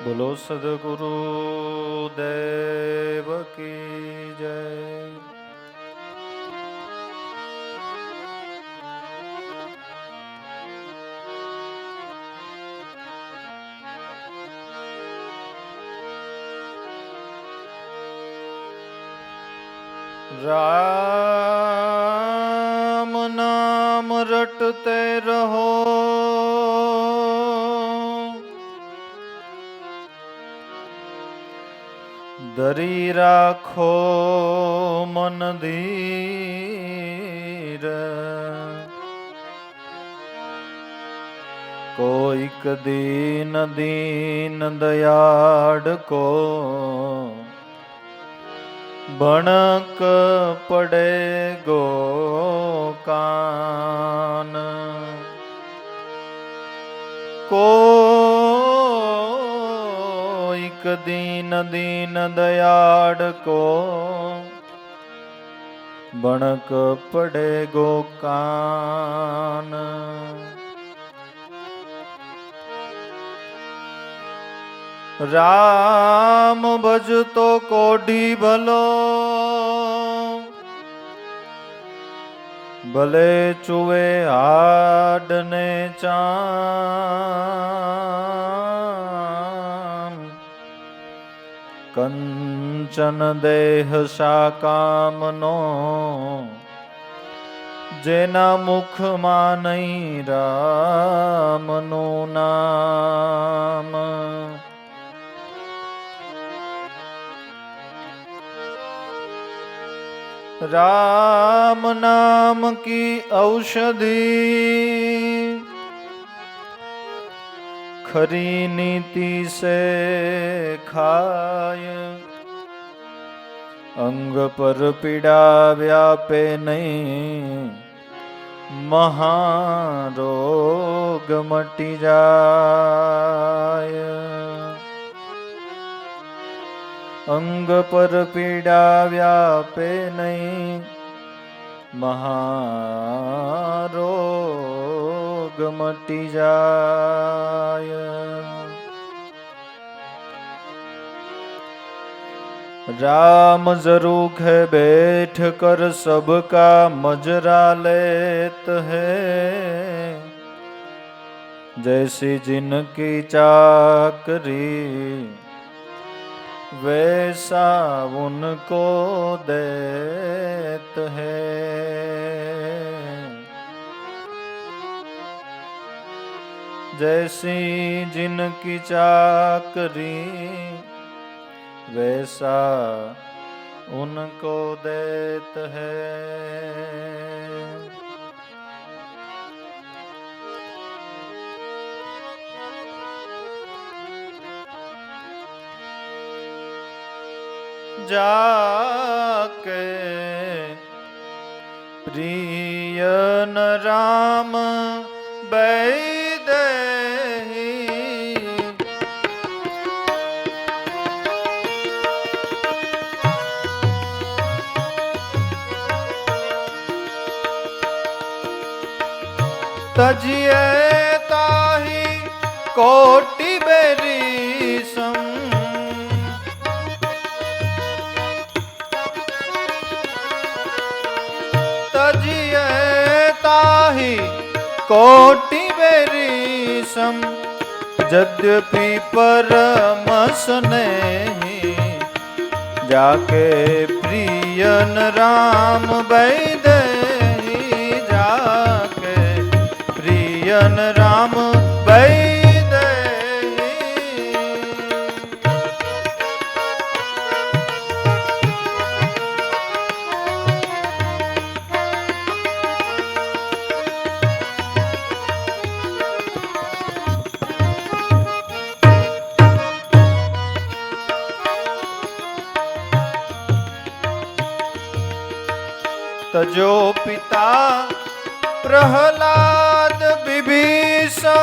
बोलो सदगुरु देव की जय। राम नाम रटते रहो, धरी राखो मन धीर। कोईक दीन दीन दयाड़ को, भणक पड़े गो कान। कोईक दीन दीन दयाड़ को, भणक पड़े गो कान। राम भजतो कोडी भलो, भले चुवे हाड ने चाम। કંચન દેહ સાકામનો જેના મુખમાં નહીં રામનું નામ. राम नाम की औषधि खरी नीति से खाय. अंग पर पीड़ा व्यापे नहीं महारोग मटी जाय. अंग पर पीड़ा व्यापे नहीं महारोग मटी जाय. राम जरूख है बैठ कर सबका मजरा लेत है. जैसी जिनकी चाकरी वैसा उनको देत है. जैसी जिनकी चाकरी वैसा उनको देत है. जाके प्रिय न राम बैदेही. तजिए ताही कोटि बेरी सम. तजिए ताही कोटि बेरी सम. यद्यपि परमस नेही जाके प्रियन राम बैदेही. जाके प्रियन राम बैदेही. तजो पिता प्रहलाद विभीषण.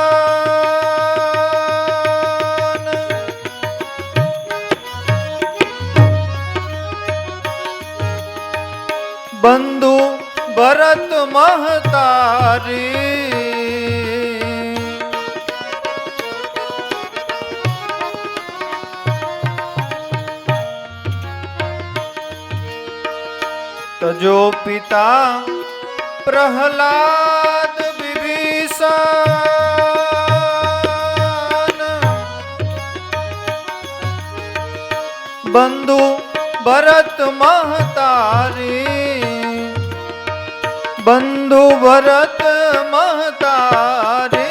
बंधु भरत महतारी. तजो पिता प्रहलाद विभीषण. बंधु भरत महतारी. बंधु भरत महतारी.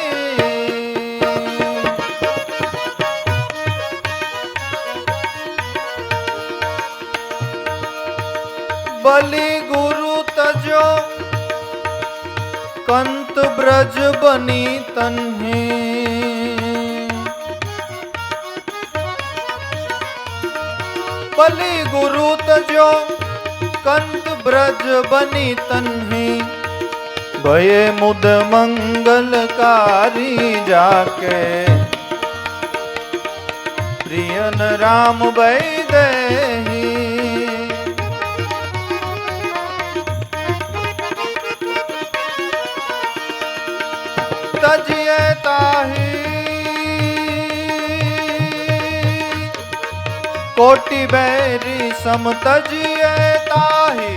बलि गुरु तजो कंत ब्रज बनी तन्हे. बलि गुरु तजो कंत ब्रज बनी तन्हे. भये मुद मंगलकारी जाके प्रियन राम बैदेही. तजिए ताही कोटि बैरी सम. तजिए ताही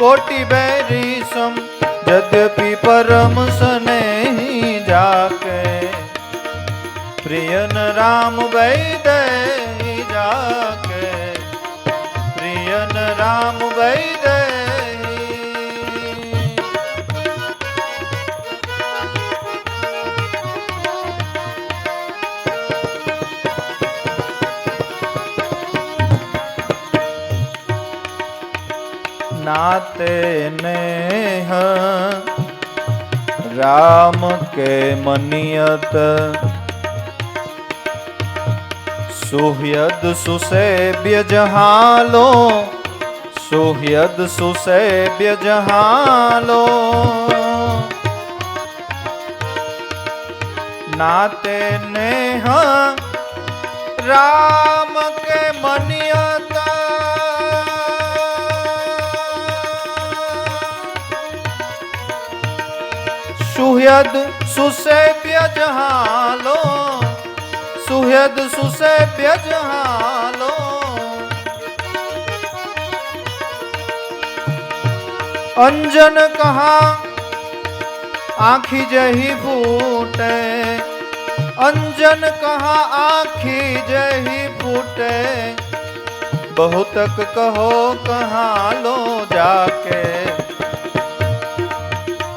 कोटि बैरी सम. यद्यपि परम स्नेही जाके प्रियन राम बैदेही. जाके રામ ભઈ દે नाते नेह राम के मनियत सुहृद सुसेव्य जहालो सुहृद सुसेव्य जहालो नाते नेह राम के मनियत सुहृद सुसेव्य जहालो सुहृद सुसेव्य जहालो अंजन कहा आँखी जही फूटे अंजन कहा आँखी जही फूटे बहुतक कहो कहाँ लो जाके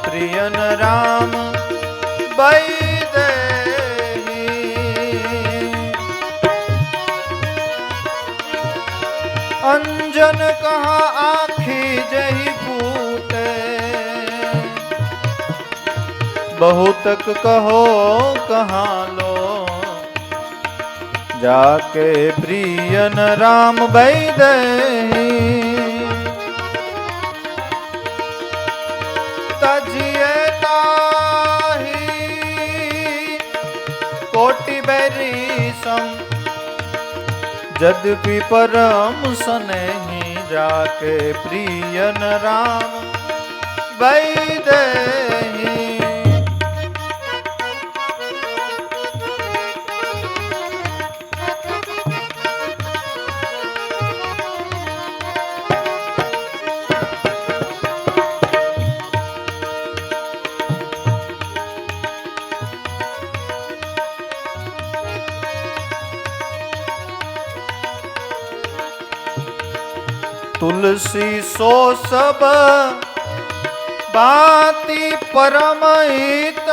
प्रियन राम भई देहि अंजन कहा आँखी जही फूटे बहुतक कहो कहाँ लो जाके प्रियन राम भई देहि तजिए ताही कोटि बैरी सम यद्यपि परम सनेही जाके प्रियन राम भई देहि तुलसी सो सब भांति परम हित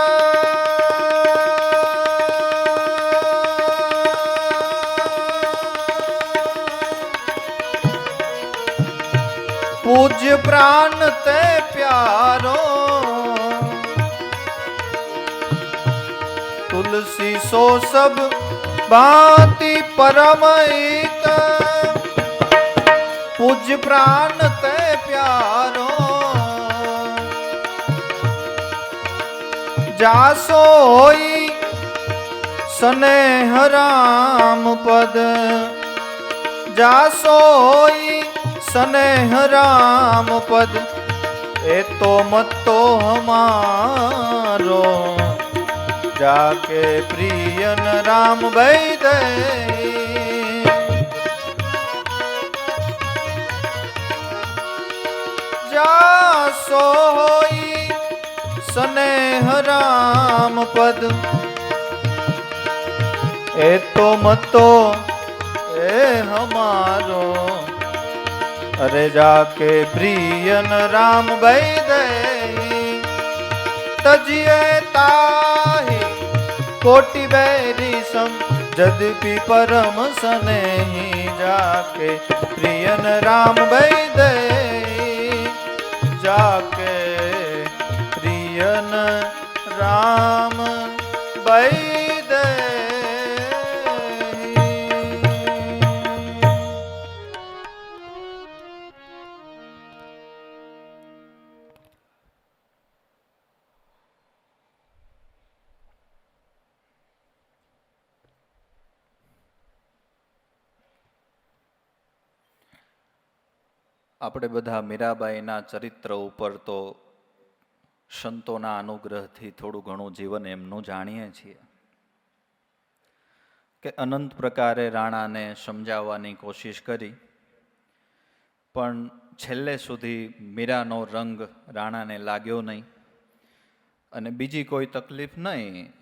पूज्य प्राण ते प्यारो तुलसी सो सब भांति परम हित पूज्य प्राण ते प्यारो जासो होई स्नेह राम पद जासो होई स्नेह राम पद ए तो मत तो हमारो जाके प्रियन राम भई देहि जासो होई स्नेह राम पद ए तो मतो ए हमारो अरे जाके प्रियन राम भई देहि तजिए ताहि कोटि बैरी सम यद्यपि परम सनेही जाके प्रियन राम भई देहि जाके प्रियन राम भई આપણે બધા મીરાબાઈના ચરિત્ર ઉપર તો સંતોના અનુગ્રહથી થોડું ઘણું જીવન એમનું જાણીએ છીએ કે અનંત પ્રકારે રાણાને સમજાવવાની કોશિશ કરી પણ છેલ્લે સુધી મીરાનો રંગ રાણાને લાગ્યો નહીં અને બીજી કોઈ તકલીફ નહીં,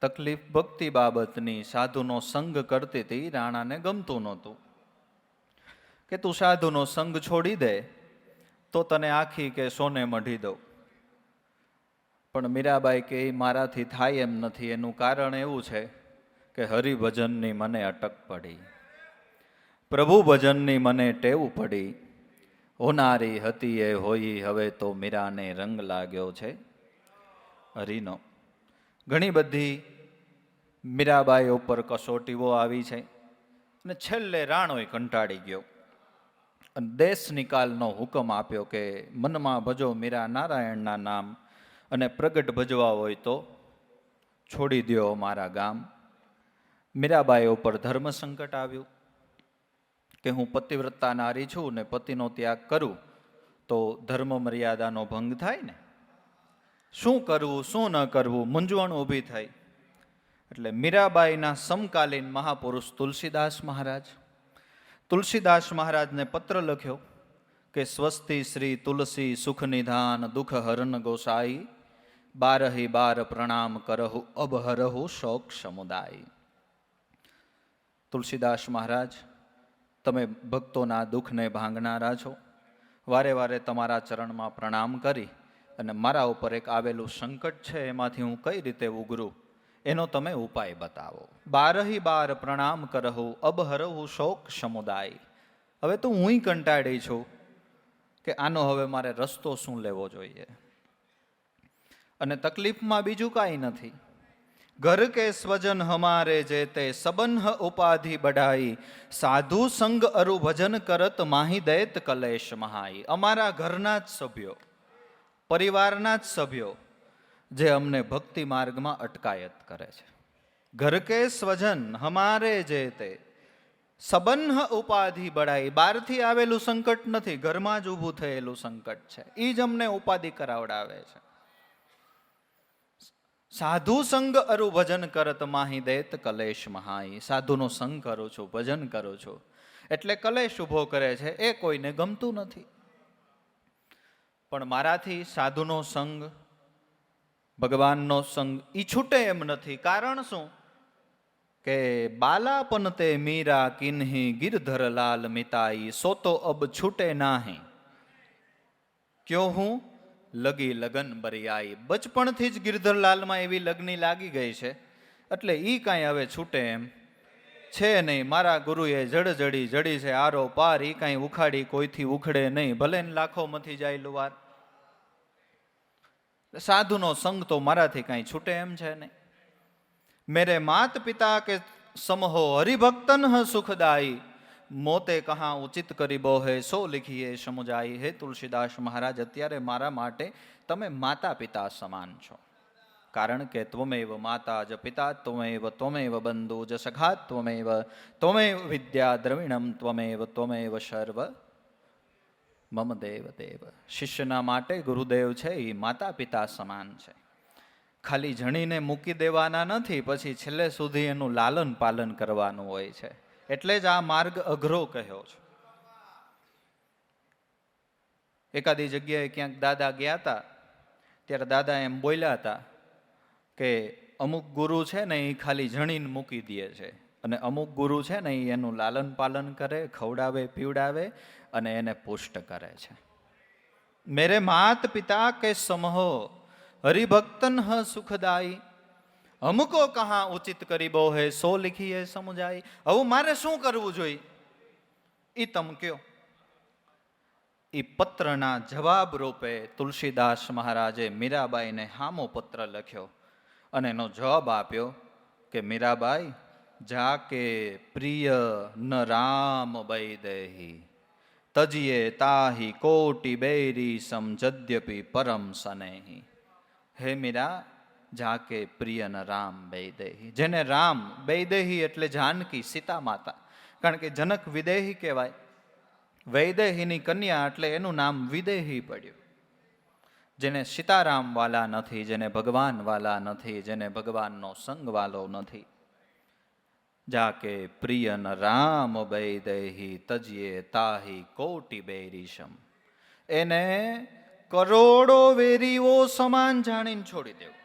તકલીફ ભક્તિ બાબતની, સાધુનો સંગ કરતી હતી, રાણાને ગમતું નહોતું. કે તું સાધુનો સંગ છોડી દે તો તને આખી કે સોને મઢી દઉં. પણ મીરાબાઈ કે એ મારાથી થાય એમ નથી. એનું કારણ એવું છે કે હરિભજનની મને અટક પડી, પ્રભુ ભજનની મને ટેવ પડી, હોનારી હતી એ હોઈ, હવે તો મીરાને રંગ લાગ્યો છે હરિનો. ઘણી બધી મીરાબાઈ ઉપર કસોટીઓ આવી છે અને છેલ્લે રાણોય કંટાળી ગયો અને દેશ નિકાલનો હુકમ આપ્યો કે મનમાં ભજો મીરા નારાયણના નામ, અને પ્રગટ ભજવા હોય તો છોડી દ્યો મારા ગામ. મીરાબાઈ ઉપર ધર્મ સંકટ આવ્યું કે હું પતિવ્રતા નારી છું ને પતિનો ત્યાગ કરું તો ધર્મ મર્યાદાનો ભંગ થાય ને, શું કરવું શું ન કરવું મૂંઝવણ ઊભી થઈ. એટલે મીરાબાઈના સમકાલીન મહાપુરુષ તુલસીદાસ મહારાજને પત્ર લખ્યો કે સ્વસ્તિ શ્રી તુલસી સુખ નિધાન દુઃખ હરન ગોસાઈ, બારહી બાર પ્રણામ કરહુ અબહરહુ શોક સમુદાય. તુલસીદાસ મહારાજ, તમે ભક્તોના દુઃખને ભાંગનારા છો. વારે વારે તમારા ચરણમાં પ્રણામ કરી અને મારા ઉપર એક આવેલું સંકટ છે એમાંથી હું કઈ રીતે ઉગરું એનો તમે ઉપાય બતાવો. બારહી બાર પ્રણામ કરહુ અબહરહુ શોક સમુદાય. હવે તો હું કંટાળી છું કે આનો હવે મારે રસ્તો શું લેવો જોઈએ. અને તકલીફમાં બીજું કાંઈ નથી. ઘર કે સ્વજન હમારે જેતે સબન્હ ઉપાધિ બઢાઈ, સાધુ સંગ અરુ ભજન કરત માહી દૈત કલેશ મહાઈ. અમારા ઘરના જ સભ્યો, પરિવારના જ સભ્યો જે અમને ભક્તિ માર્ગમાં અટકાયત કરે છે. ઘર કે સ્વજન હમારે જેતે સબન્હ ઉપાધિ બઢાઈ. બહારથી આવેલું સંકટ નથી, ઘરમાં જ ઊભું થયેલું સંકટ છે. એ જ અમને ઉપાધિ કરાવડાવે છે. સાધુ સંગ અરુ ભજન કરત માહી દૈત કલેશ મહાઈ. સાધુનો સંગ કરું છું, ભજન કરું છું એટલે કલેશ ઊભો કરે છે, એ કોઈને ગમતું નથી. પણ મારાથી સાધુનો સંગ, ભગવાનનો સંગ ઈ છૂટે એમ નથી. કારણ શું કે બાલાપન તે મીરા કિન્હી ગિરધર લાલ મિતાઈ, સો તો અબ છૂટે નાહી ક્યો હું લગી લગન બરિયાઈ. બચપણથી જ ગિરધરલાલમાં એવી લગ્ની લાગી ગઈ છે એટલે ઈ કાંઈ હવે છૂટે એમ છે નહીં. મારા ગુરુએ જડી છે આરો પાર, ઈ કાંઈ ઉખાડી કોઈથી ઉખડે નહીં, ભલે ને લાખો મથી જાય લુવાર. સાધુનો સંગ તો મારાથી કાંઈ છૂટે એમ છે નહીં. મેરે માત પિતા કે સમહો હરિભક્તન સુખદાયી, મોતે કહા ઉચિત કરીબો હે સો લિખીએ સમજાઈ. હે તુલસીદાસ મહારાજ, અત્યારે મારા માટે તમે માતા પિતા સમાન છો. કારણ કે ત્વમેવ માતા જ પિતા ત્વમેવ બંધુ જ સખા ત્વમેવ વિદ્યા દ્રવિણમ ત્વમેવ સર્વ મમ દેવ દેવ. શિષ્યના માટે ગુરુદેવ છે એ માતા પિતા સમાન છે. ખાલી જણીને મૂકી દેવાના નથી, પછી છેલ્લે સુધી એનું લાલન પાલન કરવાનું હોય છે. એટલે જ આ માર્ગ અઘરો કહ્યો છે. એકાદી જગ્યાએ ક્યાંક દાદા ગયા હતા ત્યારે દાદા એમ બોલ્યા હતા કે અમુક ગુરુ છે ને એ ખાલી જણીને મૂકી દે છે અને અમુક ગુરુ છે ને એ એનું લાલન પાલન કરે, ખવડાવે પીવડાવે અને એને પુષ્ટ કરે છે. મેરે માત પિતા કે સમહો હરિભક્તન સુખદાયી, હમકો કહા ઉચિત કરીબો હે સો લિખીએ સમજાઈ. હવે મારે શું કરવું જોઈએ એ તમે કયો. એ પત્રના જવાબ રૂપે તુલસીદાસ મહારાજે મીરાબાઈને હામો પત્ર લખ્યો અને એનો જવાબ આપ્યો કે મીરાબાઈ, જાકે પ્રિય ન રામ બૈદેહી, તજીએ તાહી કોટી બેરી સમજદ્યપી પરમ સનેહી. હે મીરા, જાકે પ્રિય ન રામ બૈદેહી. જેને રામ, બૈદેહી એટલે જાનકી સીતા માતા, કારણ કે જનક વિદેહી કહેવાય, વૈદેહીની કન્યા એટલે એનું નામ વિદેહી પડ્યું. જેને સીતારામ વાલા નથી, જેને ભગવાન વાલા નથી, જેને ભગવાનનો સંગ વાલો નથી, જાકે પ્રિય ન રામ બૈદેહી, તજીએ તાહી કોટી બેરીશમ. એને કરોડો વેરીઓ સમાન જાણીને છોડી દેવું,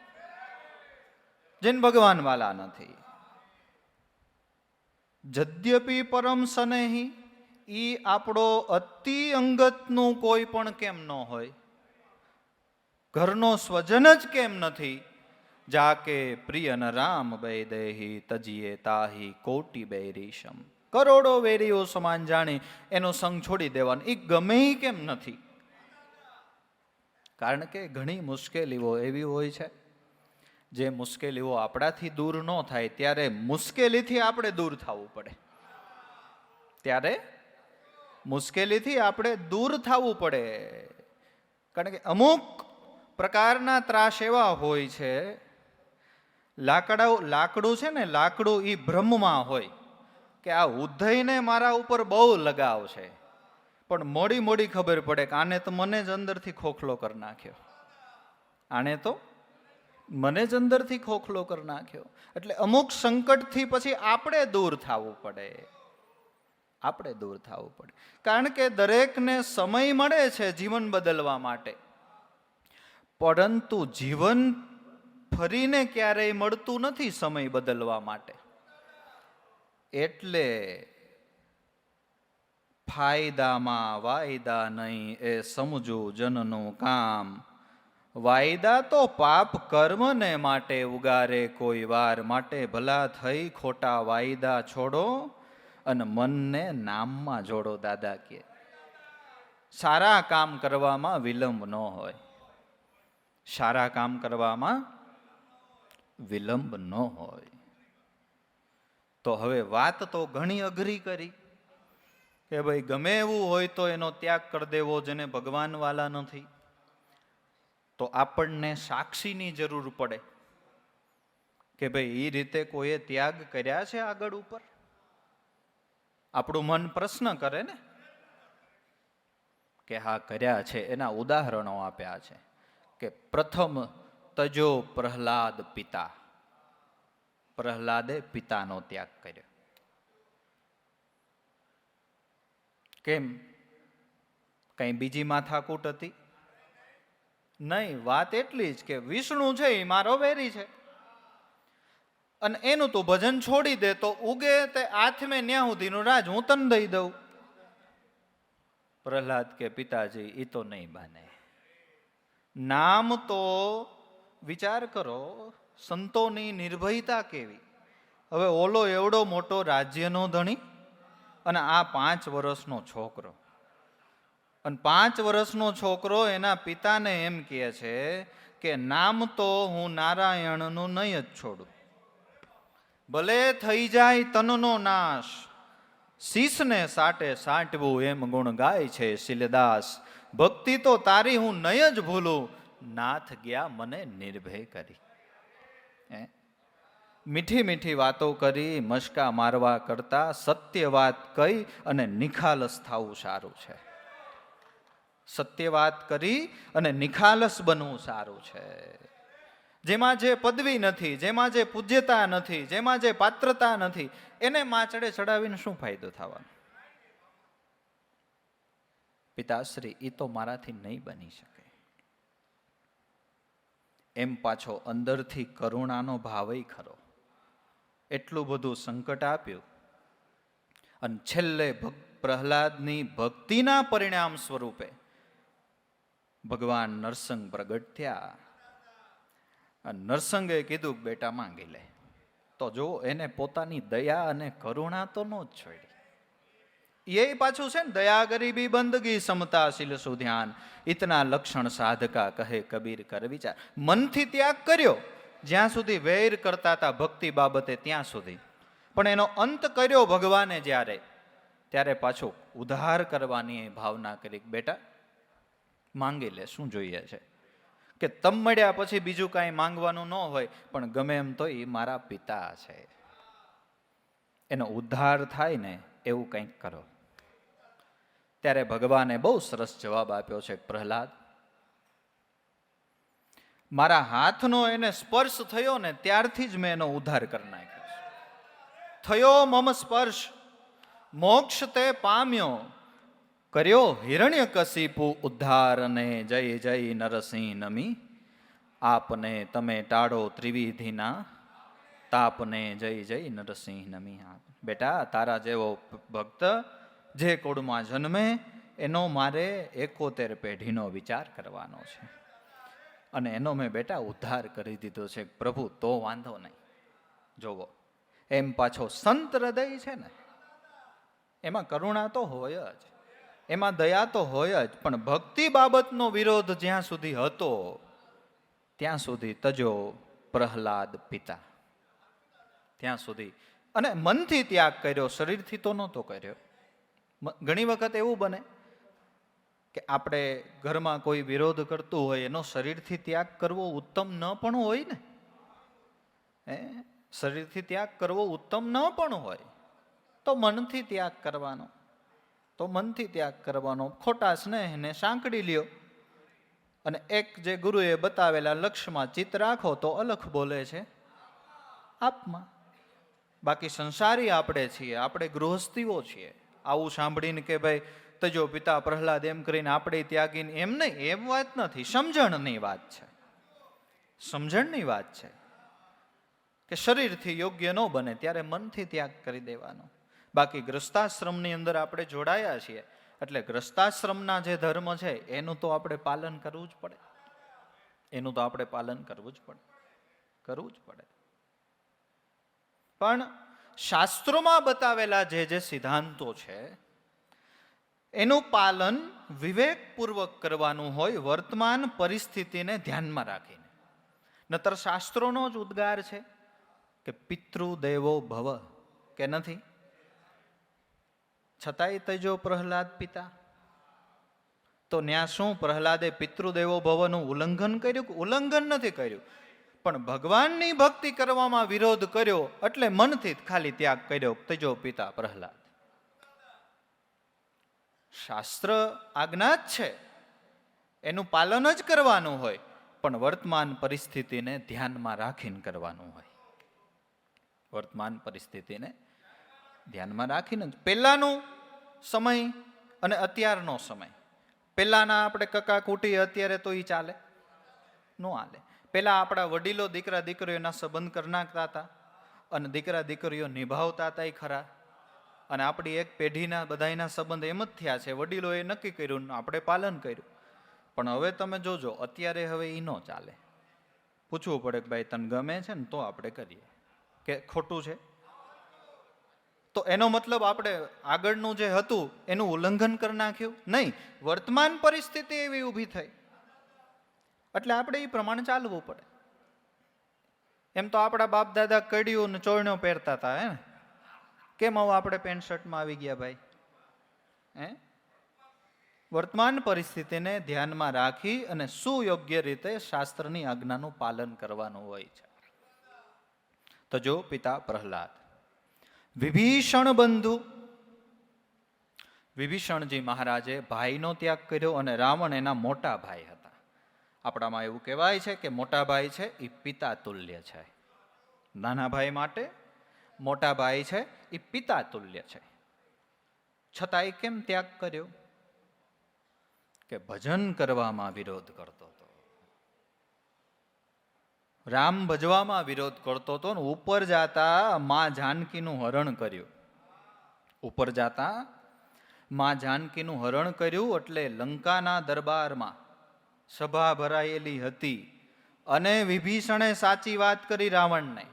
જેને ભગવાન વાલા નથી. જદ્યપી પરમ સનેહી, એ આપણો અતિ અંગતનું કોઈ પણ કેમ ન હોય, ઘરનો સ્વજન જ કેમ નથી, જાકે પ્રિય ન રામ બે દેહી તજીએ તાહી કોટી બેરીશમ. કરોડો વેરીઓ સમાન જાણી એનો સંગ છોડી દેવાનો, એ ગમે કેમ નથી? કારણ કે ઘણી મુશ્કેલીઓ એવી હોય છે, જે મુશ્કેલીઓ આપણાથી દૂર ન થાય ત્યારે મુશ્કેલીથી આપણે દૂર થવું પડે. ત્યારે મુશ્કેલીથી આપણે દૂર થવું પડે. કારણ કે અમુક પ્રકારના ત્રાસ એવા હોય છે, લાકડું છે ને, લાકડું એ બ્રહ્મમાં હોય કે આ ઉદયને મારા ઉપર બહુ લગાવ છે, પણ મોડી મોડી ખબર પડે કે આને તો મને જ અંદરથી ખોખલો કરી નાખ્યો, આને તો મને જ અંદરથી ખોખલો કરી નાખ્યો. એટલે અમુક સંકટથી પછી આપણે દૂર થવું પડે, આપણે દૂર થવું પડે. કારણ કે દરેકને સમય મળે છે જીવન બદલવા માટે, પરંતુ જીવન ફરીને ક્યારેય મળતું નથી સમય બદલવા માટે. એટલે ફાયદામાં વાયદા નહીં એ સમજો જનનું કામ. વાયદા તો પાપ કર્મને માટે ઉગારે કોઈ વાર, માટે ભલા થઈ ખોટા વાયદા છોડો અને મનને નામમાં જોડો. દાદા કે સારા કામ કરવામાં વિલંબ ન હોય, સારા કામ કરવામાં વિલંબ ન હોય. તો હવે વાત તો ઘણી અઘરી કરી કે ભાઈ ગમે એવું હોય તો એનો ત્યાગ કરી દેવો જેને ભગવાન વાલા નથી. તો આપણને સાક્ષીની જરૂર પડે કે ભાઈ એ રીતે કોઈએ ત્યાગ કર્યા છે આગળ ઉપર. આપણું મન પ્રશ્ન કરે ને કે હા કર્યા છે. એના ઉદાહરણો આપ્યા છે કે પ્રથમ તજો પ્રહલાદ પિતા. પ્રહલાદે પિતાનો ત્યાગ કર્યો. કેમ? કઈ બીજી માથાકૂટ હતી? નહીં. વાત એટલી જ કે વિષ્ણુ છે એ મારો વેરી છે, અને એનું તું ભજન છોડી દે તો ઉગે તે આથમે ન્યા સુધીનું રાજ હું તને દઈ દઉં. પ્રહલાદ કે પિતાજી એ તો નહીં બને. નામ તો વિચાર કરો, સંતોની નિર્ભયતા કેવી. હવે ઓલો એવડો મોટો રાજ્યનો ધણી અને આ 5 વર્ષનો છોકરો, અને 5 વર્ષનો છોકરો એના પિતાને એમ કહે છે કે નામ તો હું નારાયણનું નહીં જ છોડું, ભલે થઈ જાય તનનો નાશ, શીશને સાટે સાટવું એમ ગુણ ગાય છે શિલદાસ. ભક્તિ તો તારી હું નહીં જ ભૂલું, નાથ ગયા મને નિર્ભય કરી. મીઠી મીઠી વાતો કરી મસ્કા મારવા કરતા સત્ય વાત કહી અને નિખાલસ થવું સારું છે. સત્ય વાત કરી અને નિખાલસ બનવું સારું છે. જેમાં જે પદવી નથી, જેમાં જે પૂજ્યતા નથી, જેમાં જે પાત્રતા નથી, એને માચડે ચડાવીને શું ફાયદો થવાનો? પિતાશ્રી એ તો મારાથી નહીં બની શકે. એમ પાછો અંદરથી કરુણાનો ભાવય ખરો. એટલું બધું સંકટ આપ્યું અને છેલ્લે પ્રહલાદની ભક્તિના પરિણામ સ્વરૂપે ભગવાન નરસિંહ પ્રગટ થયા. અને નરસિંહે કીધું બેટા માંગી લે. તો જો એને પોતાની દયા અને કરુણા તો ન જ છોડી. એ પાછું છે ને, દયા ગરીબી બંદગી સમતા શીલ સુધ્યાન, ઇતના લક્ષણ સાધકા કહે કબીર કર વિચાર. મનથી ત્યાગ કર્યો જ્યાં સુધી વૈર કરતા હતા ભક્તિ બાબતે ત્યાં સુધી, પણ એનો અંત કર્યો ભગવાને જ્યારે, ત્યારે પાછું ઉદ્ધાર કરવાની ભાવના કરી. બેટા માંગી લે, શું જોઈએ છે? કે તમ મળ્યા પછી બીજું કાંઈ માંગવાનું ન હોય, પણ ગમે એમ તો એ મારા પિતા છે, એનો ઉદ્ધાર થાય ને એવું કંઈક કરો. ત્યારે ભગવાને બહુ સરસ જવાબ આપ્યો છે. પ્રહલાદ, મારા હાથનો એને સ્પર્શ થયો ને ત્યારથી જ મેં એનો ઉદ્ધાર કરી નાખ્યો છે. થયો મમ સ્પર્શ મોક્ષ તે પામ્યો, કર્યો હિરણ્યકશિપુ ઉદ્ધાર ને જય જય નરસિંહ નમી. આપને તમે ટાળો ત્રિવિધિના તાપને જય જય નરસિંહ નમી. બેટા તારા જેવો ભક્ત જે કુળમાં જન્મે એનો મારે 71 પેઢીનો વિચાર કરવાનો છે, અને એનો મેં બેટા ઉદ્ધાર કરી દીધો છે પ્રભુ, તો વાંધો નહીં. જોવો એમ પાછો સંત હૃદય છે ને, એમાં કરુણા તો હોય જ, એમાં દયા તો હોય જ, પણ ભક્તિ બાબતનો વિરોધ જ્યાં સુધી હતો ત્યાં સુધી તજો પ્રહલાદ પિતા, ત્યાં સુધી. અને મનથી ત્યાગ કર્યો, શરીરથી તો નહોતો કર્યો. ઘણી વખત એવું બને કે આપણે ઘરમાં કોઈ વિરોધ કરતું હોય, એનો શરીરથી ત્યાગ કરવો ઉત્તમ ન પણ હોય ને, શરીરથી ત્યાગ કરવો ઉત્તમ ન પણ હોય, તો મનથી ત્યાગ કરવાનો, તો મનથી ત્યાગ કરવાનો. ખોટા સ્નેહને સાંકળી લ્યો અને એક જે ગુરુએ બતાવેલા લક્ષ્યમાં ચિત્ત રાખો તો અલખ બોલે છે આપમાં. બાકી સંસારી આપણે છીએ, આપણે ગૃહસ્થીઓ છીએ. આવું સાંભળીને કે ભાઈ તજો પિતા પ્રહલાદ એમ કરીને આપણે ત્યાગીને, એમ નહીં, એમ વાત નથી, સમજણની વાત છે, સમજણની વાત છે કે શરીરથી યોગ્ય ન બને ત્યારે મનથી ત્યાગ કરી દેવાનો. બાકી ગ્રસ્તાશ્રમની અંદર આપણે જોડાયા છીએ એટલે ગ્રસ્તાશ્રમના જે ધર્મ છે એનું તો આપણે પાલન કરવું જ પડે, એનું તો આપણે પાલન કરવું જ પડે, કરવું જ પડે. પણ શાસ્ત્રોમાં બતાવેલા જે સિદ્ધાંતો છે એનું પાલન વિવેકપૂર્વક કરવાનું હોય, વર્તમાન પરિસ્થિતિને ધ્યાનમાં રાખીને. નતર શાસ્ત્રોનો જ ઉદ્ગાર છે કે પિતૃદેવો ભવ, કે નથી? છતાંય તજો પ્રહલાદ પિતા. તો ન્યા શું પ્રહલાદે પિતૃદેવો ભવનું ઉલ્લંઘન કર્યું? ઉલ્લંઘન નથી કર્યું, પણ ભગવાનની ભક્તિ કરવામાં વિરોધ કર્યો એટલે મનથી ખાલી ત્યાગ કર્યો, તજો પિતા પ્રહલાદ. શાસ્ત્ર આજ્ઞા જ છે, એનું પાલન જ કરવાનું હોય, પણ વર્તમાન પરિસ્થિતિને ધ્યાનમાં રાખીને કરવાનું હોય, વર્તમાન પરિસ્થિતિને ધ્યાનમાં રાખીને. પહેલાનો સમય અને અત્યારનો સમય, પહેલાના આપણે કકા કુટી, અત્યારે તો એ ચાલે ન હાલે. પહેલા આપણા વડીલો દીકરા દીકરીઓના સંબંધ કરી નાખતા હતા અને દીકરા દીકરીઓ નિભાવતા હતા એ ખરા, અને આપણી એક પેઢીના બધાના સંબંધ એમ જ થયા છે, વડીલોએ નક્કી કર્યું, આપણે પાલન કર્યું. પણ હવે તમે જોજો, અત્યારે હવે એ ન ચાલે. પૂછવું પડે કે ભાઈ તને ગમે છે ને તો આપણે કરીએ, કે ખોટું છે? તો એનો મતલબ આપણે આગળનું જે હતું એનું ઉલ્લંઘન કરી નાખ્યું? નહીં, વર્તમાન પરિસ્થિતિ એવી ઊભી થઈ એટલે આપણે એ પ્રમાણે ચાલવું પડે. એમ તો આપણા બાપ દાદા કડિયું ને ચોળણો પહેરતા હતા, હે? કેમ હવે આપણે પેન્ટ શર્ટમાં આવી ગયા ભાઈ? વર્તમાન પરિસ્થિતિને ધ્યાનમાં રાખી અને સુયોગ્ય રીતે શાસ્ત્રની આજ્ઞાનું પાલન કરવાનું હોય છે. તો જો પિતા પ્રહલાદ, વિભીષણ બંધુ, વિભીષણજી મહારાજે ભાઈનો ત્યાગ કર્યો અને રાવણ એના મોટા ભાઈ હતા. આપણામાં એવું કહેવાય છે કે મોટા ભાઈ છે એ પિતા તુલ્ય છે, નાના ભાઈ માટે મોટા ભાઈ છે એ પિતા તુલ્ય છે. છતાં એ કેમ ત્યાગ કર્યો? કે ભજન કરવામાં વિરોધ કરતો હતો, રામ ભજવામાં વિરોધ કરતો હતો ને ઉપર જાતા માં જાનકીનું હરણ કર્યું. ઉપર જાતા માં જાનકીનું હરણ કર્યું એટલે લંકાના દરબારમાં સભા ભરાયેલી હતી અને વિભીષણે સાચી વાત કરી રાવણને.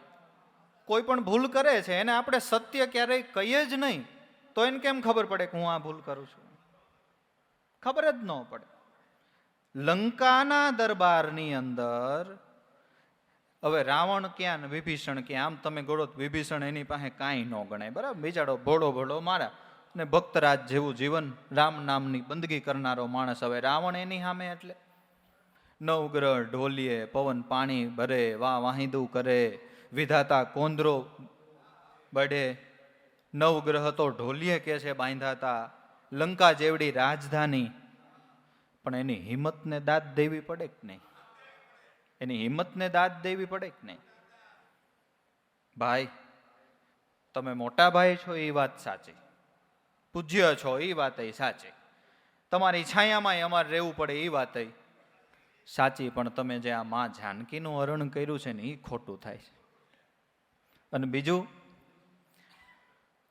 કોઈ પણ ભૂલ કરે છે એને આપણે સત્ય ક્યારેય કહીએ જ નહીં, તો એને કેમ ખબર પડે કે હું આ ભૂલ કરું છું? ખબર જ ન પડે. લંકાના દરબારની અંદર હવે રાવણ ક્યાં ને વિભીષણ ક્યાં? આમ તમે ગોળો, વિભીષણ એની પાસે કાંઈ ન ગણાય, બરાબર? બિચારો ભોળો ભોળો મારા ને ભક્તરાજ જેવું જીવન, રામ નામની બંદગી કરનારો માણસ. હવે રાવણ એની સામે એટલે નવગ્રહ ઢોલીએ, પવન પાણી ભરે, વાહિદું કરે, વિધાતા કોંદરો બળે, નવગ્રહ તો ઢોલીએ કે છે બાંધાતા, લંકા જેવડી રાજધાની. પણ એની હિંમતને દાદ દેવી પડે કે નહીં? એની હિંમતને દાદ દેવી પડે કે નહીં? ભાઈ, તમે મોટા ભાઈ છો એ વાત સાચી, પૂજ્ય છો એ વાત સાચી, તમારી છાયામાં અમારે રહેવું પડે એ વાત સાચી, પણ તમે જે આ માં જાનકીનું હરણ કર્યું છે ને એ ખોટું થાય છે. અને બીજું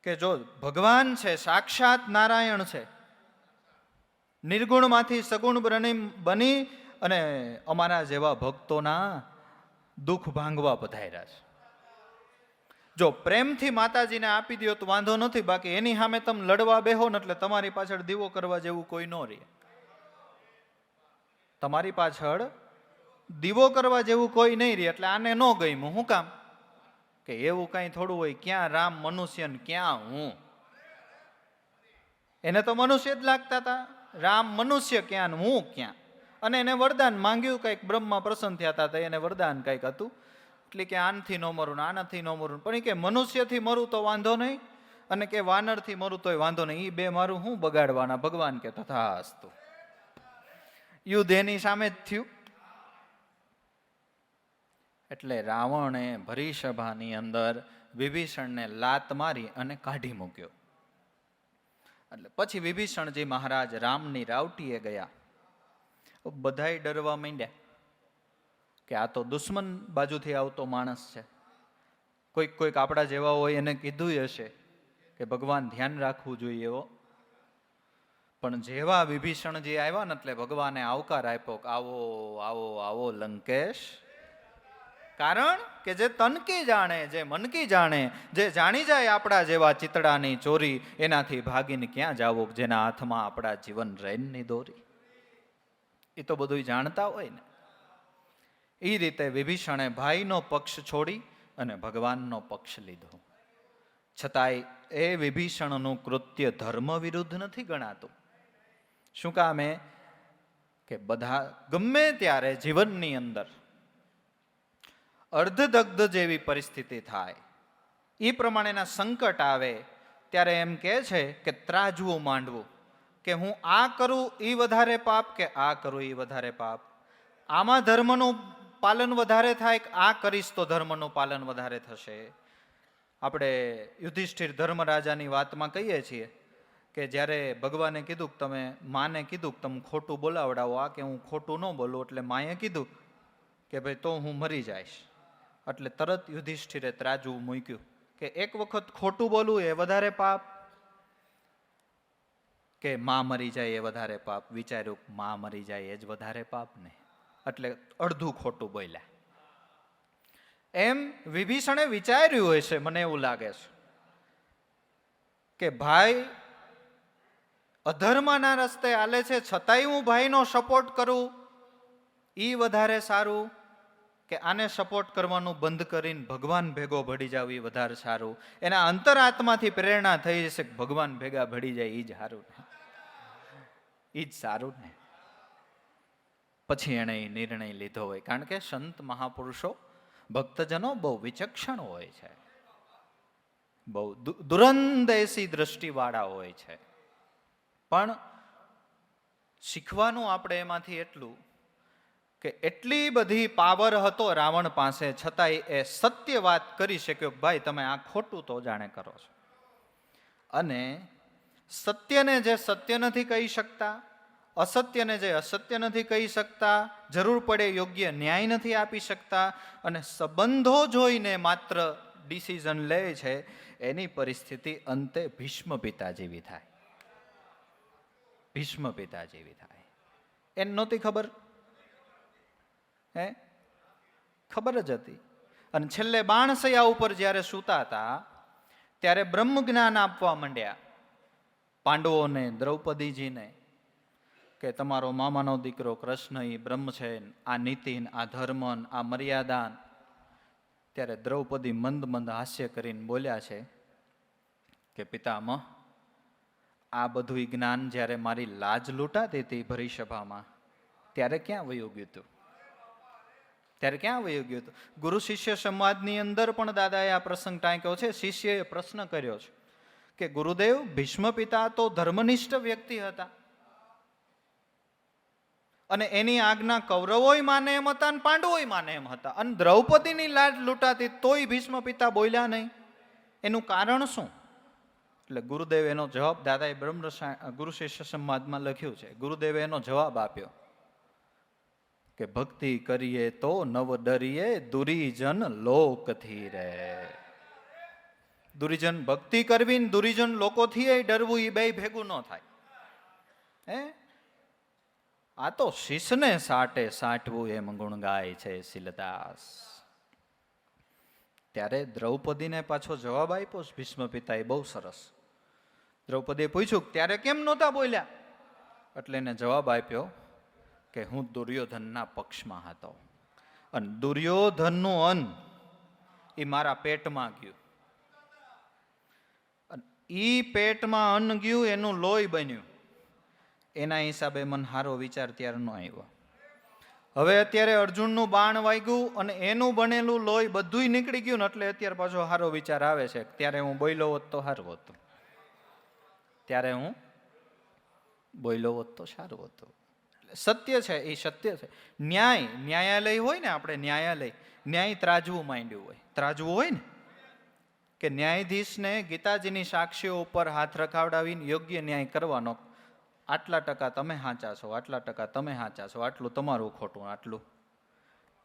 કે જો ભગવાન છે, સાક્ષાત નારાયણ છે, નિર્ગુણમાંથી સગુણ બની અને અમારા જેવા ભક્તોના દુઃખ ભાંગવા પધાર્યા છે. જો પ્રેમથી માતાજીને આપી દો તો વાંધો નથી, બાકી એની સામે તમે લડવા બેહો ને એટલે તમારી પાછળ દીવો કરવા જેવું કોઈ ન રહે. તમારી પાછળ દીવો કરવા જેવું કોઈ નહીં રહે. એટલે આને ન ગમ્યું. શું કામ? કે એવું કઈ થોડું હોય, ક્યાં રામ મનુષ્ય ને ક્યાં હું. એને તો મનુષ્ય જ લાગતા હતા. રામ મનુષ્ય ક્યાં ને હું ક્યાં. અને એને વરદાન માંગ્યું, કંઈક બ્રહ્મા પ્રસન્ન થયા હતા, એને વરદાન કંઈક હતું, એટલે કે આનથી ન મરું, આનાથી ન મરું. પણ કે મનુષ્યથી મરું તો વાંધો નહીં, અને કે વાનરથી મરું તોય વાંધો નહીં. એ બે મારું હું બગાડવાના? ભગવાન કે તથાસ્તુ. યુદ્ધ એની સામે જ થયું. એટલે રાવણે ભરી સભાની અંદર વિભીષણને લાત મારી અને કાઢી મૂક્યો. એટલે પછી વિભીષણજી મહારાજ રામની રાવટીએ ગયા. બધાય ડરવા માંડ્યા કે આ તો દુશ્મન બાજુથી આવતો માણસ છે. કોઈક આપણા જેવા હોય એને કીધું હશે કે ભગવાન ધ્યાન રાખવું જોઈએ એવો. પણ જેવા વિભીષણજી આવ્યા ને એટલે ભગવાને આવકાર આપ્યો કે આવો આવો આવો લંકેશ. કારણ કે જે તનકી જાણે, જે મનકી જાણે, જે જાણી જાય આપણા જેવા ચિતડાની ચોરી, એનાથી ભાગીને ક્યાં જાવું, જેના હાથમાં આપણા જીવન રેનની દોરી. એ તો બધું જાણતા હોય ને. એ રીતે વિભીષણે ભાઈનો પક્ષ છોડી અને ભગવાનનો પક્ષ લીધો. છતાંય એ વિભીષણનું કૃત્ય ધર્મ વિરુદ્ધ નથી ગણાતું. શું કામે? કે બધા ગમે ત્યારે જીવનની અંદર અર્ધદગ્ધ જેવી પરિસ્થિતિ થાય, એ પ્રમાણેના સંકટ આવે ત્યારે એમ કહે છે કે ત્રાજવું માંડવું, કે હું આ કરું એ વધારે પાપ કે આ કરું એ વધારે પાપ. આમાં ધર્મનું પાલન વધારે થાય કે આ કરીશ તો ધર્મનું પાલન વધારે થશે. આપણે યુધિષ્ઠિર ધર્મરાજાની વાતમાં કહીએ છીએ કે જ્યારે ભગવાને કીધું કે તમે માને કીધું કે તમે ખોટું બોલાવડાવો, આ કે હું ખોટું ન બોલું, એટલે માએ કીધું કે ભાઈ તો હું મરી જઈશ. એટલે તરત યુધિષ્ઠિરે ત્રાજવું મૂક્યું કે એક વખત ખોટું બોલવું એ વધારે પાપ કે માં મરી જાય એ વધારે પાપ. વિચાર્યું માં મરી જાય એ જ વધારે પાપ ને, એટલે અડધું ખોટું બોલ્યા. એમ વિભીષણે વિચાર્યું હોય છે, મને એવું લાગે છે કે ભાઈ અધર્મના રસ્તે હાલે છે, છતાંય હું ભાઈનો સપોર્ટ કરું એ વધારે સારું કે આને સપોર્ટ કરવાનું બંધ કરીને ભગવાન ભેગો ભળી જાવ એ વધારે સારું. એના અંતરાત્માથી પ્રેરણા થઈ જશે કે ભગવાન ભેગા ભળી જાય એ જ સારું ને, એ જ સારું ને. પછી એણે એ નિર્ણય લીધો હોય. કારણ કે સંત મહાપુરુષો, ભક્તજનો બહુ વિચક્ષણ હોય છે, બહુ દુરંદેશી દ્રષ્ટિવાળા હોય છે. પણ શીખવાનું આપણે એમાંથી એટલું કે એટલી બધી પાવર હતો રાવણ પાસે, છતાંય એ સત્ય વાત કરી શક્યો. ભાઈ તમે આ ખોટું તો જાણે કરો છો, અને સત્યને જે સત્ય નથી કહી શકતા, અસત્યને જે અસત્ય નથી કહી શકતા, જરૂર પડે યોગ્ય ન્યાય નથી આપી શકતા, અને સંબંધો જોઈને માત્ર ડિસિઝન લે છે, એની પરિસ્થિતિ અંતે ભીષ્મ પિતા જેવી થાય. ભીષ્મ પિતા જેવી થાય. એને નહોતી ખબર, ખબર જ હતી. અને છેલ્લે બાણસૈયા ઉપર જ્યારે સૂતા હતા ત્યારે બ્રહ્મ જ્ઞાન આપવા માંડ્યા પાંડવોને, દ્રૌપદીજીને, કે તમારો મામાનો દીકરો કૃષ્ણ એ બ્રહ્મ છે, આ નીતિ, આ ધર્મ, આ મર્યાદા. ત્યારે દ્રૌપદી મંદ મંદ હાસ્ય કરીને બોલ્યા છે કે પિતામહ, આ બધું જ્ઞાન જ્યારે મારી લાજ લૂંટાતી હતી ભરી સભામાં, ત્યારે ક્યાં વયું ગયું હતું? ત્યારે ક્યાં વયું ગયું હતું? ગુરુ શિષ્ય સંવાદની અંદર પણ દાદાએ આ પ્રસંગ ટાંક્યો છે. શિષ્યએ પ્રશ્ન કર્યો છે કે ગુરુદેવ, ભીષ્મ પિતા તો ધર્મનિષ્ઠ વ્યક્તિ હતા, અને એની આજ્ઞા કૌરવોય માને એમ હતા અને પાંડવોય માને એમ હતા, અને દ્રૌપદીની લાજ લૂંટાતી તોય ભીષ્મ પિતા બોલ્યા નહીં, એનું કારણ શું? એટલે ગુરુદેવે એનો જવાબ, દાદાએ ગુરુ શિષ્ય સંવાદમાં લખ્યું છે, ગુરુદેવે એનો જવાબ આપ્યો કે ભક્તિ કરીએ તો નવ ડરીએ, દુરીજન લોકથી રે. દુર્જન ભક્તિ કરવી ને દુર્જન લોકોથી ડરવું એ બે ભેગું ન થાય. હે આ તો શીશને સાટે સાટવું એમ ગુણ ગાય છે શીલદાસ. ત્યારે દ્રૌપદીને પાછો જવાબ આપ્યો ભીષ્મ પિતાએ બહુ સરસ. દ્રૌપદીએ પૂછ્યું ત્યારે કેમ નહોતા બોલ્યા? એટલે એને જવાબ આપ્યો કે હું દુર્યોધનના પક્ષમાં હતો અને દુર્યોધનનું અન્ન એ મારા પેટમાં ગયું. ઈ પેટમાં અન્ન ગયું, એનું લોહી બન્યું. એના હિસાબે મને સારો વિચાર ત્યારે ન આવ્યો. હવે અત્યારે અર્જુનનું બાણ વાગ્યું અને એનું બનેલું લોહી બધું નીકળી ગયું ને એટલે અત્યારે પાછો સારો વિચાર આવે છે. ત્યારે હું બોલ્યો હોત તો સારું હતું. ત્યારે હું બોલ્યો હોત તો સારું હતું. સત્ય છે, એ સત્ય છે. ન્યાયાલય હોય ને, આપણે ન્યાય ત્રાજવું માંડ્યું હોય. ત્રાજવું હોય ને કે ન્યાયાધીશને ગીતાજીની સાક્ષીઓ ઉપર હાથ રખાવડાવીને યોગ્ય ન્યાય કરવાનો. આટલા ટકા તમે સાચા છો, આટલા ટકા તમે સાચા છો, આટલું તમારું ખોટું, આટલું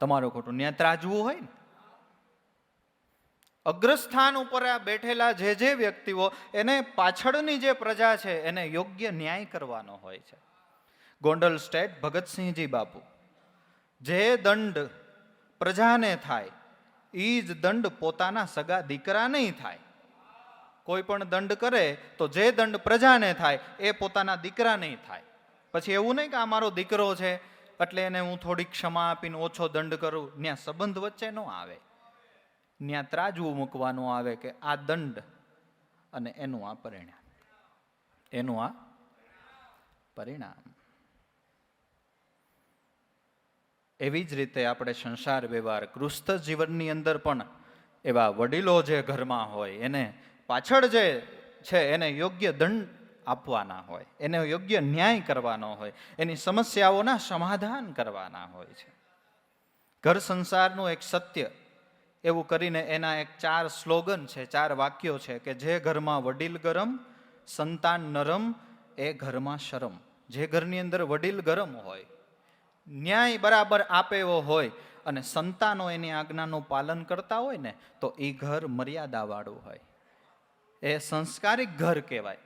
તમારું ખોટું. ન્યાય ત્રાજવું હોય ને. અગ્રસ્થાન ઉપર આ બેઠેલા જે વ્યક્તિઓ, એને પાછળની જે પ્રજા છે એને યોગ્ય ન્યાય કરવાનો હોય છે. ગોંડલ સ્ટેટ ભગતસિંહજી બાપુ, જે દંડ પ્રજાને થાય એ જ દંડ પોતાના સગા દીકરા નહીં થાય. કોઈ પણ દંડ કરે તો જે દંડ પ્રજાને થાય એ પોતાના દીકરા નહીં થાય. પછી એવું નહીં કે આ મારો દીકરો છે એટલે એને હું થોડીક ક્ષમા આપીને ઓછો દંડ કરું. ત્યાં સંબંધ વચ્ચે ન આવે. ત્યાં ત્રાજવું મૂકવાનું આવે કે આ દંડ અને એનું આ પરિણામ, એનું આ પરિણામ. એવી જ રીતે આપણે સંસાર વ્યવહાર ગૃહસ્થ જીવનની અંદર પણ એવા વડીલો જે ઘરમાં હોય એને પાછળ જે છે એને યોગ્ય દંડ આપવાના હોય, એને યોગ્ય ન્યાય કરવાનો હોય, એની સમસ્યાઓના સમાધાન કરવાના હોય છે. ઘર સંસારનું એક સત્ય એવું કરીને એના એક 4 સ્લોગન છે, 4 વાક્યો છે કે જે ઘરમાં વડીલ ગરમ, સંતાન નરમ, એ ઘરમાં શરમ. જે ઘરની અંદર વડીલ ગરમ હોય, ન્યાય બરાબર આપે એવો હોય અને સંતાનો એની આજ્ઞાનું પાલન કરતા હોય ને, તો એ ઘર મર્યાદાવાળું હોય. એ સંસ્કારિક ઘર કહેવાય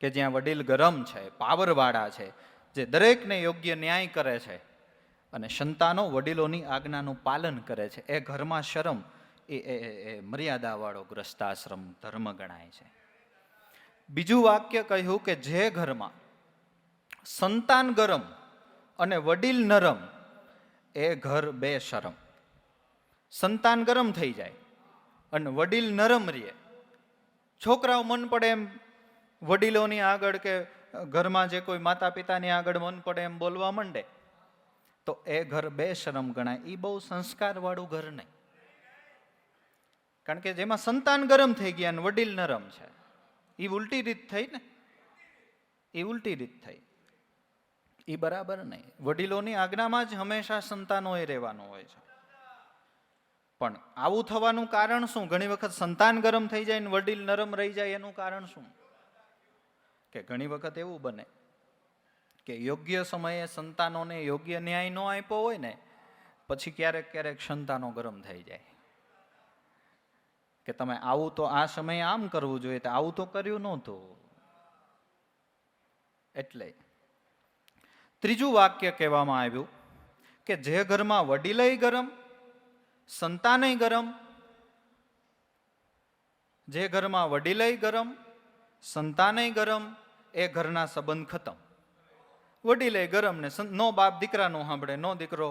કે જ્યાં વડીલ ગરમ છે, પાવરવાળા છે, જે દરેકને યોગ્ય ન્યાય કરે છે અને સંતાનો વડીલોની આજ્ઞાનું પાલન કરે છે. એ ઘરમાં શરમ, એ મર્યાદાવાળો ગ્રસ્તાશ્રમ ધર્મ ગણાય છે. બીજું વાક્ય કહ્યું કે જે ઘરમાં સંતાન ગરમ અને વડીલ નરમ, એ ઘર બે શરમ. સંતાન ગરમ થઈ જાય અને વડીલ નરમ રહે. છોકરાઓ મન પડે એમ વડીલોની આગળ કે ઘરમાં જે કોઈ માતા પિતાની આગળ મન પડે એમ બોલવા માંડે, તો એ ઘર બે શરમ ગણાય. એ બહુ સંસ્કારવાળું ઘર નહીં. કારણ કે જેમાં સંતાન ગરમ થઈ ગયા અને વડીલ નરમ છે, એ ઉલટી રીત થઈ ને, એ ઉલટી રીત થઈ. એ બરાબર નહીં. વડીલોની આજ્ઞામાં જ હંમેશા સંતાનોએ રહેવાનું હોય છે. પણ આવું થવાનું કારણ શું? ઘણી વખત સંતાન ગરમ થઈ જાય ને વડીલ નરમ રહી જાય. એનું કારણ શું? કે ઘણી વખત એવું બને કે યોગ્ય સમયે સંતાનોને યોગ્ય ન્યાય ન આપ્યો હોય ને, પછી ક્યારેક સંતાનો ગરમ થઈ જાય કે તમે આવું તો આ સમયે આમ કરવું જોઈએ, તો આવું તો કર્યું નહોતું. એટલે ત્રીજું વાક્ય કહેવામાં આવ્યું કે જે ઘરમાં વડીલય ગરમ, સંતાનય ગરમ, જે ઘરમાં વડીલય ગરમ, સંતાનય ગરમ, એ ઘરના સંબંધ ખતમ. વડીલય ગરમ ને નો બાપ દીકરાનું સાંભળે, નો દીકરો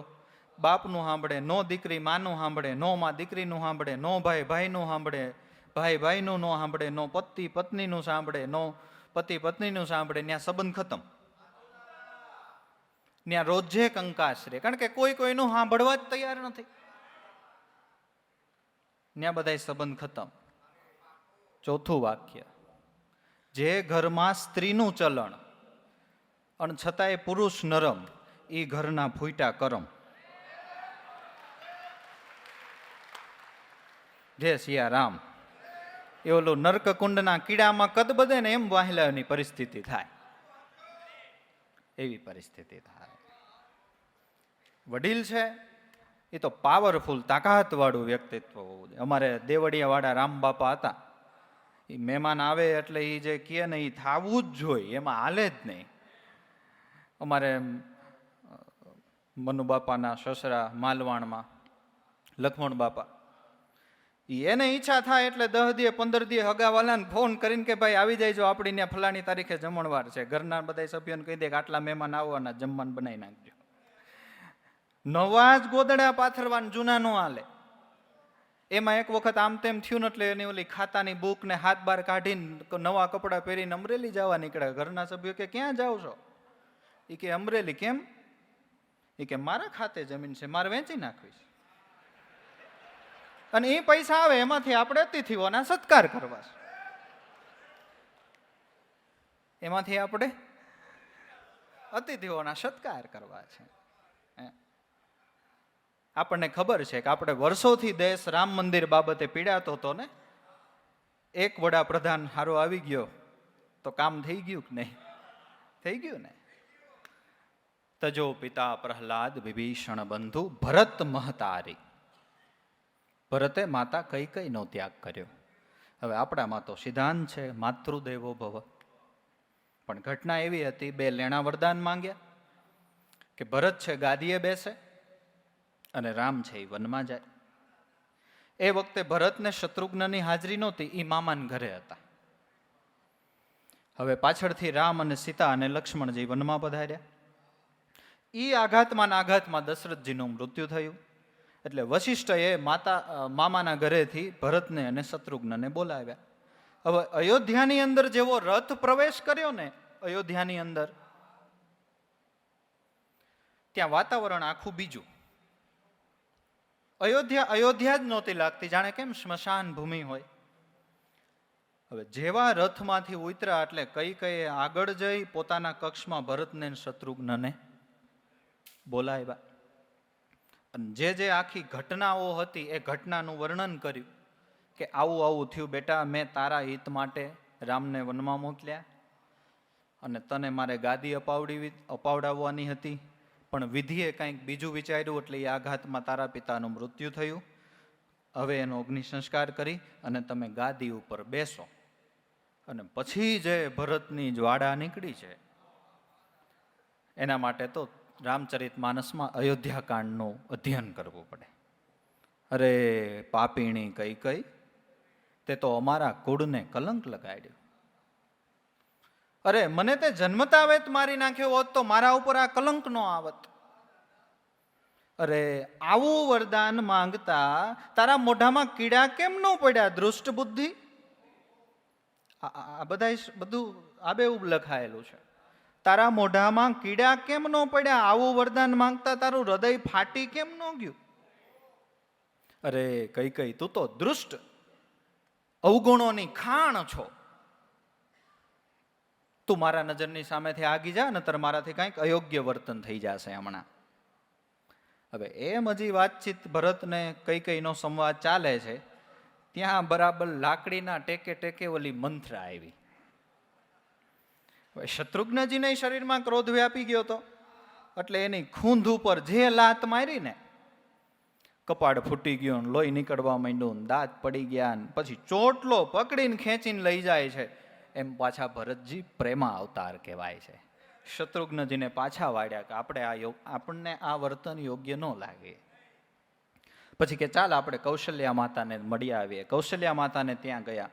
બાપનું સાંભળે, નો દીકરી માનું સાંભળે, નો માં દીકરીનું સાંભળે, નો ભાઈ ભાઈનું સાંભળે, ભાઈ ભાઈનું નો સાંભળે, નો પતિ પત્નીનું સાંભળે, નો પતિ પત્નીનું સાંભળે. ત્યાં સંબંધ ખતમ. ત્યાં રોજે કંકાસ રે, કારણ કે કોઈ કોઈનું સાંભળવા જ તૈયાર નથી. ત્યાં બધા સંબંધ ખતમ. ચોથું વાક્ય, જે ઘરમાં સ્ત્રીનું ચલણ અને છતાંય પુરુષ નરમ, એ ઘરના ફૂટા કરમ. જય સિયારામ. એ ઓલું નર્કકુંડના કીડામાં કદ બધે ને એમ વાહિલાની પરિસ્થિતિ થાય, એવી પરિસ્થિતિ થાય. વડીલ છે એ તો પાવરફુલ, તાકાત વાળું વ્યક્તિત્વ હોવું જોઈએ. અમારે દેવળિયા વાળા રામ બાપા હતા, એ મહેમાન આવે એટલે એ જે કહે ને એ થવું જ જોઈએ, એમાં હાલે જ નહીં. અમારે મનુ બાપાના સસરા માલવાણમાં લક્ષ્મણ બાપા, એને ઈચ્છા થાય એટલે 10 દી 15 દી હગાવાલાને ફોન કરીને કે ભાઈ આવી જાય, જો આપણી ત્યાં ફલાણી તારીખે જમણવાર છે, ઘરના બધા સભ્યોને કહી દે કે આટલા મહેમાન આવવાના, જમવાનું બનાવી નાખજો. નવા જ ગોદડા પાથરવાન, જૂના નો હાલે. એમાં એક વખત આમ તેમ થયું ને એટલે એની ઓલી ખાતાની બુક ને હાથ બાર કાઢીને નવા કપડાં પહેરીને અમરેલી જવા નીકળ્યા. ઘરના સભ્યો કે ક્યાં જાવ છો? એ કે અમરેલી. કેમ? એ કે મારા ખાતે જમીન છે, મારે વેચી નાખવી છે, અને એ પૈસા આવે એમાંથી આપણે અતિથિઓના સત્કાર કરવા છે, એમાંથી આપણે અતિથિઓના સત્કાર કરવા છે. આપણને ખબર છે કે આપણે વર્ષોથી દેશ રામ મંદિર બાબતે પીડાતો હતો ને, એક વડાપ્રધાન હારો આવી ગયો તો કામ થઈ ગયું કે નહીં? થઈ ગયું ને. તજો પિતા પ્રહલાદ વિભીષણ બંધુ ભરત મહતારી. ભરતે માતા કૈકેયીનો ત્યાગ કર્યો. હવે આપણામાં તો સિદ્ધાંત છે માતૃદેવો ભવ, પણ ઘટના એવી હતી, 2 લેણા વરદાન માંગ્યા કે ભરત છે ગાદીએ બેસે અને રામ છે એ વનમાં જાય. એ વખતે ભરતને શત્રુઘ્નની હાજરી નહોતી, એ મામાના ઘરે હતા. હવે પાછળથી રામ અને સીતા અને લક્ષ્મણજી વનમાં પધાર્યા. એ આઘાતમાં દશરથજીનું મૃત્યુ થયું. એટલે વશિષ્ઠએ મામાના ઘરેથી ભરતને અને શત્રુઘ્નને બોલાવ્યા. હવે અયોધ્યાની અંદર જેવો રથ પ્રવેશ કર્યો ને, અયોધ્યાની અંદર ત્યાં વાતાવરણ આખું બીજું. અયોધ્યા જ નહોતી લાગતી, જાણે કેમ સ્મશાન ભૂમિ હોય. હવે જેવા રથમાંથી ઉતર્યા એટલે કઈ આગળ જઈ પોતાના કક્ષમાં ભરતને શત્રુઘ્નને બોલાવ્યા. અને જે આખી ઘટનાઓ હતી એ ઘટનાનું વર્ણન કર્યું કે આવું થયું બેટા, મેં તારા હિત માટે રામને વનમાં મોકલ્યા અને તને મારે ગાદી અપાવડાવવાની હતી, પણ વિધિએ કંઈક બીજું વિચાર્યું એટલે એ આઘાતમાં તારા પિતાનું મૃત્યુ થયું. હવે એનો અગ્નિ સંસ્કાર કરી અને તમે ગાદી ઉપર બેસો. અને પછી જે ભરતની જ્વાળા નીકળી છે એના માટે તો રામચરિત માનસમાં અયોધ્યા કાંડનું અધ્યયન કરવું પડે. અરે પાપીણી કૈકેયી, તે તો અમારા કુળને કલંક લગાડ્યું. અરે મને તે જન્મતા વેત મારી નાખ્યો હોત તો મારા ઉપર આ કલંક નો આવત. અરે આવું વરદાન માંગતા તારા મોઢામાં કીડા કેમ ન પડ્યા દૃષ્ટ બુદ્ધિ? આ બધું આબેહૂબ લખાયેલું છે. તારા મોઢામાં કીડા કેમ ન પડ્યા? આવું વરદાન માંગતા તારું હૃદય ફાટી કેમ ન ગયું? અરે કૈકેયી, તું તો દૃષ્ટ અવગુણોની ખાણ છો. તું મારા નજરની સામેથી આગી જા, નતર મારાથી કંઈક અયોગ્ય વર્તન થઈ જશે હમણાં. હવે એમ હજી વાતચીત ભરતને કૈકેયીનો સંવાદ ચાલે છે, ત્યાં બરાબર લાકડીના ટેકે ઓલી મંથરા આવી. હવે શત્રુઘ્નજીને શરીરમાં ક્રોધ વ્યાપી ગયો હતો એટલે એની ખૂંધ ઉપર જે લાત મારી ને, કપાળ ફૂટી ગયું, લોહી નીકળવા માંડ્યું, દાંત પડી ગયા, પછી ચોટલો પકડીને ખેંચીને લઈ જાય છે. એમ પાછા ભરતજી પ્રેમા અવતાર કહેવાય છે. શત્રુઘ્નજીને પાછા વાળ્યા કે આપણને આ વર્તન યોગ્ય ન લાગે. પછી કે ચાલ આપણે કૌશલ્યા માતાને મળી આવીએ. કૌશલ્યા માતાને ત્યાં ગયા.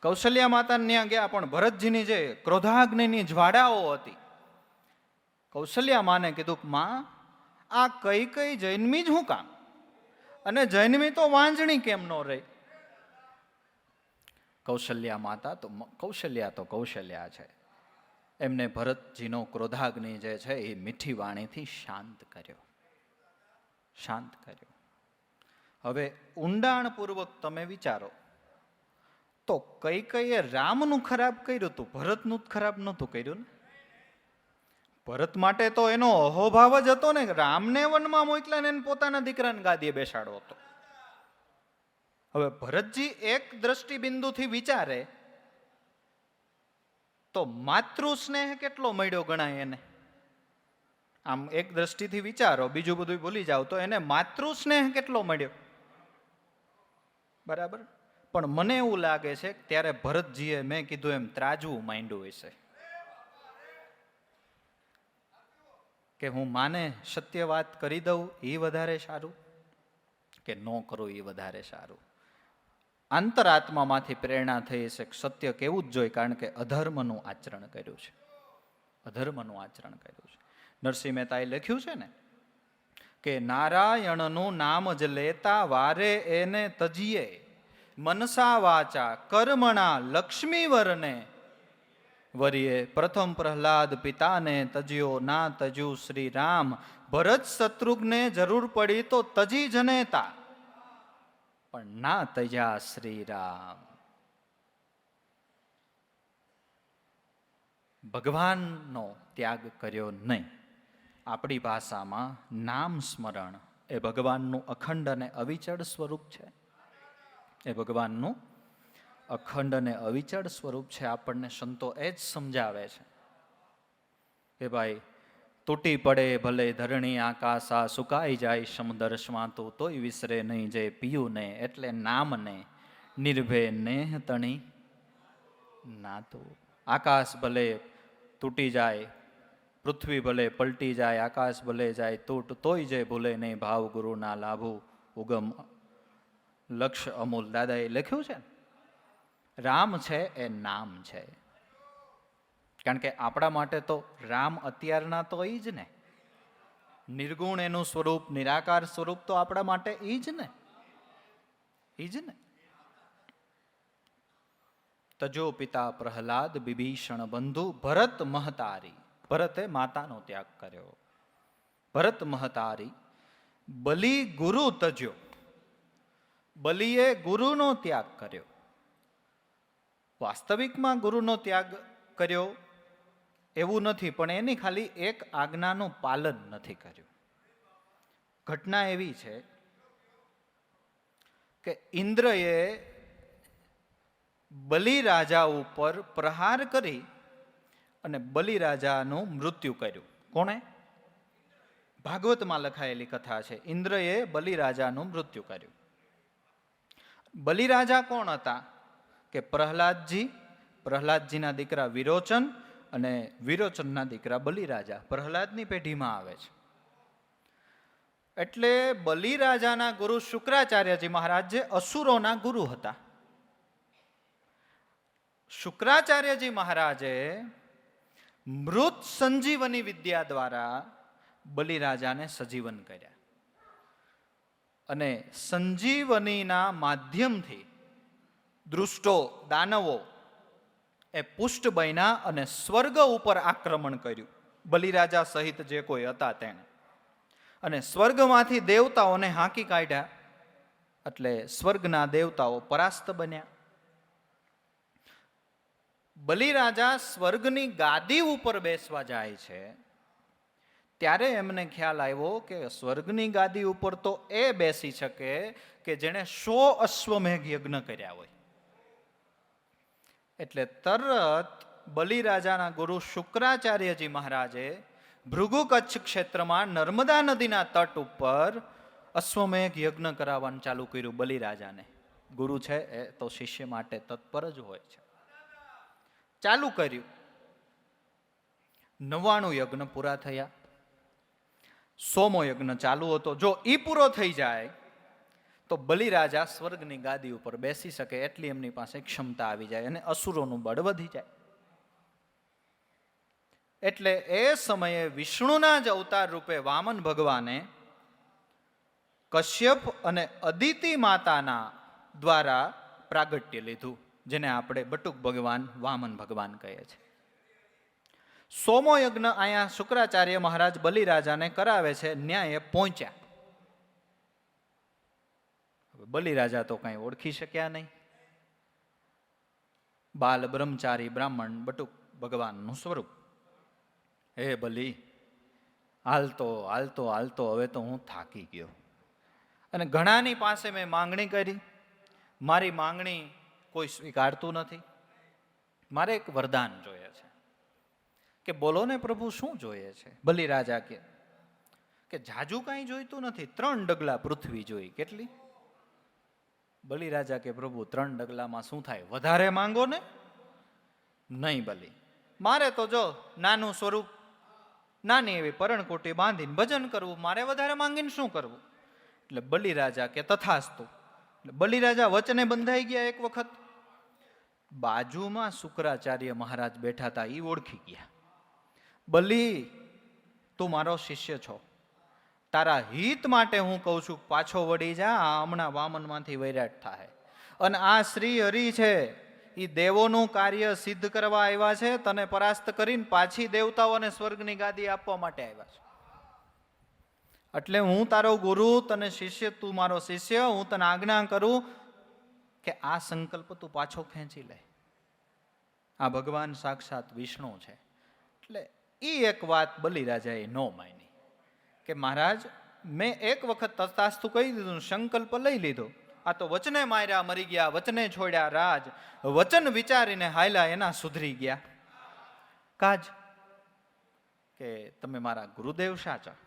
કૌશલ્યા માતાને ત્યાં ગયા, પણ ભરતજીની જે ક્રોધાગ્નિની જ્વાળાઓ હતી, કૌશલ્યા માને કીધું કે માં, આ કઈ જૈનમી જ હું કામ? અને જૈનમી તો વાંજણી કેમ ન રહી? કૌશલ્યા માતા તો કૌશલ્યા છે. એમને ભરતજીનો ક્રોધાગ્નિ જે છે એ મીઠી વાણીથી શાંત કર્યો. હવે ઊંડાણપૂર્વક તમે વિચારો તો કૈકેયીએ રામનું ખરાબ કર્યું હતું, ભરતનું જ ખરાબ નહોતું કર્યું ને. ભરત માટે તો એનો અહોભાવ જ હતો ને, રામને વનમાં મોકલ્યા ને પોતાના દીકરાને ગાદીએ બેસાડો હતો. હવે ભરતજી એક દ્રષ્ટિબિંદુથી વિચારે તો માતૃ સ્નેહ કેટલો મળ્યો ગણાય એને. આમ એક દ્રષ્ટિથી વિચારો, બીજું બધું ભૂલી જાવ તો એને માતૃ સ્નેહ કેટલો મળ્યો. બરાબર. પણ મને એવું લાગે છે કે ત્યારે ભરતજીએ મેં કીધું એમ ત્રાજવું માંડ્યું હશે કે હું માને સત્ય વાત કરી દઉં એ વધારે સારું કે ન કરું એ વધારે સારું. અંતરાત્મામાંથી પ્રેરણા થઈ છે કે સત્ય કેવું જ જોઈએ, કારણ કે અધર્મનું આચરણ કર્યું છે. અધર્મનું આચરણ કર્યું છે. નરસિંહ મહેતાએ લખ્યું છે ને કે નારાયણનું નામ જ લેતા વારે એને તજીએ, મનસા વાચા કર્મણા લક્ષ્મીવરને વરીએ. પ્રથમ પ્રહલાદ પિતાને તજ્યો, ના તજ્યું શ્રી રામ. ભરત શત્રુઘ્ને જરૂર પડી તો તજી જનેતા, પણ ના તજ્યા શ્રી રામ. ભગવાનનો ત્યાગ કર્યો નહીં. આપણી ભાષામાં નામ સ્મરણ એ ભગવાનનું અખંડ અને અવિચળ સ્વરૂપ છે. એ ભગવાનનું અખંડ અને અવિચળ સ્વરૂપ છે. આપણને સંતો એ જ સમજાવે છે કે ભાઈ તૂટી પડે ભલે ધરણી આકાશા, સુકાઈ જાય સમદર્શમાં તો તોય વિસરે નહીં જે પીયું ને. એટલે નામને નિર્ભે નેહ તણી નાતું. આકાશ ભલે તૂટી જાય, પૃથ્વી ભલે પલટી જાય, આકાશ ભલે જાય તૂટ, તોય જે ભૂલે નહીં ભાવ ગુરુના લાભુ ઉગમ લક્ષ અમૂલ. દાદાએ લખ્યું છે રામ છે એ નામ છે. કારણ કે આપણા માટે તો રામ અત્યારના તો એ જ ને. નિર્ગુણ એનું સ્વરૂપ, નિરાકાર સ્વરૂપ તો આપણા માટે એ જ ને. એ જ ને. તજો પિતા પ્રહલાદ વિભીષણ બંધુ ભરત મહતારી. ભરતે માતાનો ત્યાગ કર્યો. ભરત મહતારી બલિ ગુરુ તજ્યો. બલિએ ગુરુનો ત્યાગ કર્યો. વાસ્તવિકમાં ગુરુનો ત્યાગ કર્યો એવું નથી, પણ એની ખાલી એક આજ્ઞાનું પાલન નથી કર્યું. ઘટના એવી છે કે ઇન્દ્રએ બલિરાજા ઉપર પ્રહાર કરી અને બલિરાજાનું મૃત્યુ કર્યું. કોણે? ભાગવતમાં લખાયેલી કથા છે. ઇન્દ્રએ બલિરાજાનું મૃત્યુ કર્યું. બલિરાજા કોણ હતા? કે પ્રહલાદજી, પ્રહલાદજીના દીકરા વિરોચન અને વિરોચનના દીકરા બલિરાજા. પ્રહલાદની પેઢીમાં આવે છે. એટલે બલિરાજાના ગુરુ શુક્રાચાર્યજી મહારાજ જે અસુરોના ગુરુ હતા. શુક્રાચાર્યજી મહારાજે મૃત સંજીવની વિદ્યા દ્વારા બલિરાજાને સજીવન કર્યા અને સંજીવનીના માધ્યમથી દૃષ્ટો, દાનવો એ પુષ્ટ બન્યા અને સ્વર્ગ ઉપર આક્રમણ કર્યું. બલિરાજા સહિત જે કોઈ હતા તેણે. અને સ્વર્ગમાંથી દેવતાઓને હાંકી કાઢ્યા. એટલે સ્વર્ગના દેવતાઓ પરાસ્ત બન્યા. બલિરાજા સ્વર્ગની ગાદી ઉપર બેસવા જાય છે ત્યારે એમને ખ્યાલ આવ્યો કે સ્વર્ગની ગાદી ઉપર તો એ બેસી શકે કે જેણે 100 અશ્વમેઘ યજ્ઞ કર્યા હોય. એટલે તરત બલિરાજાના ગુરુ શુક્રાચાર્યજી મહારાજે ભૃગુ કચ્છ ક્ષેત્રમાં નર્મદા નદીના તટ ઉપર અશ્વમેઘ યજ્ઞ કરાવવાનું ચાલુ કર્યું બલિરાજાને. ગુરુ છે એ તો શિષ્ય માટે તત્પર જ હોય છે. ચાલુ કર્યું. 99 યજ્ઞ પૂરા થયા. 100મો યજ્ઞ ચાલુ હતો. જો ઈ પૂરો થઈ જાય તો બલિરાજા સ્વર્ગની ગાદી ઉપર બેસી શકે એટલી એમની પાસે ક્ષમતા આવી જાય અને અસુરોનું બળ વધી જાય. એટલે એ સમયે વિષ્ણુના જ અવતાર રૂપે વામન ભગવાને કશ્યપ અને અદિતિ માતાના દ્વારા પ્રાગટ્ય લીધું, જેને આપણે બટુક ભગવાન, વામન ભગવાન કહે છે. 100મો યજ્ઞ અહીંયા શુક્રાચાર્ય મહારાજ બલિરાજાને કરાવે છે. ન્યાય પહોંચ્યા. બલિરાજા તો કઈ ઓળખી શક્યા નહીં. બાલ બ્રહ્મચારી બ્રાહ્મણ બટુક ભગવાનનું સ્વરૂપ. હે બલિ, હાલતો હાલતો હાલતો હવે તો હું થાકી ગયો અને ઘણાની પાસે મેં માંગણી કરી, મારી માંગણી કોઈ સ્વીકારતું નથી. મારે એક વરદાન જોઈએ છે. કે બોલો ને પ્રભુ, શું જોઈએ છે? બલિરાજા કે જાજુ કાંઈ જોઈતું નથી, 3 ડગલા પૃથ્વી જોઈ. કેટલી? બલિરાજા કે પ્રભુ 3 ડગલામાં શું થાય, વધારે માંગો ને. નહીં બલી, મારે તો જો નાનું સ્વરૂપ, નાની એવી પરણકોટી બાંધીને ભજન કરવું, મારે વધારે માંગીને શું કરવું. એટલે બલિરાજા કે તથાસ્તુ. એટલે બલિરાજા વચને બંધાઈ ગયા. એક વખત બાજુમાં શુક્રાચાર્ય મહારાજ બેઠા હતા, એ ઓળખી ગયા. બલી, તું મારો શિષ્ય છો, તારા હિત માટે હું કહું છું, પાછો વળી જા, હમણાં વામનમાંથી વૈરાટ થાય. અને આ શ્રી હરિ છે, એ દેવોનું કાર્ય સિદ્ધ કરવા આવ્યા છે, તને પરાસ્ત કરીને પાછી દેવતાઓને સ્વર્ગની ગાદી આપવા માટે આવ્યા છે. એટલે હું તારો ગુરુ, તને શિષ્ય, તું મારો શિષ્ય, હું તને આજ્ઞા કરું કે આ સંકલ્પ તું પાછો ખેંચી લે. આ ભગવાન સાક્ષાત વિષ્ણુ છે. એટલે એ એક વાત બલિરાજાએ ન માની કે મહારાજ, મેં એક વખત તથાસ્તુ કહી દીધું, સંકલ્પ લઈ લીધો, આ તો વચને માર્યા મરી ગયા, વચને છોડ્યા રાજ, વચન વિચારીને હાયલા એના સુધરી ગયા. કાજ કે તમે મારા ગુરુદેવ સાચા,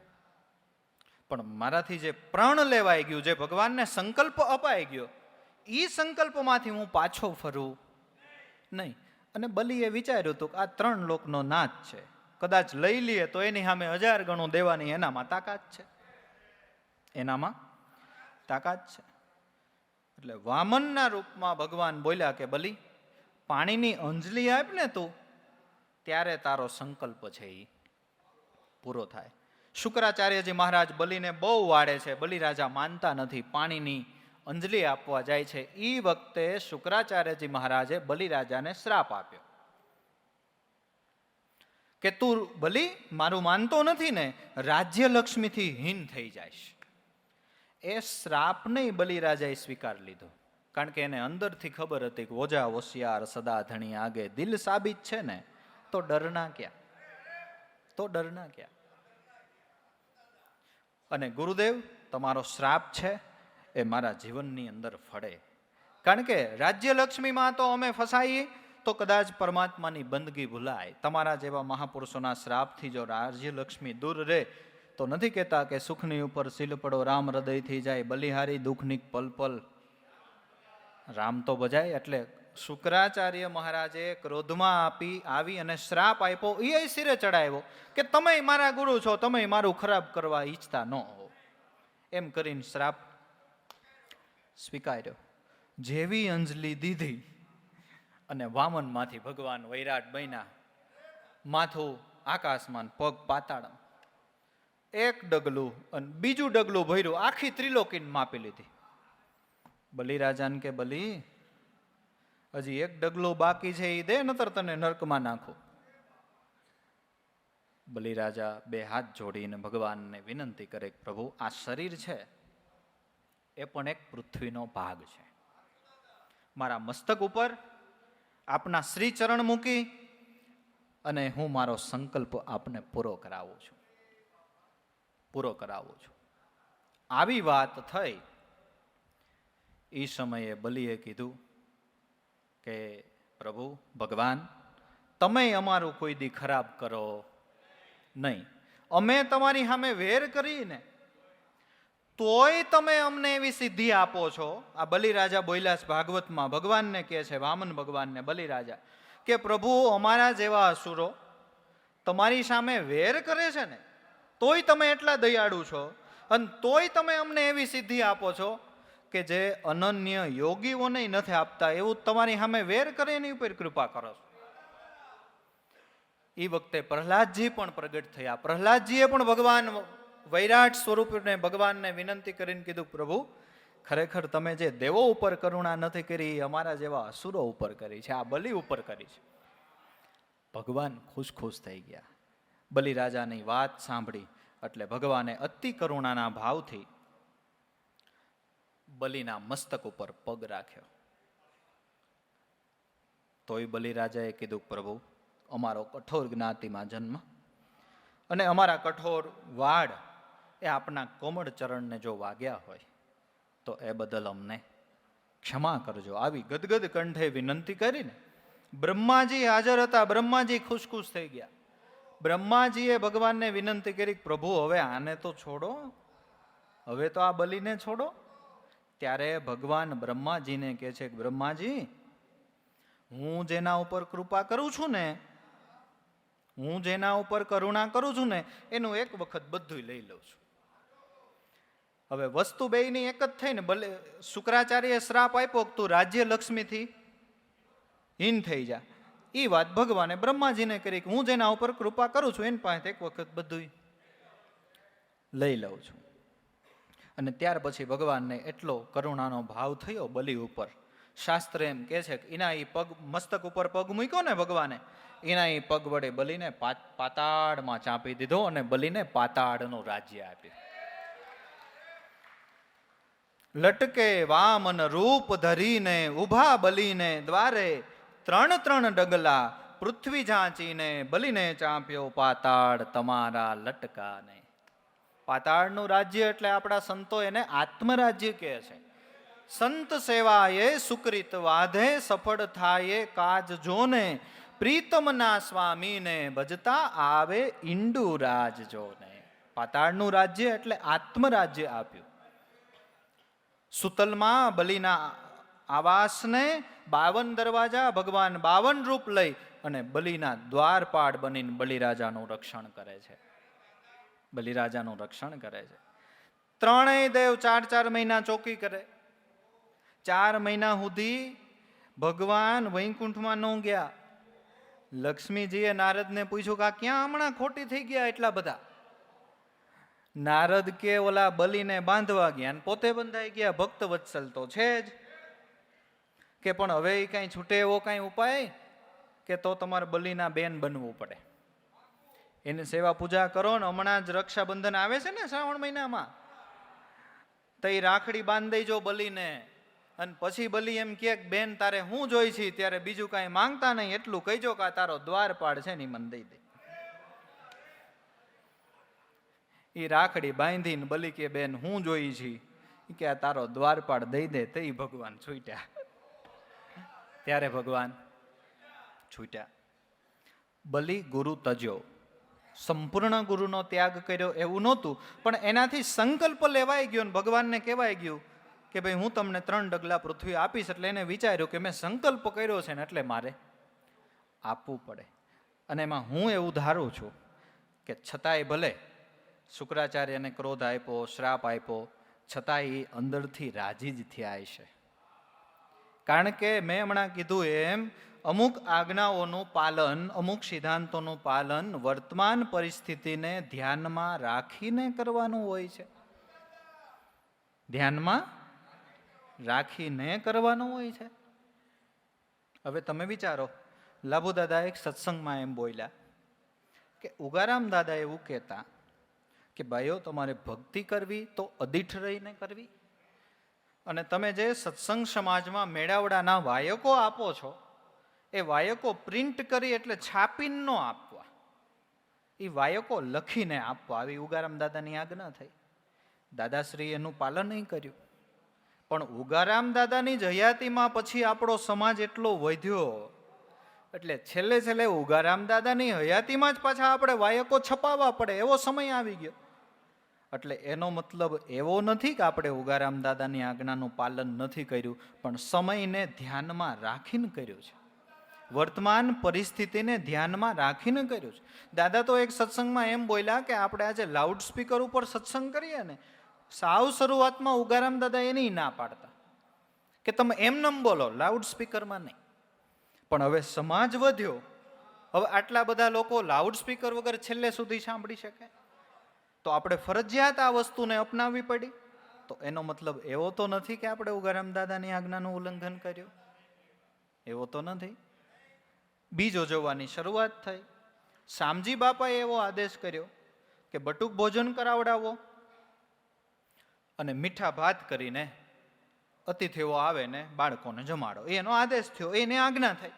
પણ મારાથી જે પ્રણ લેવાઈ ગયું, જે ભગવાનને સંકલ્પ અપાઈ ગયો, એ સંકલ્પમાંથી હું પાછો ફરું નહીં. અને બલિએ વિચાર્યું હતું કે આ 3 લોકનો નાથ છે, કદાચ લઈ લઈએ તો એની સામે 1000 ગણું દેવાની એનામાં તાકાત છે, એનામાં તાકાત છે. એટલે વામનના રૂપમાં ભગવાન બોલ્યા કે બલિ, પાણીની અંજલિ આપ ને તું, ત્યારે તારો સંકલ્પ છે એ પૂરો થાય. શુક્રાચાર્યજી મહારાજ બલિને બહુ વાળે છે, બલિરાજા માનતા નથી, પાણીની અંજલિ આપવા જાય છે. એ વખતે શુક્રાચાર્યજી મહારાજે બલિરાજાને શ્રાપ આપ્યો કે તું બલિ મારું માનતો નથી ને, રાજ્ય લક્ષ્મીથી હીન થઈ જાય. એ શ્રાપ નહીં બલિરાજાએ સ્વીકાર લીધો, કારણ કે એને અંદરથી ખબર હતી કે ઓજા હોશિયાર સદા ધણી આગે, દિલ સાબિત છે ને, તો ડરના ક્યાં, તો ડરના ક્યાં. અને ગુરુદેવ, તમારો શ્રાપ છે એ મારા જીવનની અંદર ફળે, કારણ કે રાજ્ય લક્ષ્મીમાં તો અમે ફસાઈએ તો કદાચ પરમાત્માની બંદગી ભૂલાય. તમારા જેવા મહાપુરુષોના શ્રાપથી જો રાજ્ય લક્ષ્મી દૂર રહે, તો નથી કહેતા કે સુખની ઉપર શીલ પડો રામ હૃદયથી જાય, બલિહારી દુઃખની પલ પલ રામ તો બજાય. એટલે શુક્રાચાર્ય મહારાજે ક્રોધમાં આવી અને શ્રાપ આપ્યો, એ શિરે ચડાવ્યો કે તમે મારા ગુરુ છો, તમે મારું ખરાબ કરવા ઈચ્છતા ન હો, એમ કરીને શ્રાપ સ્વીકાર્યો. જેવી અંજલિ દીધી અને વામનમાંથી ભગવાન વૈરાટ બન્યા, માથું આકાશમાં, પગ પાતાળ. એક ડગલું અને બીજું ડગલું ભર્યું, આખી ત્રિલોકીને માપી લીધી. બલિરાજાને કે બલિ, હજી એક ડગલું બાકી છે, એ દે, નતર તને નરકમાં નાખું. બલિરાજા 2 હાથ જોડીને ભગવાનને વિનંતી કરે, પ્રભુ આ શરીર છે એ પણ એક પૃથ્વીનો ભાગ છે, મારા મસ્તક ઉપર આપના શ્રી ચરણ મૂકી અને હું મારો સંકલ્પ આપને પૂરો કરાવું છું. આવી વાત થઈ. એ સમયે બલિએ કીધું કે પ્રભુ ભગવાન, તમે અમારું કોઈ દી ખરાબ કરો નહીં, અમે તમારી સામે વેર કરીને તોય તમે અમને એવી સિદ્ધિ આપો છો. આ બલિરાજા બોલ્યા છે ભાગવતમાં, ભગવાનને કહે છે, વામન ભગવાનને બલિરાજા કે પ્રભુ, અમારા જેવા અસુરો તમારી સામે વેર કરે છે ને, તોય તમે એટલા દયાળુ છો, અને તોય તમે અમને એવી સિદ્ધિ આપો છો કે જે અનન્ય યોગીઓને નથી આપતા, એવું તમારી સામે વેર કરે એની ઉપર કૃપા કરો છો. એ વખતે પ્રહલાદજી પણ પ્રગટ થયા. પ્રહલાદજીએ પણ ભગવાન વૈરાટ સ્વરૂપને ભગવાનને વિનંતી કરીને કીધું, પ્રભુ ખરેખર તમે જે દેવો ઉપર કરુણા નથી કરી, અમારા જેવા અસુરો ઉપર કરી છે, આ બલિ ઉપર કરી છે. ભગવાન ખુશ થઈ ગયા. બલિરાજાની વાત સાંભળી એટલે ભગવાને અતિ કરુણાના ભાવથી બલિના મસ્તક ઉપર પગ રાખ્યો. તોય બલિરાજાએ કીધું, પ્રભુ અમારો કઠોર જ્ઞાતિમાં જન્મ અને અમારા કઠોર વાડ એ આપના કોમળ ચરણને જો વાગ્યા હોય તો એ બદલ અમને ક્ષમા કરજો. આવી ગદગદ કંઠે વિનંતી કરીને બ્રહ્માજી હાજર હતા. બ્રહ્માજી ખુશ થઈ ગયા. બ્રહ્માજીએ ભગવાનને વિનંતી કરી, પ્રભુ હવે આને તો છોડો, હવે તો આ બલિને છોડો, ત્યારે ભગવાન બ્રહ્માજીને કહે છે કે બ્રહ્માજી, હું જેના ઉપર કૃપા કરું છું ને, હું જેના ઉપર કરુણા કરું છું ને, એનું એક વખત બધું લઈ લઉં છું. હવે વસ્તુ બેયની એક જ થઈ ને. ભલે શુક્રાચાર્ય શ્રાપ આપ્યો તું રાજ્ય લક્ષ્મીથી હીન થઈ જા, એ વાત ભગવાને બ્રહ્માજીને કરી કે હું જેના ઉપર કૃપા કરું છું એની પાસે એક વખત બધું લઈ લઉં છું. અને ત્યાર પછી ભગવાનને એટલો કરુણાનો ભાવ થયો બલિ ઉપર. શાસ્ત્ર એમ કે છે કે એના એ પગ, મસ્તક ઉપર પગ મૂક્યો ને ભગવાને, એના એ પગ વડે બલિને પાતાળમાં ચાંપી દીધો અને બલિને પાતાળનું રાજ્ય આપ્યું. લટકે વામન રૂપ ધરીને ઉભા બલિને દ્વારે, 3 ડગલા પૃથ્વી જાંચીને બલિને ચાંપ્યો પાતાળ તમારા લટકાને. પાતાળનું રાજ્ય એટલે આપણા સંતો એને આત્મરાજ્ય કહે છે. સંત સેવાએ સુકૃત વાધે, સફળ થાય કાજ જોને, પ્રીતમના સ્વામીને ભજતા આવે ઈંડુ રાજ જોને. પાતાળનું રાજ્ય એટલે આત્મરાજ્ય આપ્યું. સુતલમાં બલિના આવાસને 52 દરવાજા, ભગવાન 52 રૂપ લઈ અને બલિના દ્વારપાળ બનીને બલિરાજાનું રક્ષણ કરે છે. બલિરાજાનું રક્ષણ કરે છે. 3 દેવ 4 મહિના ચોકી કરે. 4 મહિના સુધી ભગવાન વૈકુંઠમાં ન ગયા. લક્ષ્મીજીએ નારદને પૂછ્યું કે ક્યાં હમણાં ખોટી થઈ ગયા એટલા બધા? નારદ કે ઓલા બલિને બાંધવા ગયા ને પોતે બંધાઈ ગયા. ભક્ત વત્સલ તો છે જ કે પણ હવે એ કઈ છૂટે એવો કઈ ઉપાય કે તો તમારે બલિના બેન બનવું પડે. એની સેવા પૂજા કરો ને. હમણાં જ રક્ષાબંધન આવે છે ને શ્રાવણ મહિનામાં, તો એ રાખડી બાંધી દેજો બલિને. અને પછી બલિ એમ કે બેન તારે હું જોઈ છી, ત્યારે બીજું કાંઈ માંગતા નહીં, એટલું કહીજો કે તારો દ્વારપાળ છે ને મને દઈ દે. એ રાખડી બાંધીને બલિ કે બેન હું જોઈ છી, કે આ તારો દ્વારપાળ દઈ દે. તો એ ભગવાન છૂટ્યા. ત્યારે ભગવાન છૂટ્યા. બલિ ગુરુ તજ્યો, સંપૂર્ણ ગુરુનો ત્યાગ કર્યો એવું નહોતું, પણ એનાથી સંકલ્પ લેવાઈ ગયો ને ભગવાનને કહેવાય ગયું કે ભાઈ હું તમને 3 ડગલા પૃથ્વી આપીશ. એટલે એને વિચાર્યું કે મેં સંકલ્પ કર્યો છે ને એટલે મારે આપવું પડે. અને એમાં હું એવું ધારું છું કે છતાંય ભલે શુક્રાચાર્યને ક્રોધ આપ્યો, શ્રાપ આપ્યો, છતાંય એ અંદરથી રાજી જ થયા હશે. કારણ કે મેં હમણાં કીધું એમ અમુક આજ્ઞાઓનું પાલન, અમુક સિદ્ધાંતોનું પાલન વર્તમાન પરિસ્થિતિને ધ્યાનમાં રાખીને કરવાનું હોય છે. ધ્યાનમાં રાખીને કરવાનું હોય છે. હવે તમે વિચારો, લાભુ દાદા એક સત્સંગમાં એમ બોલ્યા કે ઉગારામ દાદા એવું કહેતા કે ભાઈઓ તમારે ભક્તિ કરવી તો અદીઠ રહીને કરવી, અને તમે જે સત્સંગ સમાજમાં મેળાવડાના વાયકો આપો છો એ વાયકો પ્રિન્ટ કરી એટલે છાપીને ન આપવા, એ વાયકો લખીને આપવા, આવી ઉગારામ દાદાની આજ્ઞા થઈ. દાદાશ્રી એનું પાલન નહીં કર્યું. પણ ઉગારામ દાદાની જ હયાતીમાં પછી આપણો સમાજ એટલો વધ્યો એટલે છેલ્લે ઉગારામ દાદાની હયાતીમાં જ પાછા આપણે વાયકો છપાવવા પડે એવો સમય આવી ગયો. એટલે એનો મતલબ એવો નથી કે આપણે ઉગારામ દાદાની આજ્ઞાનું પાલન નથી કર્યું, પણ સમયને ધ્યાનમાં રાખીને કર્યું છે. વર્તમાન પરિસ્થિતિને ધ્યાનમાં રાખીને કર્યું છે. દાદા તો એક સત્સંગમાં એમ બોલ્યા કે આપણે આજે લાઉડ સ્પીકર ઉપર સત્સંગ કરીએ ને, સાવ શરૂઆતમાં ઉગારામ દાદા એની ના પાડતા કે તમે એમનેમ બોલો, લાઉડ સ્પીકરમાં નહીં. પણ હવે સમાજ વધ્યો, હવે આટલા બધા લોકો લાઉડ સ્પીકર વગર છેલ્લે સુધી સાંભળી શકે, તો આપણે ફરજિયાત આ વસ્તુને અપનાવવી પડી. તો એનો મતલબ એવો તો નથી કે આપણે ઉગારામ દાદાની આજ્ઞાનું ઉલ્લંઘન કર્યું, એવો તો નથી. બીજો જોવાની શરૂઆત થઈ. શામજી બાપાએ એવો આદેશ કર્યો કે બટુક ભોજન કરાવડાવો અને મીઠા ભાત કરીને અતિથિઓ આવે ને બાળકોને જમાડો, એનો આદેશ થયો, એને આજ્ઞા થઈ.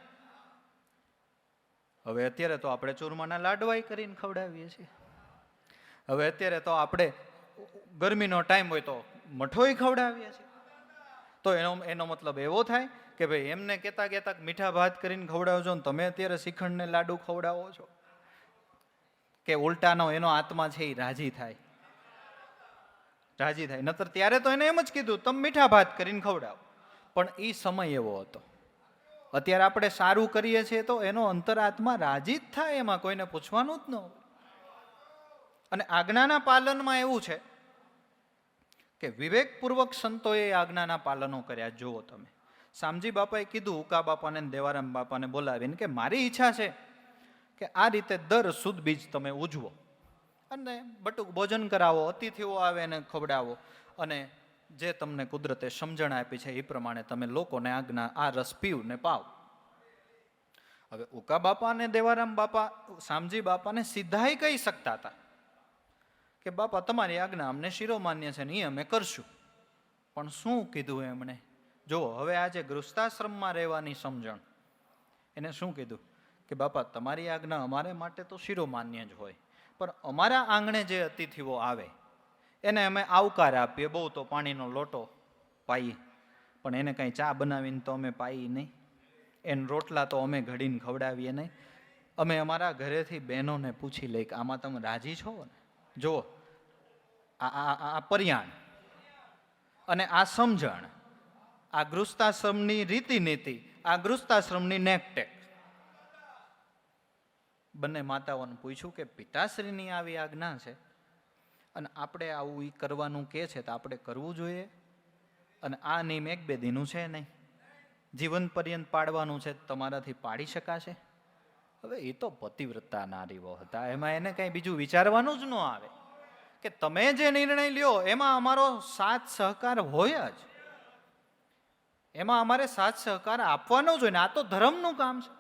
હવે અત્યારે તો આપણે ચૂરમાના લાડવાઈ કરીને ખવડાવીએ છીએ. હવે અત્યારે તો આપણે ગરમીનો ટાઈમ હોય તો મઠોય ખવડાવીએ છીએ. તો એનો મતલબ એવો થાય કે ભાઈ એમને કહેતા મીઠા ભાત કરીને ખવડાવજો ને તમે અત્યારે શ્રીખંડને લાડુ ખવડાવો છો, કે ઉલટાનો એનો આત્મા છે એ રાજી થાય. રાજી થાય. નતર ત્યારે તો એને એમ જ કીધું તમે મીઠા ભાત કરીને ખવડાવો. પણ એ સમય એવો હતો. અત્યારે આપણે સારું કરીએ છીએ તો એનો અંતરાત્મા રાજી જ થાય, એમાં કોઈને પૂછવાનું જ ન હોય. અને આજ્ઞાના પાલનમાં એવું છે કે વિવેકપૂર્વક સંતોએ આજ્ઞાના પાલનો કર્યા. જુઓ તમે, શામજી બાપાએ કીધું ઉકા બાપાને દેવારામ બાપાને બોલાવીને કે મારી ઈચ્છા છે કે આ રીતે દર સુદ બીજ તમે ઉજવો અને બટુક ભોજન કરાવો, અતિથિઓ આવે એને ખવડાવો, અને જે તમને કુદરતે સમજણ આપી છે એ પ્રમાણે તમે લોકોને આજ્ઞા આ રસ પીવ ને પાવ. હવે ઉકા બાપા અને દેવારામ બાપા શામજી બાપાને સીધા કહી શકતા હતા કે બાપા તમારી આજ્ઞા અમને શિરોમાન્ય છે ને એ અમે કરશું. પણ શું કીધું એમણે? જુઓ, હવે આજે ગૃહસ્થાશ્રમમાં રહેવાની સમજણ, એને શું કીધું કે બાપા તમારી આજ્ઞા અમારે માટે તો શિરોમાન્ય જ હોય, પણ અમારા આંગણે જે અતિથિઓ આવે એને અમે આવકાર આપીએ. બહુ તો પાણીનો લોટો પાઈએ, પણ એને કાંઈ ચા બનાવીને તો અમે પાઈએ નહીં, એને રોટલા તો અમે ઘડીને ખવડાવીએ નહીં. અમે અમારા ઘરેથી બહેનોને પૂછી લઈએ કે આમાં તમે રાજી છો ને? જુઓ, આ પર્યાણ અને આ સમજણ, આ ગૃહસ્થાશ્રમની રીતિનીતિ, આ ગૃહસ્થાશ્રમની નેકટેક. બંને માતાઓને પૂછ્યું કે પિતાશ્રીની આવી આજ્ઞા છે અને આપણે આવું ઈ કરવાનું કે છે તો આપણે કરવું જોઈએ, અને આ નિયમ એક બે દીનું છે નહીં, જીવન પર્યંત પાડવાનું છે, તમારાથી પાડી શકાશે? હવે એ તો પતિવ્રતા નારીઓ હતા, એમાં એને કંઈ બીજું વિચારવાનું જ ન આવે કે તમે જે નિર્ણય લ્યો એમાં અમારો સાથ સહકાર હોય જ, એમાં અમારે સાથ સહકાર આપવાનો જોઈએ ને. આ તો ધર્મનું કામ છે,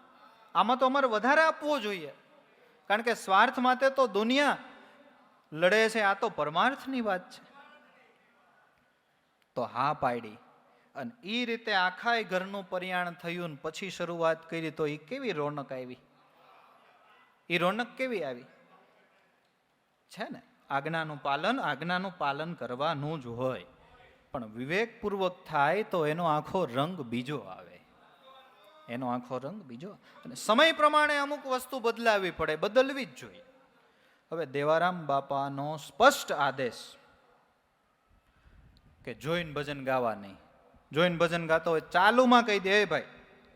આમાં તો અમારે વધારે આપવો જોઈએ, કારણ કે સ્વાર્થ માટે તો દુનિયા લડે છે, આ તો પરમાર્થની વાત છે. તો હા પાડી, અને એ રીતે આખા ઘરનું પર્યાણ થયું ને પછી શરૂઆત કરી તો એ કેવી રોનક આવી, એ રોનક કેવી આવી છે ને. આજ્ઞાનું પાલન કરવાનું જ હોય, પણ વિવેકપૂર્વક થાય તો એનો આખો રંગ બીજો આવે, એનો આખો રંગ બીજો. અને સમય પ્રમાણે અમુક વસ્તુ બદલાવી પડે, બદલવી જ જોઈએ. હવે દેવારામ બાપાનો સ્પષ્ટ આદેશ કે જોઈને ભજન ગાવા નહીં. જોઈને ભજન ગાતો હોય ચાલુમાં કહી દે, એ ભાઈ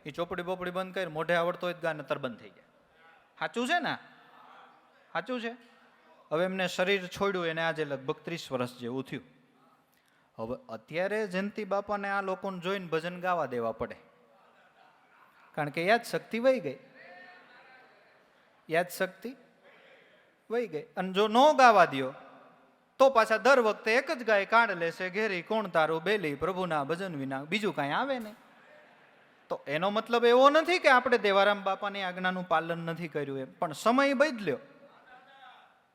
એ ચોપડી બોપડી બંધ કરી, મોઢે આવડતો હોય ગાને તરબંધ થઈ જાય. સાચું છે ને? સાચું છે. હવે એમને શરીર છોડ્યું એને આજે લગભગ 30 વર્ષ જેવું થયું. હવે અત્યારે જયંતિ બાપાને આ લોકોને જોઈને ભજન ગાવા દેવા પડે, કારણ કે યાદ શક્તિ વહી ગઈ, યાદ શક્તિ વહી ગઈ. અને જો ન ગાવા દો તો પાછા દર વખતે એક જ ગાય કાઢ લેશે, ઘેરી કોણ તારું બેલી, પ્રભુના ભજન વિના બીજું કાંઈ આવે નહીં. તો એનો મતલબ એવો નથી કે આપણે દેવારામ બાપાની આજ્ઞાનું પાલન નથી કર્યું એમ, પણ સમય બદલ્યો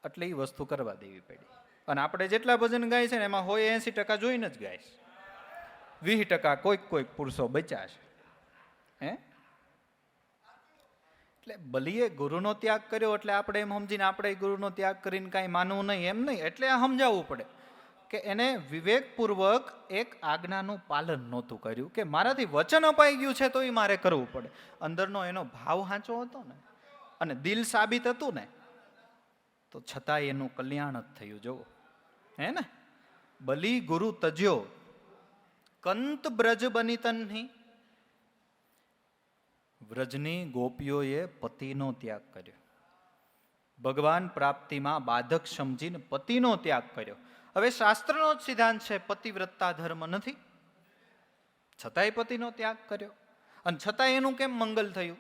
એટલે એ વસ્તુ કરવા દેવી પડી. અને આપણે જેટલા ભજન ગાય છે ને એમાં હોય 80% જોઈને જ ગાઈશ, 20% કોઈક પુરુષો બચ્યા છે. હે એટલે બલીએ ગુરુનો ત્યાગ કર્યો એટલે આપણે એમ સમજીને આપણે ગુરુનો ત્યાગ કરીને કાંઈ માનવું નહીં, એમ નહીં. એટલે આ સમજાવવું પડે કે એને વિવેકપૂર્વક એક આજ્ઞાનું પાલન નહોતું કર્યું, કે મારાથી વચન અપાઈ ગયું છે તો એ મારે કરવું પડે. અંદરનો એનો ભાવ સાચો હતો ને, અને દિલ સાબિત હતું ને, તો છતાંય એનું કલ્યાણ જ થયું. જોવો હે ને, બલી ગુરુ તજ્યો કંત બ્રજ બની તન્હી. વ્રજની ગોપીઓએ પતિનો ત્યાગ કર્યો, ભગવાન પ્રાપ્તિમાં બાધક સમજીને પતિનો ત્યાગ કર્યો. હવે શાસ્ત્રનો જ સિદ્ધાંત છે પતિવ્રતા ધર્મ નથી, છતાંય પતિનો ત્યાગ કર્યો. અને છતાંય એનું કેમ મંગલ થયું?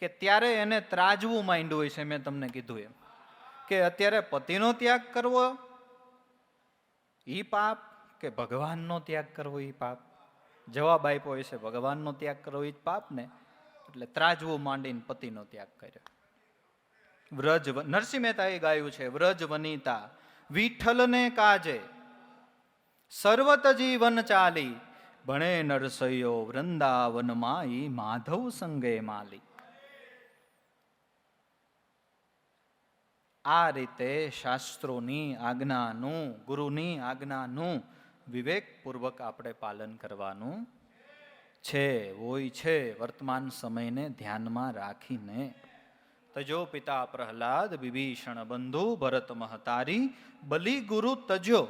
કે ત્યારે એને ત્રાજવું માંડ્યું હોય છે. મેં તમને કીધું એમ કે અત્યારે પતિનો ત્યાગ કરવો ઈ પાપ કે ભગવાનનો ત્યાગ કરવો ઈ પાપ? જવાબ આપ્યો હોય છે ભગવાનનો ત્યાગ કરવો ઈ જ પાપ ને. એટલે ત્રાજવું માંડીને પતિનો ત્યાગ કર્યો. વ્રજ, નરસિંહ મહેતાએ ગાયું છે, વ્રજ વનિતા વિઠ્ઠલને કાજે સર્વત જીવન ચાલી, ભણે નરસૈયો વૃંદાવન માઈ, માધવ સંગે માલી. આ રીતે શાસ્ત્રોની આજ્ઞાનું, ગુરુની આજ્ઞાનું વિવેકપૂર્વક આપણે પાલન કરવાનું છે, હોય છે, વર્તમાન સમયને ધ્યાનમાં રાખીને. તજો પિતા પ્રહલાદ, વિભીષણ બંધુ, ભરત મહતારી, બલિ ગુરુ તજો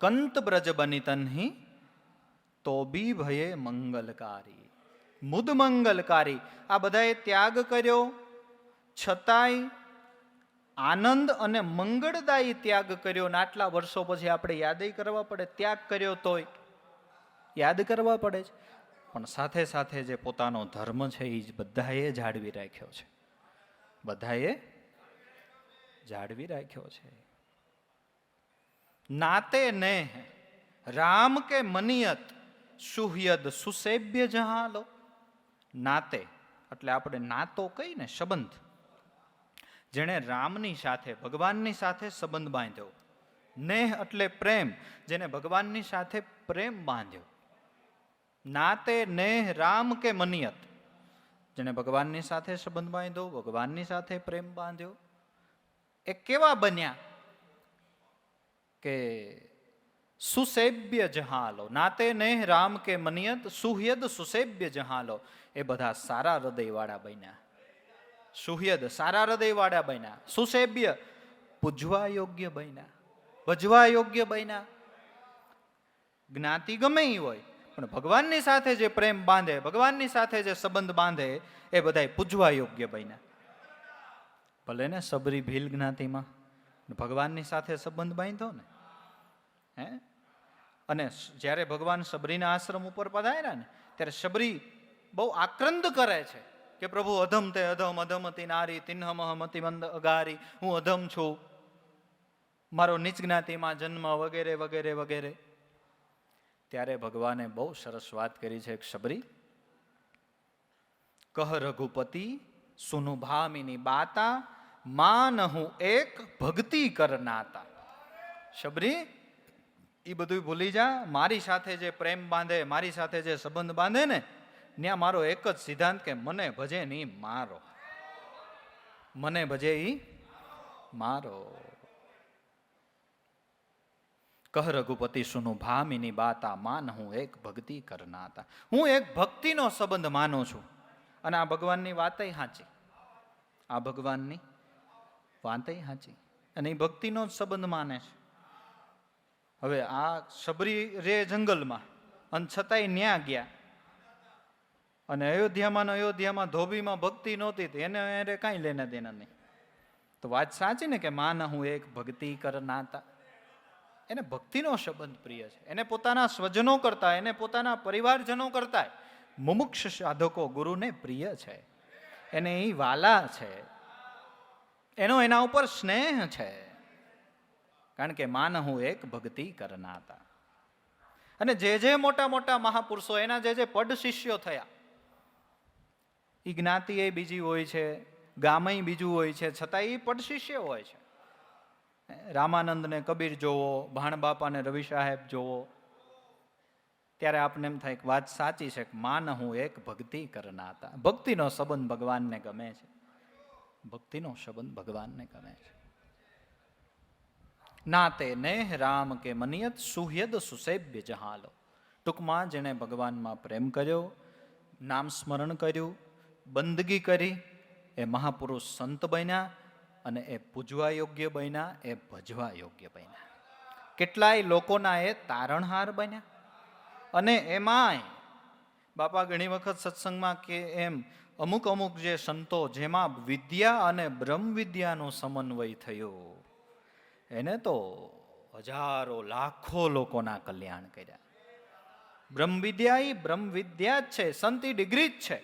કંત બ્રજ બની તન્હી તો બી ભયે મંગલકારી, મુદ મંગલકારી. આ બધાએ ત્યાગ કર્યો છતાંય આનંદ અને મંગળદાયી ત્યાગ કર્યો. ને આટલા વર્ષો પછી આપણે યાદય કરવા પડે, ત્યાગ કર્યો તોય યાદ કરવા પડે છે. પણ સાથે સાથે જે પોતાનો ધર્મ છે એ બધાએ જાળવી રાખ્યો છે, બધાએ જાળવી રાખ્યો છે. નાતે ને રામ કે મનિયત સુહ્યદ સુસેભ્ય જહાલો. નાતે એટલે આપણે નાતો કહીને, સંબંધ. જેણે રામની સાથે, ભગવાનની સાથે સંબંધ બાંધ્યો. નેહ એટલે પ્રેમ, જેને ભગવાનની સાથે પ્રેમ બાંધ્યો. નાતે નેહ રામ કે મનિયત, જેને ભગવાનની સાથે સંબંધ બાંધ્યો, ભગવાનની સાથે પ્રેમ બાંધ્યો. એ કેવા બન્યા કે સુસેભ્ય જહાલો. નાતે નેહ રામ કે મનિયત સુહ્યદ સુસેભ્ય જહાલો. એ બધા સારા હૃદયવાળા બન્યા. સુહ્યદ સારા હૃદયવાળા બન્યા. સુસેભ્ય પૂજવા યોગ્ય બન્યા, ભજવા યોગ્ય બન્યા. જ્ઞાતિ ગમે એ હોય, પણ ભગવાનની સાથે જે પ્રેમ બાંધે, ભગવાનની સાથે જે સંબંધ બાંધે, એ બધા પૂજવા યોગ્ય બન્યા. ભલે ને સબરી ભીલ જ્ઞાતિમાં ભગવાનની સાથે સંબંધ બાંધ્યો ને, હે. અને જ્યારે ભગવાન સબરીના આશ્રમ ઉપર પધાર્યા ને, ત્યારે સબરી બહુ આક્રંદ કરે છે કે પ્રભુ અધમ તે અધમ, અધમતી નારી, તિન્હમહમતી મંદ અગારી. હું અધમ છું, મારો નીચ જ્ઞાતિમાં જન્મ, વગેરે વગેરે વગેરે. ત્યારે ભગવાને બહુ સરસ વાત કરી છે. સબરી કહ રઘુપતિ સુનુ ભામિની બાતા, માન હું એક ભક્તિ કરનાતા. સબરી એ બધું ભૂલી જા, મારી સાથે જે પ્રેમ બાંધે, મારી સાથે જે સંબંધ બાંધે ને, ત્યાં મારો એક જ સિદ્ધાંત કે મને ભજે નહીં મારો, મને ભજે ઈ મારો. કહ રઘુપતિ સુનુ ભામિની બાતા, માન હું એક ભક્તિ કરનાતા. હું એક ભક્તિનો સંબંધ માનું છું. અને આ ભગવાનની વાતય સાચી, આ ભગવાનની વાતય સાચી. અને એ ભક્તિનો જ સંબંધ માને છે. હવે આ સબરી રે જંગલમાં, અને છતાંય ન્યા ગયા. અને અયોધ્યામાં ધોબીમાં ભક્તિ નહોતી, એને કાંઈ લેના દેના નહીં. તો વાત સાચી ને કે માન હું એક ભક્તિ કરનાતા. એને ભક્તિનો સંબંધ પ્રિય છે. એને પોતાના સ્વજનો કરતા, એને પોતાના પરિવારજનો કરતા મુમુક્ષ સાધકો ગુરુને પ્રિય છે. એને એ વાલા છે, એનો એના ઉપર સ્નેહ છે. કારણ કે માન હું એક ભક્તિ કરનાતા. અને જે મોટા મોટા મહાપુરુષો, એના જે પડ શિષ્યો થયા, એ જ્ઞાતિ એ બીજી હોય છે, ગામય બીજું હોય છે, છતાં એ પડ શિષ્ય હોય છે. રામાનંદને કબીર જોવો, ભાણબાપાને રવિ સાહેબ જોવો, ત્યારે આપને એમ થાય કે વાત સાચી છે કે માન હું એક ભક્તિ કરનાતા. ભક્તિનો સંબંધ ભગવાનને ગમે છે, ભક્તિનો સંબંધ ભગવાનને ગમે છે. નાતે નેહ રામ કે મનિયત સુહ્યદ સુસેભ્ય જહાલો. ટૂંકમાં જેણે ભગવાનમાં પ્રેમ કર્યો, નામ સ્મરણ કર્યું, બંદગી કરી, એ મહાપુરુષ સંત બન્યા. અને એ પૂજવા યોગ્ય બન્યા, એ ભજવા યોગ્ય બન્યા. કેટલાય લોકોના એ તારણહાર બન્યા. અને એમાંય બાપા ઘણી વખત સત્સંગમાં કે એમ અમુક જે સંતો જેમાં વિદ્યા અને બ્રહ્મ વિદ્યાનો સમન્વય થયો, એને તો હજારો લાખો લોકોના કલ્યાણ કર્યા. બ્રહ્મ વિદ્યા એ બ્રહ્મ વિદ્યા જ છે, સંત ડિગ્રી જ છે.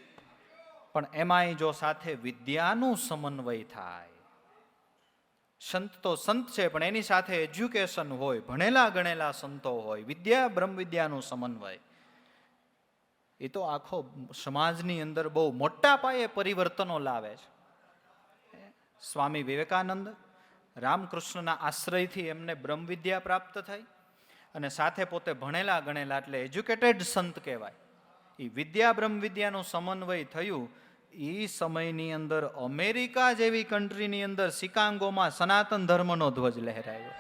પણ એમાંય જો સાથે વિદ્યાનું સમન્વય થાય, સંત તો સંત છે, પણ એની સાથે એજ્યુકેશન હોય, ભણેલા ગણેલા સંતો હોય, વિદ્યા બ્રહ્મ વિદ્યાનું સમન્વય, એ તો આખો સમાજની અંદર બહુ મોટા પાયે પરિવર્તનો લાવે છે. સ્વામી વિવેકાનંદ રામકૃષ્ણના આશ્રયથી એમને બ્રહ્મ વિદ્યા પ્રાપ્ત થઈ, અને સાથે પોતે ભણેલા ગણેલા એટલે એજ્યુકેટેડ સંત કહેવાય. એ વિદ્યા બ્રહ્મ વિદ્યાનું સમન્વય થયું. એ સમયની અંદર અમેરિકા જેવી કન્ટ્રીની અંદર શિકાગોમાં સનાતન ધર્મનો ધ્વજ લહેરાયો.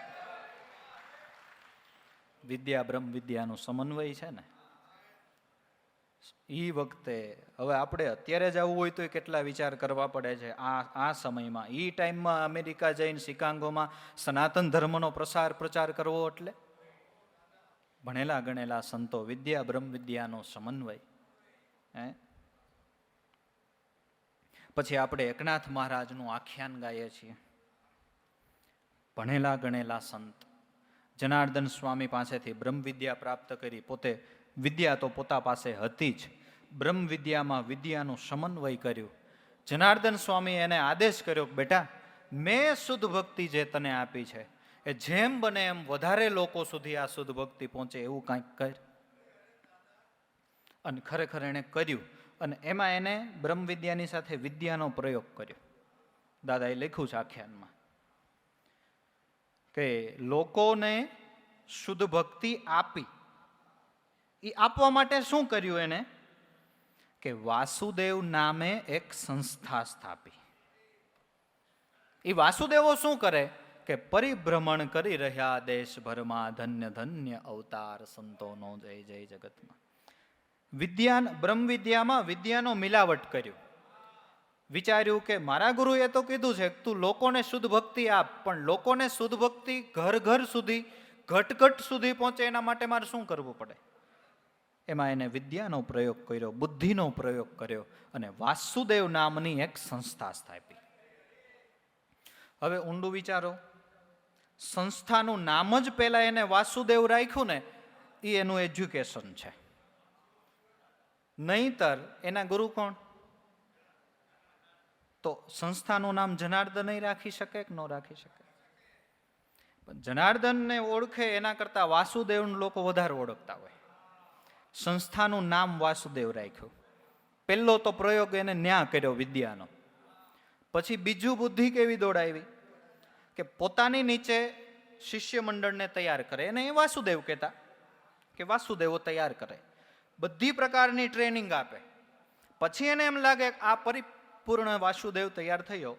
વિદ્યા બ્રહ્મ વિદ્યાનું સમન્વય છે ને. એ વખતે હવે આપણે અત્યારે જવું હોય તો કેટલા વિચાર કરવા પડે છે. આ સમયમાં એ ટાઈમમાં અમેરિકા જઈને શિકાગોમાં સનાતન ધર્મનો પ્રચાર કરવો એટલે ભણેલા ગણેલા સંતો, વિદ્યા બ્રહ્મ વિદ્યાનો સમન્વય. પછી આપણે એકનાથ મહારાજનું આખ્યાન ગાઈએ છીએ. ભણેલા ગણેલા સંત જનાર્દન સ્વામી પાસેથી બ્રહ્મ વિદ્યા પ્રાપ્ત કરી. પોતે વિદ્યા તો પોતા પાસે હતી જ, બ્રહ્મ વિદ્યામાં વિદ્યાનું સમન્વય કર્યું. જનાર્દન સ્વામી એને આદેશ કર્યો કે બેટા, મેં શુદ્ધ ભક્તિ જે તને આપી છે એ જેમ બને એમ વધારે લોકો સુધી આ શુદ્ધ ભક્તિ પહોંચે એવું કાંઈક કર. અને ખરેખર એણે કર્યું. અને એમાં એને બ્રહ્મ વિદ્યાની સાથે વિદ્યાનો પ્રયોગ કર્યો. દાદાએ લખ્યું છે આખ્યાનમાં કે લોકોને શુદ્ધ ભક્તિ આપી. એ આપવા માટે શું કર્યું એને? કે વાસુદેવ નામે એક સંસ્થા સ્થાપી. એ વાસુદેવો શું કરે કે પરિભ્રમણ કરી રહ્યા દેશભરમાં, ધન્ય ધન્ય અવતાર સંતોનો, જય જય જગતમાં. બ્રહ્મ વિદ્યામાં વિદ્યાનો મિલાવટ કર્યો. વિચાર્યું કે મારા ગુરુએ તો કીધું છે તું લોકોને શુદ્ધ ભક્તિ આપ, પણ લોકોને શુદ્ધ ભક્તિ ઘર ઘર સુધી, ઘટ ઘટ સુધી પહોંચે એના માટે મારે શું કરવું પડે? એમાં એને વિદ્યાનો પ્રયોગ કર્યો, બુદ્ધિનો પ્રયોગ કર્યો અને વાસુદેવ નામની એક સંસ્થા સ્થાપી. હવે ઊંડું વિચારો, સંસ્થાનું નામ જ પહેલા એને વાસુદેવ રાખ્યું ને, એ એનું એજ્યુકેશન છે. નહીતર એના ગુરુ કોણ? તો સંસ્થાનું નામ જનાર્દન રાખી શકે કે ન રાખી શકે? પણ જનાર્દનને ઓળખે એના કરતા વાસુદેવને લોકો વધારે ઓળખતા હોય. સંસ્થાનું નામ વાસુદેવ રાખ્યું. પહેલો તો પ્રયોગ એને ન્યા કર્યો વિદ્યાનો. પછી બીજું બુદ્ધિ કેવી દોડાવી કે પોતાની નીચે શિષ્ય મંડળને તૈયાર કરે. એને એ વાસુદેવ કહેતા કે વાસુદેવો તૈયાર કરે, બધી પ્રકારની ટ્રેનિંગ આપે. પછી એને એમ લાગે આ પરિપૂર્ણ વાસુદેવ તૈયાર થયો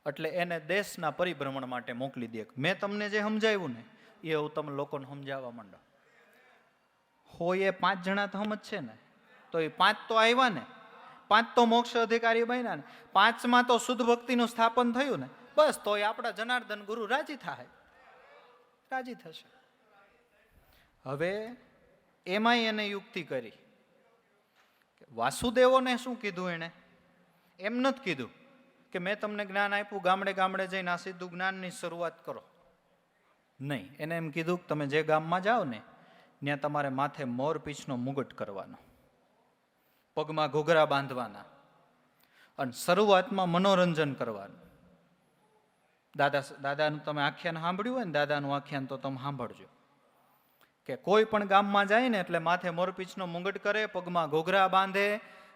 એટલે એને દેશના પરિભ્રમણ માટે મોકલી દે. મેં તમને જે સમજાવ્યું ને એ હું તમે લોકોને સમજાવવા માંડો. હોય એ 5 જણા તો સમજશે ને, તો એ 5 તો આવ્યા ને, 5 તો મોક્ષ અધિકારી બન્યા ને, 5માં તો શુદ્ધ ભક્તિનું સ્થાપન થયું ને, બસ તો એ આપણા જનાર્દન ગુરુ રાજી થાય, રાજી થશે. હવે એમાંય એને યુક્તિ કરી. વાસુદેવોને શું કીધું એને? એમ નથી કીધું કે મેં તમને જ્ઞાન આપ્યું, ગામડે ગામડે જઈને આ સીધું જ્ઞાનની શરૂઆત કરો. નહીં, એને એમ કીધું કે તમે જે ગામમાં જાઓ ને ત્યાં તમારે માથે મોરપીંછનો મુગટ કરવાનો, પગમાં ઘૂઘરા બાંધવાના અને શરૂઆતમાં મનોરંજન કરવાનું. દાદાનું તમે આખ્યાન સાંભળ્યું હોય ને, દાદાનું આખ્યાન તો તમે સાંભળજો કે કોઈ પણ ગામમાં જાય ને એટલે માથે મોરપીંછનો મુગટ કરે, પગમાં ઘૂઘરા બાંધે,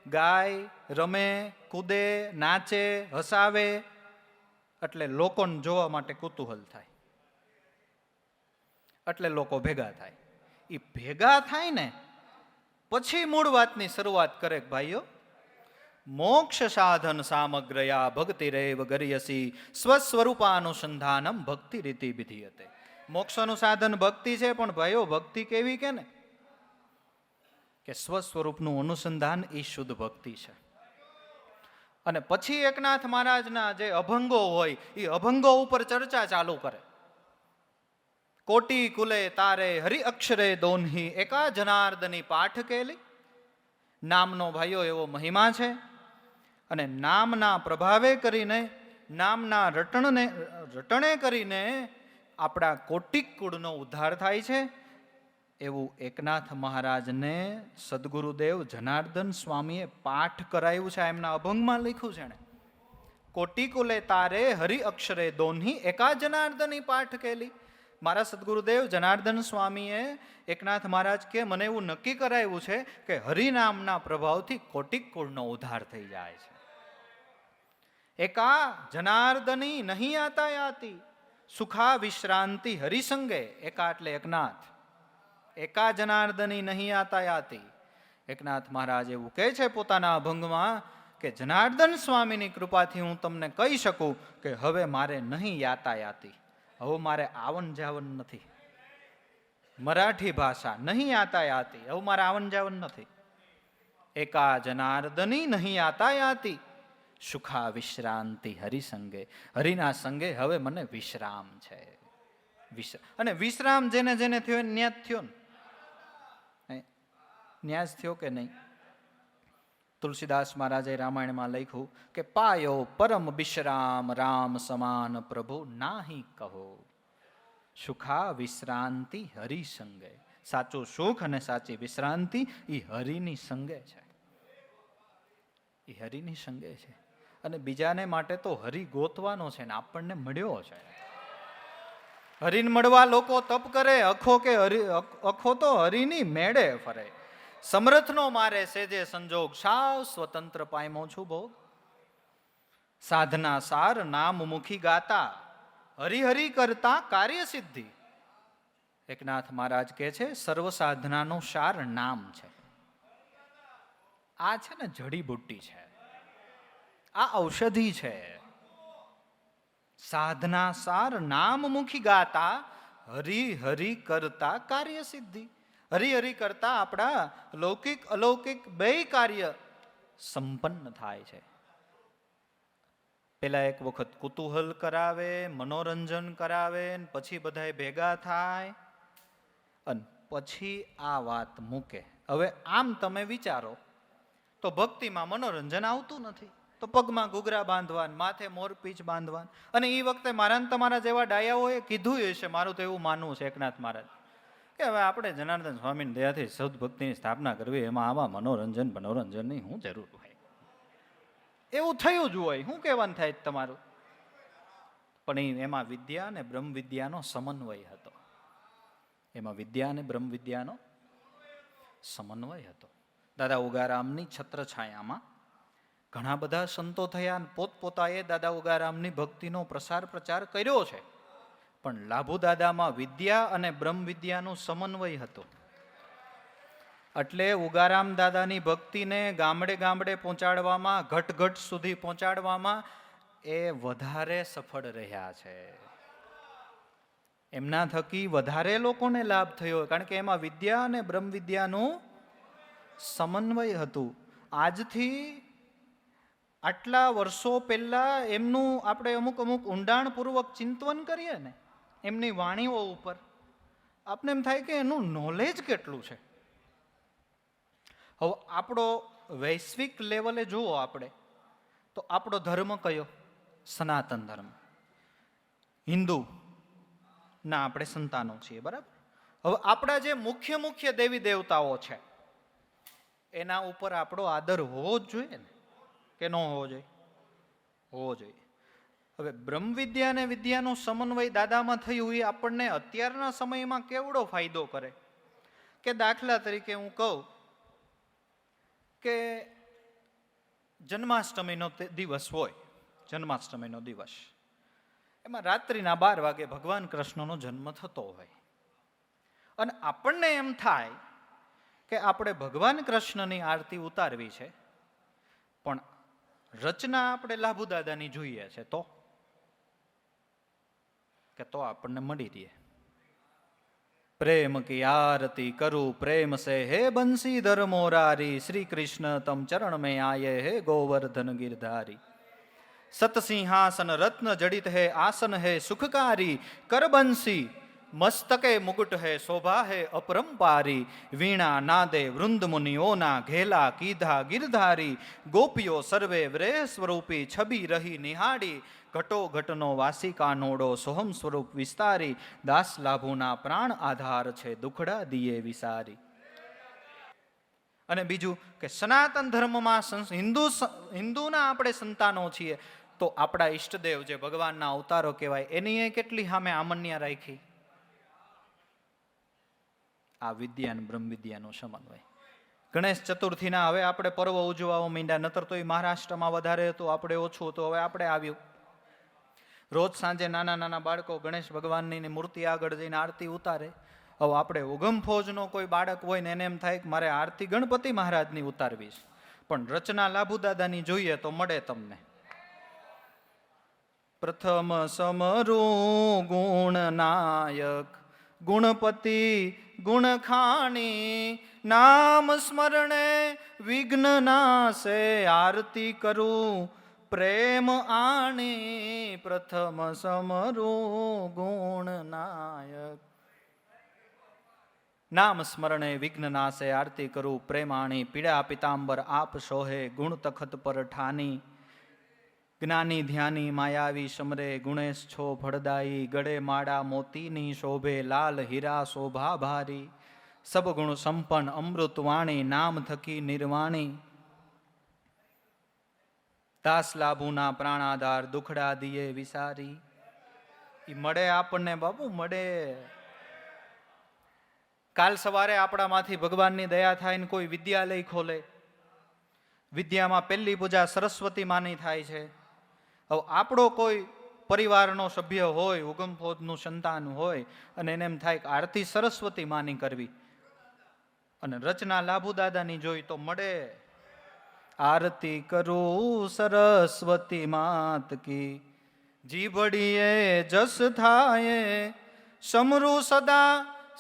ગાય, રમે, કૂદે, નાચે, હસાવે, એટલે લોકોને જોવા માટે કુતૂહલ થાય, એટલે લોકો ભેગા થાય. એ ભેગા થાય ને પછી મૂળ વાતની શરૂઆત કરે કે ભાઈઓ, મોક્ષ સાધન સામગ્રયા ભક્તિ રેવ ગરિયસી સ્વસ્વરૂપાનુસંધાનમ ભક્તિ રીતિ વિધિયતે. મોક્ષનું સાધન ભક્તિ છે, પણ ભાઈઓ ભક્તિ કેવી કે ને કે સ્વસ્વરૂપનું અનુસંધાન એ શુદ્ધ ભક્તિ છે. અને પછી એકનાથ મહારાજના જે અભંગો હોય એ અભંગો ઉપર ચર્ચા ચાલુ કરે. કોટી કુલે તારે હરિ અક્ષરે દોન્હી એકા જનાર્દની પાઠ કેલી. નામનો ભાઈઓ એવો મહિમા છે અને નામના પ્રભાવે કરીને, નામના રટણે કરીને આપણા કોટિક કુળનો ઉદ્ધાર થાય છે. એવું એકનાથ મહારાજને સદગુરુદેવ જનાર્દન સ્વામીએ પાઠ કરાયું છે. એમના અભંગમાં લખ્યું છે એને, કોટી કુલે તારે હરિ અક્ષરે દોન્હી એકા જનાર્દની પાઠ કેલી. મારા સદગુરુદેવ જનાર્દન સ્વામીએ એકનાથ મહારાજ કે મને એવું નક્કી કરાયું છે કે હરિનામના પ્રભાવથી કોટિક કુળનો ઉદ્ધાર થઈ જાય છે. એકા જનાર્દની નહીં આતા યાતી સુખા વિશ્રાંતિ હરિસંગે. એકા એટલે એકનાથ. એકા જનાર્દની નહીં આતા યાતી. એકનાથ મહારાજ એવું કહે છે પોતાના અભંગમાં કે જનાર્દન સ્વામીની કૃપાથી હું તમને કહી શકું કે હવે મારે નહીં યાતા યાતી, હવે મારે આવન જાવન નથી. મરાઠી ભાષા, નહીં આતા યાતી, હવે મારે આવન જાવન નથી. એકા જનાર્દની નહીં આતા યાતી સુખા વિશ્રાંતિ હરિસંગે. હરિના સંગે હવે મને વિશ્રામ છે. અને વિશ્રામ જેને જેને થયો ન્યાત થયો ને. ન્યાસ થયો કે નહીં? તુલસીદાસ મહારાજે રામાયણમાં લખ્યું કે પાયો પરમ વિશ્રામ રામ સમાન પ્રભુ નાહી કહો, સુખા વિશ્રાંતિ હરિસંગે. સાચું સુખ અને સાચી વિશ્રાંતિ એ હરિની સંગે છે, એ હરિની સંગે છે. અને બીજાને માટે તો હરિ ગોતવાનો છે ને આપણને મળ્યો છે. હરિને મળવા લોકો તપ કરે, અખો તો હરિની મેળે ફરે. સમરથનો મારે સેજે સંજોગ, સાવ સ્વતંત્ર પાયમો છું ભોગ. સાધના સાર નામ મુખી ગાતા, હરિહરિ કરતા કાર્ય સિદ્ધિ. એકનાથ મહારાજ કહે છે સર્વ સાધનાનો સાર નામ છે. આ છે ને જડીબુટ્ટી છે, આ ઔષધિ છે. સાધના સાર નામ મુખી ગાતા, હરિ હરિ કરતા કાર્ય સિદ્ધિ. હરિ હરિ કરતા આપણા લૌકિક અલૌકિક બે કાર્ય સંપન્ન થાય છે. પેલા એક વખત કુતૂહલ કરાવે, મનોરંજન કરાવે, પછી બધા ભેગા થાય અને પછી આ વાત મૂકે. હવે આમ તમે વિચારો તો ભક્તિમાં મનોરંજન આવતું નથી, તો પગમાં ઘૂઘરા બાંધવાન, માથે મોરપીંછ બાંધવાન. અને એ વખતે મારા ને તમારા જેવા ડાયાઓએ કીધું હશે, મારું તો એવું માનવું છે એકનાથ મહારાજ, કે હવે આપણે જનાર્દન સ્વામીની દયાથી સૌદ ભક્તિની સ્થાપના કરવી, એમાં આવા મનોરંજનની શું જરૂર હોય? એવું થયું જ હોય, શું કહેવાનું થાય તમારું? પણ એમાં વિદ્યા અને બ્રહ્મ વિદ્યાનો સમન્વય હતો. એમાં વિદ્યા અને બ્રહ્મ વિદ્યાનો સમન્વય હતો. દાદા ઉગારામની છત્રછાયામાં ઘણા બધા સંતો થયા, પોતપોતાએ દાદા ઉગારામની ભક્તિનો પ્રચાર કર્યો છે. પણ લાભુ દાદામાં વિદ્યા અને બ્રહ્મ વિદ્યાનો સમન્વય હતો. એટલે ઉગારામ દાદાની ભક્તિને ગામડે ગામડે પહોંચાડવામાં, ઘટ સુધી પહોંચાડવામાં એ વધારે સફળ રહ્યા છે. એમના થકી વધારે લોકોને લાભ થયો, કારણ કે એમાં વિદ્યા અને બ્રહ્મ વિદ્યાનું સમન્વય હતું. આજથી આટલા વર્ષો પહેલા એમનું આપણે અમુક ઊંડાણપૂર્વક ચિંતન કરીએ ને એમની વાણીઓ ઉપર, આપને એમ થાય કે એનું નોલેજ કેટલું છે. હવે આપણો વૈશ્વિક લેવલે જુઓ આપણે તો આપણો ધર્મ કયો? સનાતન ધર્મ. હિન્દુ ના આપણે સંતાનો છીએ, બરાબર. હવે આપણા જે મુખ્ય દેવી દેવતાઓ છે એના ઉપર આપણો આદર હોવો જ જોઈએ ને, કે ન હોવો જોઈએ? હોવો જોઈએ. હવે બ્રહ્મ વિદ્યા અને વિદ્યાનો સમન્વય દાદામાં થયું, એ આપણને અત્યારના સમયમાં કેવડો ફાયદો કરે. કે દાખલા તરીકે હું કહું કે જન્માષ્ટમીનો દિવસ હોય, જન્માષ્ટમીનો દિવસ, એમાં રાત્રિના 12 વાગે ભગવાન કૃષ્ણનો જન્મ થતો હોય, અને આપણને એમ થાય કે આપણે ભગવાન કૃષ્ણની આરતી ઉતારવી છે, પણ રચના આપણે લાભુ દાદાની જોઈએ છે, તો આપણને મળી રહે. પ્રેમ કી આરતી કરું પ્રેમ સે હે બંસીધર મોરારી, શ્રી કૃષ્ણ તમ ચરણ में आये હે गोवर्धन गिरधारी. सतसिंहासन रत्न जड़ित है आसन है सुखकारी, करबंसी मस्तके मुकुट है शोभा है अपरंपारी. वीणा नादे वृंद मुनियोना घेला कीधा गिरधारी, गोपियों सर्वे व्रेह स्वरूपी छबी रही निहाड़ी. घटो घटनो वासी कानोड़ो सोहम स्वरूप विस्तारी, दास लाभुना प्राण आधार છે દુખડા દિયે વિસારી. અને બીજું કે સનાતન ધર્મમાં હિન્દુના આપણે સંતાનો છીએ, તો આપણા ઈષ્ટદેવ જે ભગવાનના અવતારો કહેવાય, એની કેટલી સામે આમન્યા રાખી. આ વિદ્યા અને બ્રહ્મ વિદ્યાનો સમન્વય. ગણેશ ચતુર્થીના હવે આપણે પર્વ ઉજવવા માંડ્યા, નતર તો એ મહારાષ્ટ્રમાં વધારે હતું, આપણે ઓછું હતું, હવે આપણે આવ્યું. રોજ સાંજે નાના બાળકો ગણેશ ભગવાનની મૂર્તિ આગળ જઈને આરતી ઉતારે. હવે આપણે ઉગમ ફોજનો કોઈ બાળક હોય ને એને એમ થાય કે મારે આરતી ગણપતિ મહારાજની ઉતારવી છે, પણ રચના લાભુ દાદાની જોઈએ તો મળે તમને. પ્રથમ સમરૂ ગુણ નાયક, ગુણપતિ ગુણ ખાણી, નામ સ્મરણે વિઘ્ન નાશે, આરતી કરું પ્રેમ આણી. પ્રથમ સમરૂ ગુણ નાયક, નામ સ્મરણે વિઘ્ન નાશે આરતી કરું પ્રેમાણી પીડા પિતાંબર આપ સોહે ગુણ તખત પર ઠાની જ્ઞાની ધ્યાની માયાવી સમરે ગુણેશ છો ભડદાઈ ગળે માળા મોતીની શોભે લાલ હીરા શોભા ભારી સબ ગુણ સંપન્ન અમૃત વાણી નામ થકી નિર્વાણી દાસ લાભુના પ્રાણાધાર દુખડા દિયે વિસારી ઈ મળે આપણને બાપુ મળે. કાલ સવારે આપણામાંથી ભગવાનની દયા થાય ને કોઈ વિદ્યાલય ખોલે, વિદ્યામાં પહેલી પૂજા સરસ્વતી માની થાય છે. હવે આપણો કોઈ પરિવારનો સભ્ય હોય, ઉગમ ફોજનું સંતાન હોય અને એને એમ થાય કે આરતી સરસ્વતી માની કરવી અને રચના લાભુ દાદાની જોઈ તો મળે. આરતી કરું સરસ્વતી માત કી જીભડીએ જસ થાય સમરૂ સદા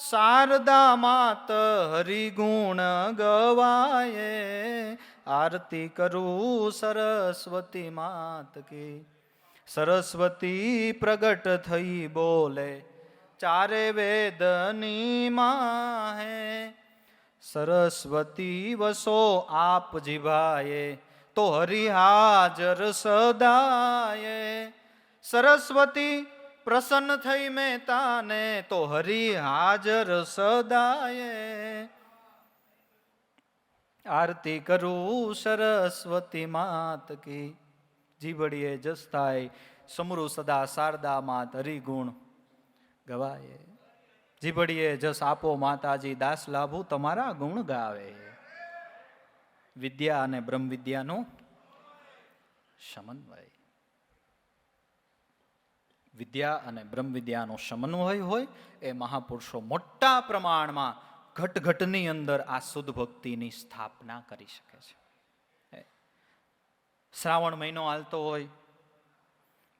શારદા માત હરિગુણ ગવાય. આરતી કરું સરસ્વતી માત કી. સરસ્વતી પ્રગટ થઈ બોલે ચારે વેદની માહે. સરસ્વતી વસો આપ જીભાએ તો હરિ હાજર સદાએ. સરસ્વતી પ્રસન્ન થઈ મહેતાને તો હરિ હાજર સદાએ. આરતી કરું સરસ્વતી માત કી જીવડીએ જસ થાય સમરૂ સદા શારદા માત હરિગુણ ગવાય. જીવડીએ જસ આપો માતાજી દાસ લાભુ તમારા ગુણ ગાવે. વિદ્યા અને બ્રહ્મ વિદ્યાનો સમન્વય. વિદ્યા અને બ્રહ્મ વિદ્યાનો સમન્વય હોય એ મહાપુરુષો મોટા પ્રમાણમાં ઘટઘટની અંદર આ શુદ્ધ ભક્તિની સ્થાપના કરી શકે છે. શ્રાવણ મહિનો હાલતો હોય,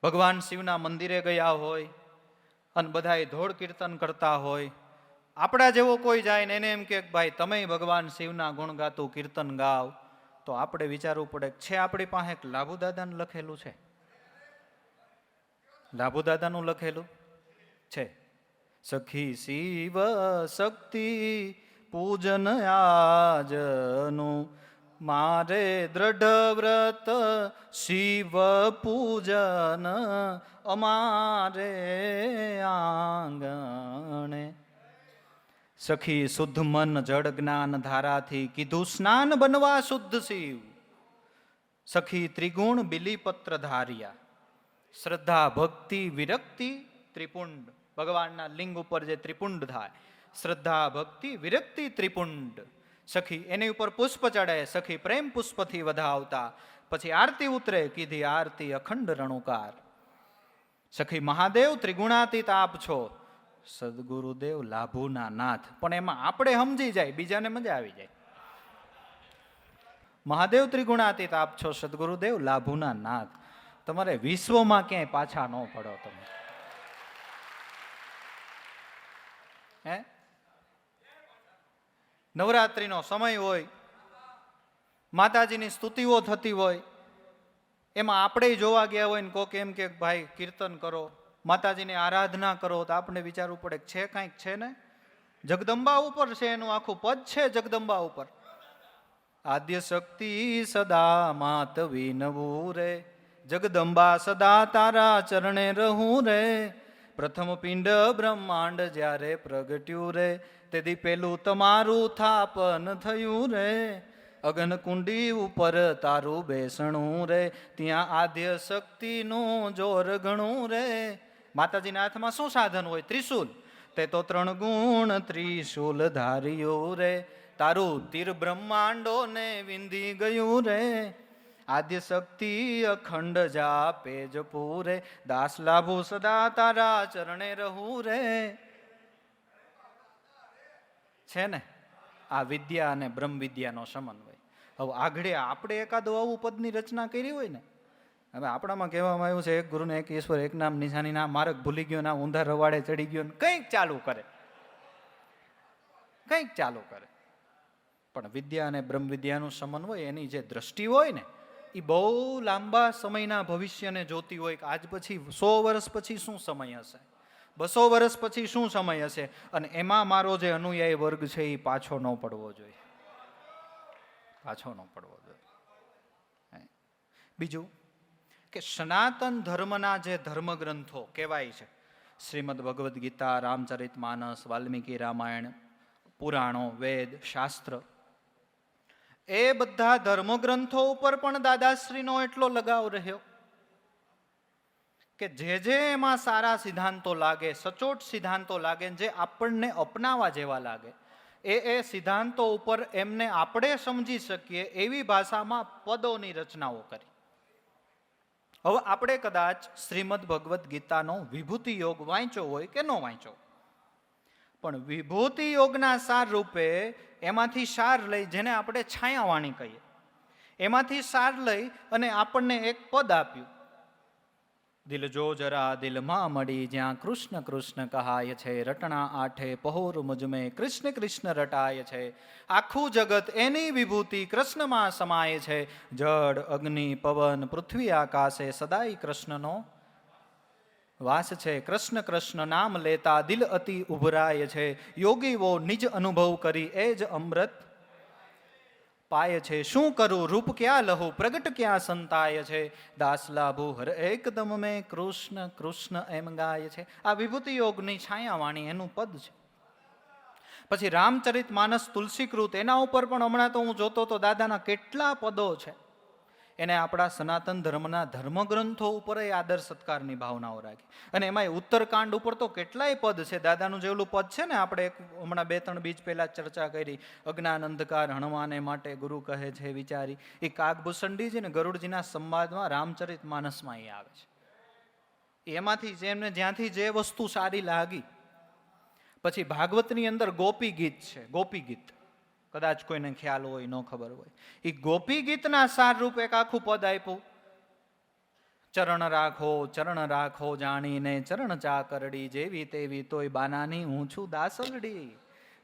ભગવાન શિવના મંદિરે ગયા હોય અને બધાએ ધોળ કીર્તન કરતા હોય, આપણા જેવો કોઈ જાય ને એને એમ કે ભાઈ તમે ભગવાન શિવના ગુણ ગાતું કીર્તન ગાવ, તો આપણે વિચારવું પડે છે આપણી પાસે લાભુ દાદાનું લખેલું છે? લાભુ દાદાનું લખેલું છે. સખી શિવ શક્તિ પૂજન આજનું મારે દ્રઢ વ્રત શિવ પૂજન અમારે આંગણે. સખી શુદ્ધ મન જળ જ્ઞાન ધારાથી કીધું સ્નાન બનવા શુદ્ધ શિવ. સખી ત્રિગુણ બિલીપત્ર ધાર્યા. શ્રદ્ધા ભક્તિ વિરક્તિ ત્રિપુંડ. ભગવાનના લિંગ ઉપર જે ત્રિપુંડ થાય, શ્રદ્ધા ભક્તિ વિરક્તિ ત્રિપુંડ. સખી એની ઉપર પુષ્પ ચડે, સખી પ્રેમ પુષ્પથી વધાવતા. પછી આરતી ઉતરે, કીધી આરતી અખંડ રણુકાર. સખી મહાદેવ ત્રિગુણાતીત આપ છો, સદગુરુદેવ લાભુના નાથ. પણ એમાં આપણે સમજી જાય, બીજાને મજા આવી જાય. મહાદેવ ત્રિગુણાતીત આપ છો, સદગુરુદેવ લાભુના નાથ. તમારે વિશ્વમાં ક્યાંય પાછા ન પડો તમે. હે નવરાત્રિનો સમય હોય, માતાજીની સ્તુતિઓ થતી હોય, એમાં આપણે જોવા ગયા હોય ને કોક એમ કે ભાઈ કીર્તન કરો, માતાજીની આરાધના કરો, તો આપણે વિચારવું પડે છે કાંઈક છે ને. જગદંબા ઉપર છે, એનું આખું પદ છે જગદંબા ઉપર. આદ્ય શક્તિ સદા માત વિનવું રે, જગદંબા સદા તારા ચરણે રહું રે. પ્રથમ પિંડ બ્રહ્માંડ જ્યારે પ્રગટ્યું રે, તેથી પેલું તમારું થાપન થયું રે. અગન કુંડી ઉપર તારું બેસણું રે, ત્યાં આદ્ય શક્તિનું જોર ઘણું રે. માતાજીના હાથમાં શું સાધન હોય? ત્રિશૂલ. તે તો 3 ગુણ ત્રિશૂલ ધાર્યું રે, તારું તીર બ્રહ્માંડો ને વિંધી ગયું રે. આદ્ય શક્તિ અખંડ જાપે જપુરે, દાસ લાભુ સદા તારા ચરણે રહું રે. છે ને આ વિદ્યા અને બ્રહ્મ વિદ્યાનો સમન્વય. હવે આગળ આપણે એકાદું આવું પદની રચના કરી હોય ને, હવે આપણામાં કહેવામાં આવ્યું છે એક ગુરુને એક ઈશ્વર એક નામ નિશાની, ના માર્ગ ભૂલી ગયો, ના ઊંધા રવાડે ચડી ગયો, કંઈક ચાલુ કરે, કંઈક ચાલુ કરે. પણ વિદ્યા અને બ્રહ્મ વિદ્યાનું સમન્વય, એની જે દ્રષ્ટિ હોય ને, એ બહુ લાંબા સમયના ભવિષ્યને જોતી હોય કે આજ પછી 100 વર્ષ પછી શું સમય હશે, 200 વર્ષ પછી શું સમય હશે, અને એમાં મારો જે અનુયાયી વર્ગ છે એ પાછો ન પડવો જોઈએ, પાછો ન પડવો જોઈએ. બીજું કે સનાતન ધર્મના જે ધર્મગ્રંથો કહેવાય છે, શ્રીમદ ભગવદ્ ગીતા, રામચરિત માનસ, વાલ્મીકી રામાયણ, પુરાણો, વેદ, શાસ્ત્ર, એ બધા ધર્મગ્રંથો ઉપર પણ દાદાશ્રીનો એટલો લગાવ રહ્યો કે જે એમાં સારા સિદ્ધાંતો લાગે, સચોટ સિદ્ધાંતો લાગે, જે આપણને અપનાવવા જેવા લાગે, એ સિદ્ધાંતો ઉપર એમને આપણે સમજી શકીએ એવી ભાષામાં પદોની રચનાઓ કરી. હવે આપણે કદાચ શ્રીમદ ભગવદ્ ગીતાનો વિભૂતિ યોગ વાંચ્યો હોય કે ન વાંચ્યો, પણ વિભૂતિ યોગના સાર રૂપે એમાંથી સાર લઈ, જેને આપણે છાયાવાણી કહીએ, એમાંથી સાર લઈ અને આપણને એક પદ આપ્યું, દિલ જો જરા દિલમાં મળી, જ્યાં કૃષ્ણ કૃષ્ણ કહાય છે, રટણા આઠે પહોર મુજમે કૃષ્ણ કૃષ્ણ રટાય છે, આખું જગત એની વિભૂતિ કૃષ્ણમાં સમાય છે, જળ અગ્નિ પવન પૃથ્વી આકાશે સદાય કૃષ્ણનો વાસ છે, કૃષ્ણ કૃષ્ણ નામ લેતા દિલ અતિ ઉભરાય છે, યોગીઓ નિજ અનુભવ કરી એ જ અમૃત પાય છે, શું કરું રૂપ ક્યાં લહુ પ્રગટ ક્યાં સંતાય છે, દાસલા ભૂ હર એકદમ મેં કૃષ્ણ કૃષ્ણ એમ ગાય છે. આ વિભૂતિ યોગની છાયાવાણી એનું પદ છે. પછી રામચરિત માનસ તુલસીકૃત, એના ઉપર પણ હમણાં તો હું જોતો તો દાદાના કેટલા પદો છે, એને આપણા સનાતન ધર્મના ધર્મગ્રંથો ઉપર એ આદર સત્કારની ભાવનાઓ રાખી. અને એમાં ઉત્તરકાંડ ઉપર તો કેટલાય પદ છે. દાદાનું જેવલું પદ છે ને, આપણે હમણાં 2-3 બીજ પહેલા ચર્ચા કરી, અજ્ઞાન અંધકાર હણવાને માટે ગુરુ કહે છે વિચારી, એ કાગભૂષણજી ને ગરુડજીના સંવાદમાં રામચરિત માનસમાં એ આવે છે. એમાંથી જેમને જ્યાંથી જે વસ્તુ સારી લાગી. પછી ભાગવતની અંદર ગોપી ગીત છે, ગોપી ગીત કદાચ કોઈને ખ્યાલ હોય, ન ખબર હોય, એ ગોપી ગીતના સાર રૂપ એક આખું પદ આપ્યું, ચરણ રાખો જાણીને ચરણ ચાકરડી, જેવી તેવી તોય બાનાની હું છું દાસલડી,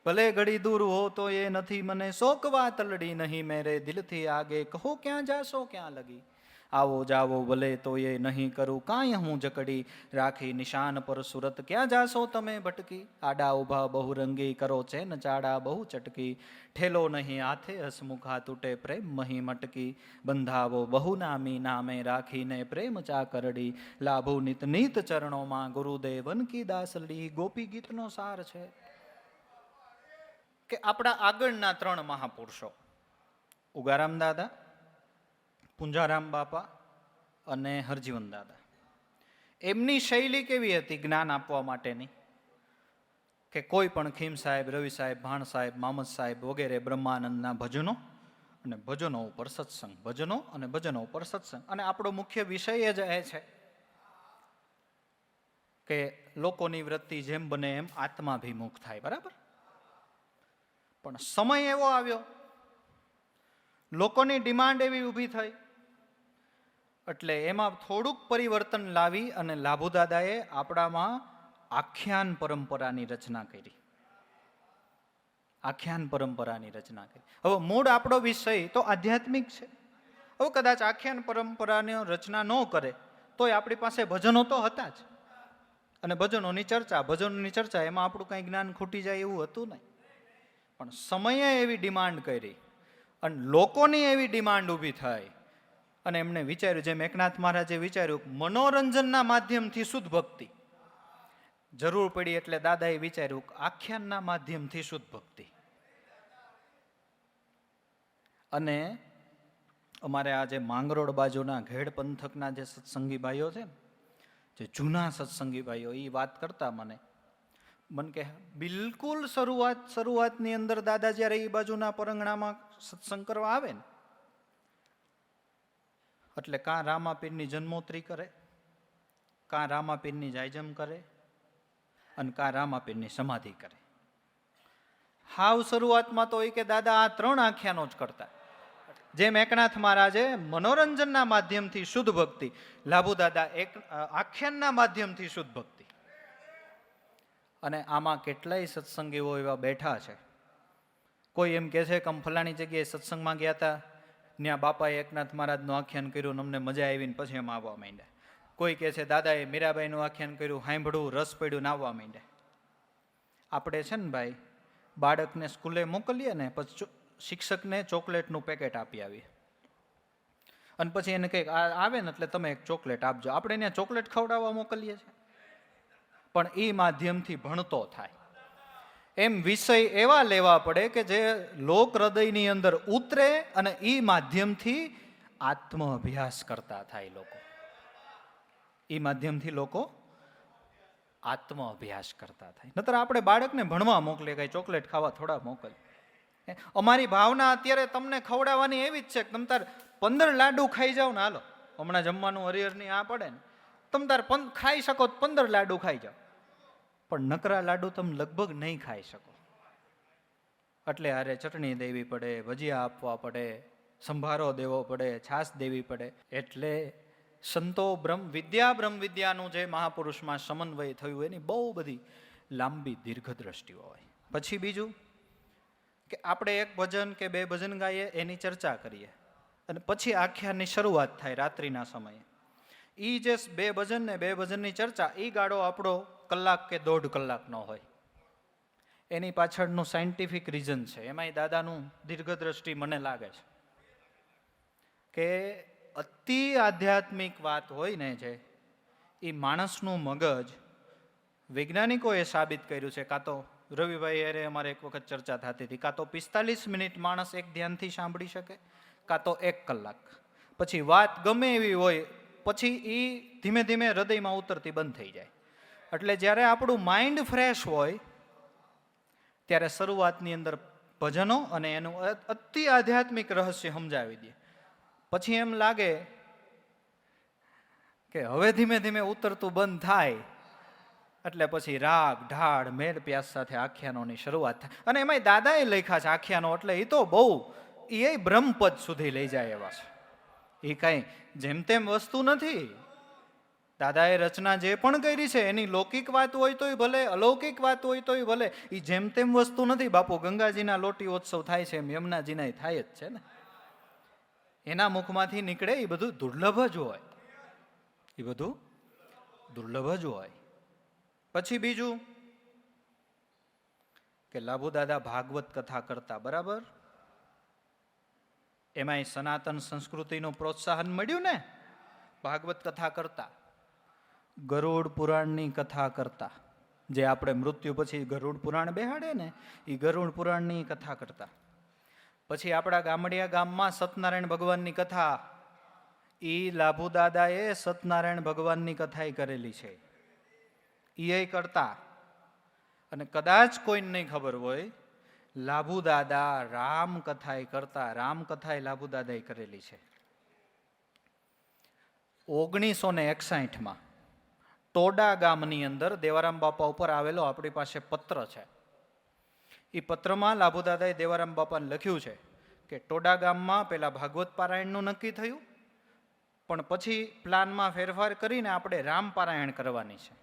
ભલે ઘડી દૂર હો તો એ નથી મને શોક વાતલડી, નહીં મેરે દિલથી આગે કહો ક્યાં જાશો ક્યાં લગી, આવો જાવો ભલે તો એ નહીં કરું કાંઈ હું જકડી, રાખી નિશાન પર સુરત ક્યાં જાશો તમે ભટકી, આડા ઉભા બહુરંગી કરો છે ન ચાડા બહુ ચટકી, ઠેલો નહીં હાથે હસમુખા તૂટે પ્રેમ મહી મટકી, બંધાવો બહુ નામી નામે રાખીને પ્રેમ ચાકરડી, લાભુ નિત નીત ચરણોમાં ગુરુદેવન કી દાસલી. ગોપી ગીતનો સાર છે કે આપણા આગળના 3 મહાપુરુષો, ઉગારામ દાદા, પુંજારામ બાપા અને હરજીવન દાદા, એમની શૈલી કેવી હતી જ્ઞાન આપવા માટેની, કે કોઈ પણ ખીમ સાહેબ, રવિ સાહેબ, ભાણ સાહેબ, મામદ સાહેબ વગેરે બ્રહ્માનંદના ભજનો અને ભજનો ઉપર સત્સંગ, ભજનો અને ભજનો ઉપર સત્સંગ. અને આપણો મુખ્ય વિષય જ એ છે કે લોકોની વૃત્તિ જેમ બને એમ આત્માભિમુખ થાય, બરાબર. પણ સમય એવો આવ્યો, લોકોની ડિમાન્ડ એવી ઊભી થઈ, એટલે એમાં થોડુંક પરિવર્તન લાવી અને લાભુદાદાએ આપણામાં આખ્યાન પરંપરાની રચના કરી, આખ્યાન પરંપરાની રચના કરી. હવે મૂળ આપણો વિષય તો આધ્યાત્મિક છે. હવે કદાચ આખ્યાન પરંપરાની રચના ન કરે તોય આપણી પાસે ભજનો તો હતા જ, અને ભજનોની ચર્ચા એમાં આપણું કંઈ જ્ઞાન ખૂટી જાય એવું હતું નહીં. પણ સમયે એવી ડિમાન્ડ કરી અને લોકોની એવી ડિમાન્ડ ઊભી થઈ, અને એમણે વિચાર્યું, જેમ એકનાથ મહારાજે વિચાર્યું, મનોરંજનના માધ્યમથી શુદ્ધ ભક્તિ જરૂર પડી, એટલે દાદાએ વિચાર્યું આખ્યાનના માધ્યમથી શુદ્ધ ભક્તિ. અને અમારે આ જે માંગરોળ બાજુના ઘેડ પંથકના જે સત્સંગી ભાઈઓ છે ને, જે જૂના સત્સંગી ભાઈઓ, એ વાત કરતા મને કે બિલકુલ શરૂઆતની અંદર દાદા જ્યારે એ બાજુના પરંગણામાં સત્સંગ કરવા આવે ને, એટલે કાં રામાપીરની જન્મોત્રી કરે, કાં રામાપીરની જાયજમ કરે, અને કાં રામાપીરની સમાધિ કરે. હાવ શરૂઆતમાં તો એ કે દાદા આ 3 આખ્યાનો જ કરતા. જેમ એકનાથ મહારાજે મનોરંજનના માધ્યમથી શુદ્ધ ભક્તિ, લાભુ દાદા આખ્યાનના માધ્યમથી શુદ્ધ ભક્તિ. અને આમાં કેટલાય સત્સંગીઓ એવા બેઠા છે. કોઈ એમ કહે છે કે અમે ફલાણી જગ્યાએ સત્સંગમાં ગયા હતા, ત્યાં બાપાએ એકનાથ મહારાજનું આખ્યાન કર્યું, અમને મજા આવીને પછી અમે આવવા માંડ્યા. કોઈ કહે છે દાદાએ મીરાબાઈનું આખ્યાન કર્યું, સાંભળું, રસ પડ્યું, નાવવા માંડે. આપણે છે ને ભાઈ, બાળકને સ્કૂલે મોકલીએ ને પછી શિક્ષકને ચોકલેટનું પેકેટ આપી આવીએ અને પછી એને કંઈક આવે ને એટલે તમે એક ચોકલેટ આપજો. આપણે એને ચોકલેટ ખવડાવવા મોકલીએ છીએ, પણ એ માધ્યમથી ભણતો થાય. એમ વિષય એવા લેવા પડે કે જે લોક હૃદયની અંદર ઉતરે અને એ માધ્યમથી આત્મ અભ્યાસ કરતા થાય લોકો. એ માધ્યમથી લોકો આત્મ અભ્યાસ કરતા થાય. નતર આપણે બાળકને ભણવા મોકલીએ, કઈ ચોકલેટ ખાવા થોડા મોકલીએ. અમારી ભાવના અત્યારે તમને ખવડાવવાની એવી જ છે કે તમ તાર 15 લાડુ ખાઈ જાઓ ને, હાલો હમણાં જમવાનું હરિહરની આ પડે ને, તમ તાર ખાઈ શકો 15 લાડુ ખાઈ જાઓ, પણ નકરા લાડુ તમે લગભગ નહીં ખાઈ શકો. એટલે હારે ચટણી દેવી પડે, ભજીયા આપવા પડે, સંભારો દેવો પડે, છાશ દેવી પડે. એટલે સંતો બ્રહ્મ વિદ્યાનું જે મહાપુરુષમાં સમન્વય થયું એની બહુ બધી લાંબી દીર્ઘ દ્રષ્ટિઓ હોય. પછી બીજું કે આપણે એક ભજન કે 2 ભજન ગાઈએ, એની ચર્ચા કરીએ અને પછી આખ્યાનની શરૂઆત થાય રાત્રિના સમયે. એ જે 2 ભજન ને 2 ભજનની ચર્ચા, એ ગાળો આપણો કલાક કે 1.5 કલાકનો હોય. એની પાછળનું સાયન્ટિફિક રીઝન છે. એમાંય દાદાનું દીર્ઘ દ્રષ્ટિ મને લાગે છે કે અતિ આધ્યાત્મિક વાત હોય ને, જે એ માણસનું મગજ, વૈજ્ઞાનિકોએ સાબિત કર્યું છે, કાં તો રવિભાઈ અરે અમારે એક વખત ચર્ચા થતી હતી, કાં તો 45 મિનિટ માણસ એક ધ્યાનથી સાંભળી શકે, કાં તો 1 કલાક. પછી વાત ગમે એવી હોય પછી એ ધીમે ધીમે હૃદયમાં ઉતરતી બંધ થઈ જાય. એટલે જ્યારે આપણું માઇન્ડ ફ્રેશ હોય ત્યારે શરૂઆતની અંદર ભજનો અને એનું અતિ આધ્યાત્મિક રહસ્ય સમજાવી દે. પછી એમ લાગે કે હવે ધીમે ધીમે ઉતરતું બંધ થાય એટલે પછી રાગ ઢાળ મેળ પ્યાસ સાથે આખ્યાનોની શરૂઆત થાય. અને એમાંય દાદાએ લખ્યા છે આખ્યાનો, એટલે એ તો બહુ એ બ્રહ્મપદ સુધી લઈ જાય એવા છે. એ કાંઈ જેમ તેમ વસ્તુ નથી. દાદાએ રચના જે પણ કરી છે એની લૌકિક વાત હોય તોય ભલે, અલૌકિક વાત હોય તોય ભલે, એ જેમ તેમ વસ્તુ નથી. બાપુ ગંગાજીના લોટીઓત્સવ થાય છે એમ યમુનાજીના થાય જ છે ને. એના મુખમાંથી નીકળે એ બધું દુર્લભ જ હોય, એ બધું દુર્લભ જ હોય. પછી બીજું કે લાભુ દાદા ભાગવત કથા કરતા, બરાબર? એમાંય સનાતન સંસ્કૃતિનું પ્રોત્સાહન મળ્યું ને. ભાગવત કથા કરતા, ગરુડ પુરાણની કથા કરતા, જે આપણે મૃત્યુ પછી ગરુડ પુરાણ બેહાડે ને, એ ગરુડ પુરાણની કથા કરતા. પછી આપણા ગામડિયા ગામમાં સત્યનારાયણ ભગવાનની કથા, એ લાભુ દાદાએ સત્યનારાયણ ભગવાનની કથા કરેલી છે, એ કરતા. અને કદાચ કોઈને નહીં ખબર હોય, લાભુ દાદા રામ કથા કરતા. રામ કથા લાભુ દાદાએ કરેલી છે. 1961માં ટોડા ગામની અંદર દેવારામ બાપા ઉપર આવેલો આપણી પાસે પત્ર છે. એ પત્રમાં લાભુ દાદાએ દેવારામ બાપાને લખ્યું છે કે ટોડા ગામમાં પેલા ભાગવત પારાયણનું નક્કી થયું, પણ પછી પ્લાનમાં ફેરફાર કરીને આપણે રામ પારાયણ કરવાની છે.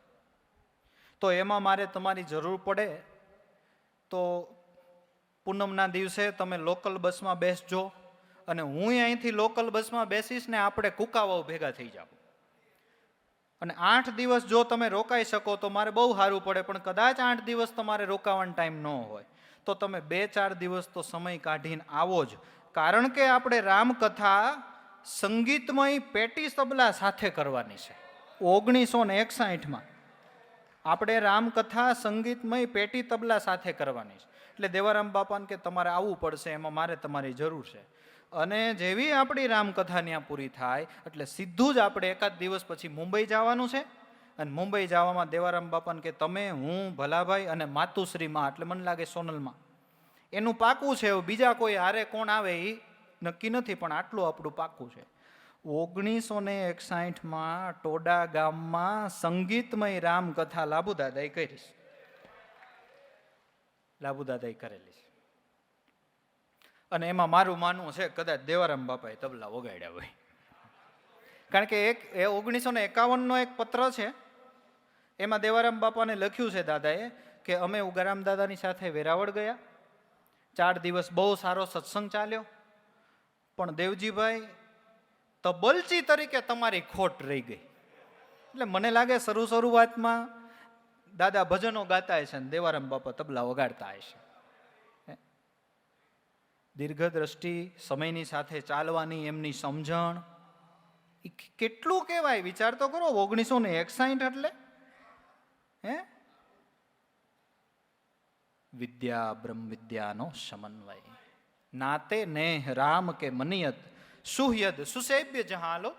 તો એમાં મારે તમારી જરૂર પડે તો પૂનમના દિવસે તમે લોકલ બસમાં બેસજો અને હું અહીંથી લોકલ બસમાં બેસીશ ને આપણે કુકાવાવ ભેગા થઈ જાવ. અને 8 દિવસ જો તમે રોકાઈ શકો તો મારે બહુ સારું પડે, પણ કદાચ 8 દિવસ તમારે રોકાવાનો ટાઈમ ન હોય તો તમે 2-4 દિવસ તો સમય કાઢીને આવો જ. કારણ કે આપણે રામકથા સંગીતમય પેટી તબલા સાથે કરવાની છે. 1961માં આપણે રામકથા સંગીતમય પેટી તબલા સાથે કરવાની છે. એટલે દેવારામ બાપાને કે તમારે આવવું પડશે, એમાં મારે તમારી જરૂર છે. અને જેવી આપણી રામકથા ત્યાં પૂરી થાય એટલે સીધું જ આપણે 1 દિવસ પછી મુંબઈ જવાનું છે. અને મુંબઈ જવામાં દેવારામ બાપાને કે તમે, હું, ભલાભાઈ અને માતુશ્રીમાં, એટલે મને લાગે સોનલમાં, એનું પાકું છે. બીજા કોઈ હારે કોણ આવે એ નક્કી નથી, પણ આટલું આપણું પાકું છે. 1961માં ટોડા ગામમાં સંગીતમય રામકથા લાભુ દાદાએ કરી છે. લાભુ દાદાએ કરેલી છે. અને એમાં મારું માનવું છે કદાચ દેવારામ બાપાએ તબલા વગાડ્યા હોય. કારણ કે 1951નો એક પત્ર છે, એમાં દેવારામ બાપાને લખ્યું છે દાદાએ કે અમે ઉગારામ દાદાની સાથે વેરાવળ ગયા, 4 દિવસ બહુ સારો સત્સંગ ચાલ્યો, પણ દેવજીભાઈ તબલચી તરીકે તમારી ખોટ રહી ગઈ. એટલે મને લાગે શરૂઆતમાં દાદા ભજનો ગાતા હશે ને દેવારામ બાપા તબલા વગાડતા હશે. દીર્ઘ દ્રષ્ટિ, સમયની સાથે ચાલવાની એમની સમજણ એ કેટલું કહેવાય. વિચાર તો કરો, 1961 એટલે વિદ્યા બ્રહ્મ વિદ્યાનો સમન્વય, નાતે નેહ રામ કે મનિયત, સુહયદ સુસેવ્ય જહાલો,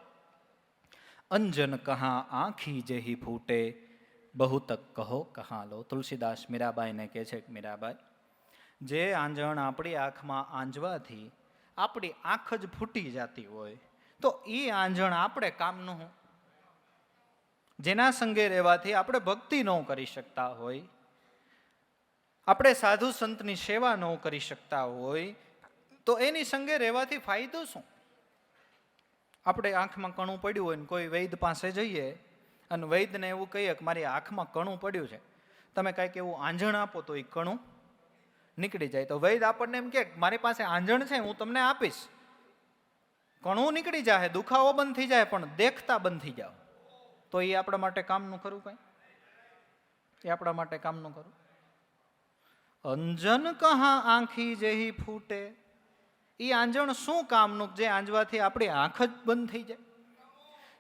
અંજન કહા આંખી જેહી ફૂટે, બહુ તક કહો કહાલો. તુલસીદાસ મીરાબાઈને કહે છે કે મીરાબાઈ, જે આંજણ આપણી આંખમાં આંજવાથી આપણી આંખ જ ફૂટી જતી હોય તો એ આંજણ આપણે કામનું. જેના સંગે રહેવાથી આપણે ભક્તિ ન કરી શકતા હોય, આપણે સાધુ સંતની સેવા ન કરી શકતા હોય તો એની સંગે રહેવાથી ફાયદો શું? આપણે આંખમાં કણું પડ્યું હોય ને કોઈ વૈદ પાસે જઈએ અને વૈદને એવું કહીએ કે મારી આંખમાં કણું પડ્યું છે, તમે કાંઈક એવું આંજણ આપો તો એ કણું નીકળી જાય. તો વૈદ આપણને એમ કે મારી પાસે આંજણ છે, હું તમને આપીશ, કણું નીકળી જાય, દુખાવો બંધ થઈ જાય, પણ દેખતા બંધ થઈ જાવ. તો એ આપણા માટે કામનું ખરું? કઈ એ આપણા માટે કામનું ખરું? અંજન કહા આંખી જેહી ફૂટે, એ આંજણ શું કામનું જે આંજવાથી આપણી આંખ જ બંધ થઈ જાય?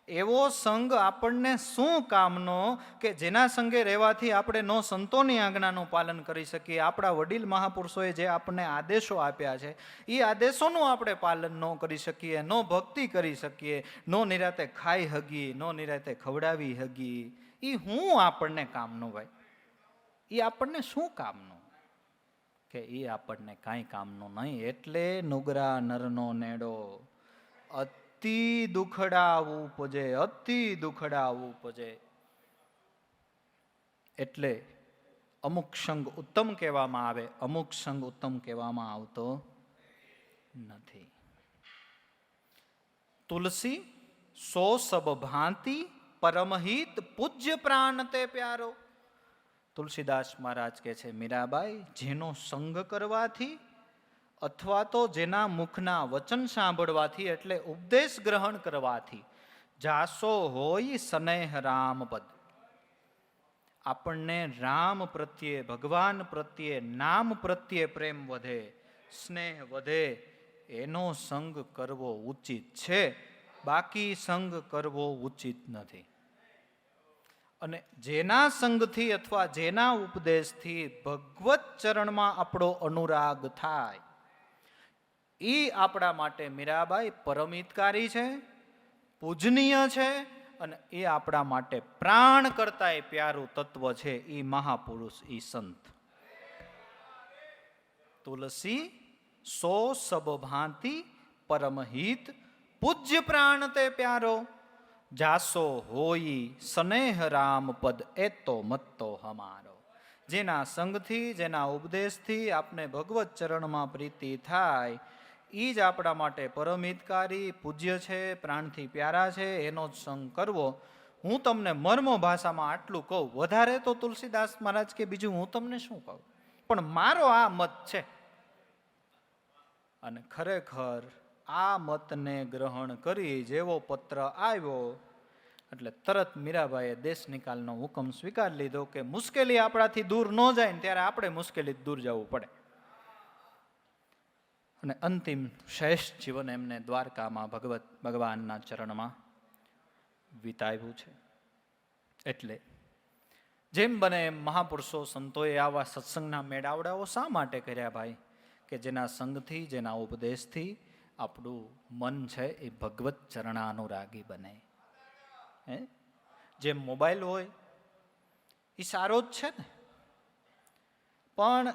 એવો સંગ આપણને શું કામનો કે જેના સંગે રહેવાથી આપણે નો સંતોની આજ્ઞાનું પાલન કરી શકીએ. આપણા વડીલ મહાપુરુષોએ જે આપણને આદેશો આપ્યા છે એ આદેશોનું આપણે પાલન ન કરી શકીએ, નો ભક્તિ કરી શકીએ, નો નિરાતે ખાઈ હગી, નો નિરાતે ખવડાવી હગી, એ હું આપણને કામનું? ભાઈ એ આપણને શું કામનું? કે એ આપણને કાંઈ કામનું નહીં. એટલે નુગરા નરનો નેડો અતિ દુખડાવું પજે, અતિ દુખડાવું પજે. એટલે અમુક સંગ ઉત્તમ કહેવામાં આવે, અમુક સંગ ઉત્તમ કહેવામાં આવતો નથી. તુલસી સો સબ ભાંતિ પરમહિત પૂજ્ય પ્રાણ તે પ્યારો. તુલસીદાસ મહારાજ કહે છે મીરાબાઈ, જેનો સંગ કરવાથી અથવા તો જેના મુખના વચન સાંભળવાથી એટલે ઉપદેશ ગ્રહણ કરવાથી જાસો હોય સ્નેહ રામપદ, આપણને રામ પ્રત્યે, ભગવાન પ્રત્યે, નામ પ્રત્યે પ્રેમ વધે, સ્નેહ વધે, એનો સંગ કરવો ઉચિત છે, બાકી સંગ કરવો ઉચિત નથી. અને જેના સંગથી અથવા જેના ઉપદેશથી ભગવત ચરણમાં આપણો અનુરાગ થાય એ આપણા માટે મીરાબાઈ પરમિતકારી છે, પૂજનીય છે, અને એ આપણા માટે પ્રાણ કરતાંય પ્યારું તત્વ છે. એ મહાપુરુષ, એ સંત. તુલસી સો સબ ભાંતિ પરમહિત પૂજ્ય પ્રાણ તે પ્યારો, જાસો હોઈ સ્નેહ રામ પદ એતો મત્તો હમારો. જેના સંગથી, જેના ઉપદેશથી આપને ભગવત ચરણમાં પ્રીતિ થાય એ જ આપણા માટે પરમિતકારી, પૂજ્ય છે, પ્રાણથી પ્યારા છે, એનો જ સંગ કરવો. હું તમને મર્મ ભાષામાં આટલું કહું, વધારે તો તુલસીદાસ મહારાજ કે બીજું હું તમને શું કહું, પણ મારો આ મત છે. અને ખરેખર આ મતને ગ્રહણ કરી જેવો પત્ર આવ્યો એટલે તરત મીરાબાઈએ દેશ નિકાલનો હુકમ સ્વીકાર લીધો કે મુશ્કેલી આપણાથી દૂર ન જાય ને ત્યારે આપણે મુશ્કેલી દૂર જવું પડે. અને અંતિમ શ્રેષ્ઠ જીવન એમને દ્વારકામાં ભગવાનના ચરણમાં વિતાવ્યું છે. એટલે જેમ બને એમ મહાપુરુષો સંતોએ આવા સત્સંગના મેળાવડાઓ શા માટે કર્યા ભાઈ? કે જેના સંગથી, જેના ઉપદેશથી આપણું મન છે એ ભગવત ચરણાનુરાગી બને. જેમ મોબાઈલ હોય એ સારો જ છે ને, પણ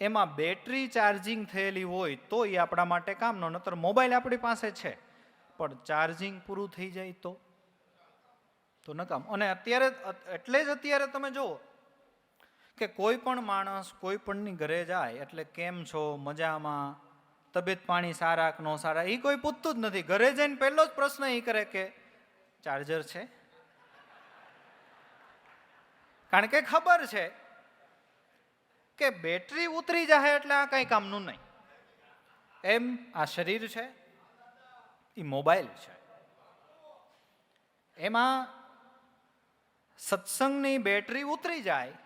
એમાં બેટરી ચાર્જિંગ થયેલી હોય તો એ આપણા માટે કામનો. નતર મોબાઈલ આપણી પાસે છે પણ ચાર્જિંગ પૂરું થઈ જાય તો નકામ. અને અત્યારે એટલે જ અત્યારે તમે જુઓ કે કોઈ પણ માણસ કોઈ પણની ઘરે જાય એટલે કેમ છો, મજામાં, તબિયત પાણી સારા કે ન સારા, એ કોઈ પૂછતું જ નથી. ઘરે જઈને પહેલો જ પ્રશ્ન એ કરે કે ચાર્જર છે? કારણ કે ખબર છે કે બેટરી ઉતરી જાય એટલે આ કઈ કામનું નહીં. એમ આ શરીર છે, એ મોબાઈલ છે, એમાં સત્સંગની બેટરી ઉતરી જાય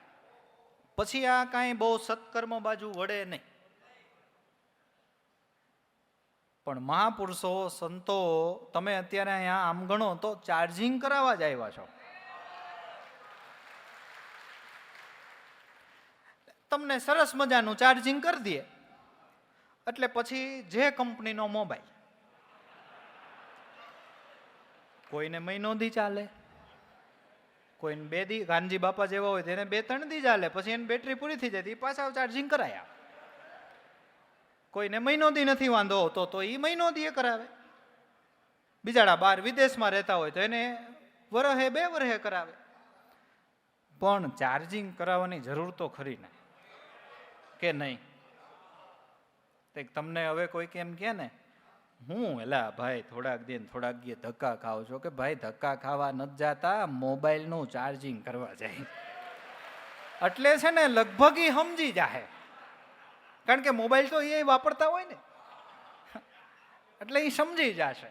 પછી આ કાંઈ બહુ સત્કર્મ બાજુ વળે નહીં. પણ મહાપુરુષો, સંતો, તમે અત્યારે અહીંયા આમ ગણો તો ચાર્જિંગ કરાવવા જ આવ્યા છો. તમને સરસ મજાનું ચાર્જિંગ કરી દે એટલે પછી જે કંપનીનો મોબાઈલ, કોઈને મહિનો દી ચાલે, કોઈને 2 દી, ગાંધી બાપા જેવા હોય તેને 2-3 દી ચાલે, પછી એની બેટરી પૂરી થઈ જાય એ પાછા ચાર્જિંગ કરાયા. કોઈને મહિનો દી નથી વાંધો તો એ મહિનો દી કરાવે. બિચારા બહાર વિદેશમાં રહેતા હોય તો એને વરહે 2 વરહે કરાવે. પણ ચાર્જિંગ કરાવવાની જરૂર તો ખરી ને કે નહીં? તમને હવે કોઈ કેમ કે ને, હું એલા ભાઈ થોડાક દી ધક્કા ખાવ છો, કે ભાઈ ધક્કા ખાવા નથી જાતા, મોબાઈલનું ચાર્જિંગ કરવા જાય. એટલે છે ને લગભગ ઈ સમજી જાહે, કારણ કે મોબાઈલ તો એ વાપરતા હોય ને, એટલે એ સમજી જશે.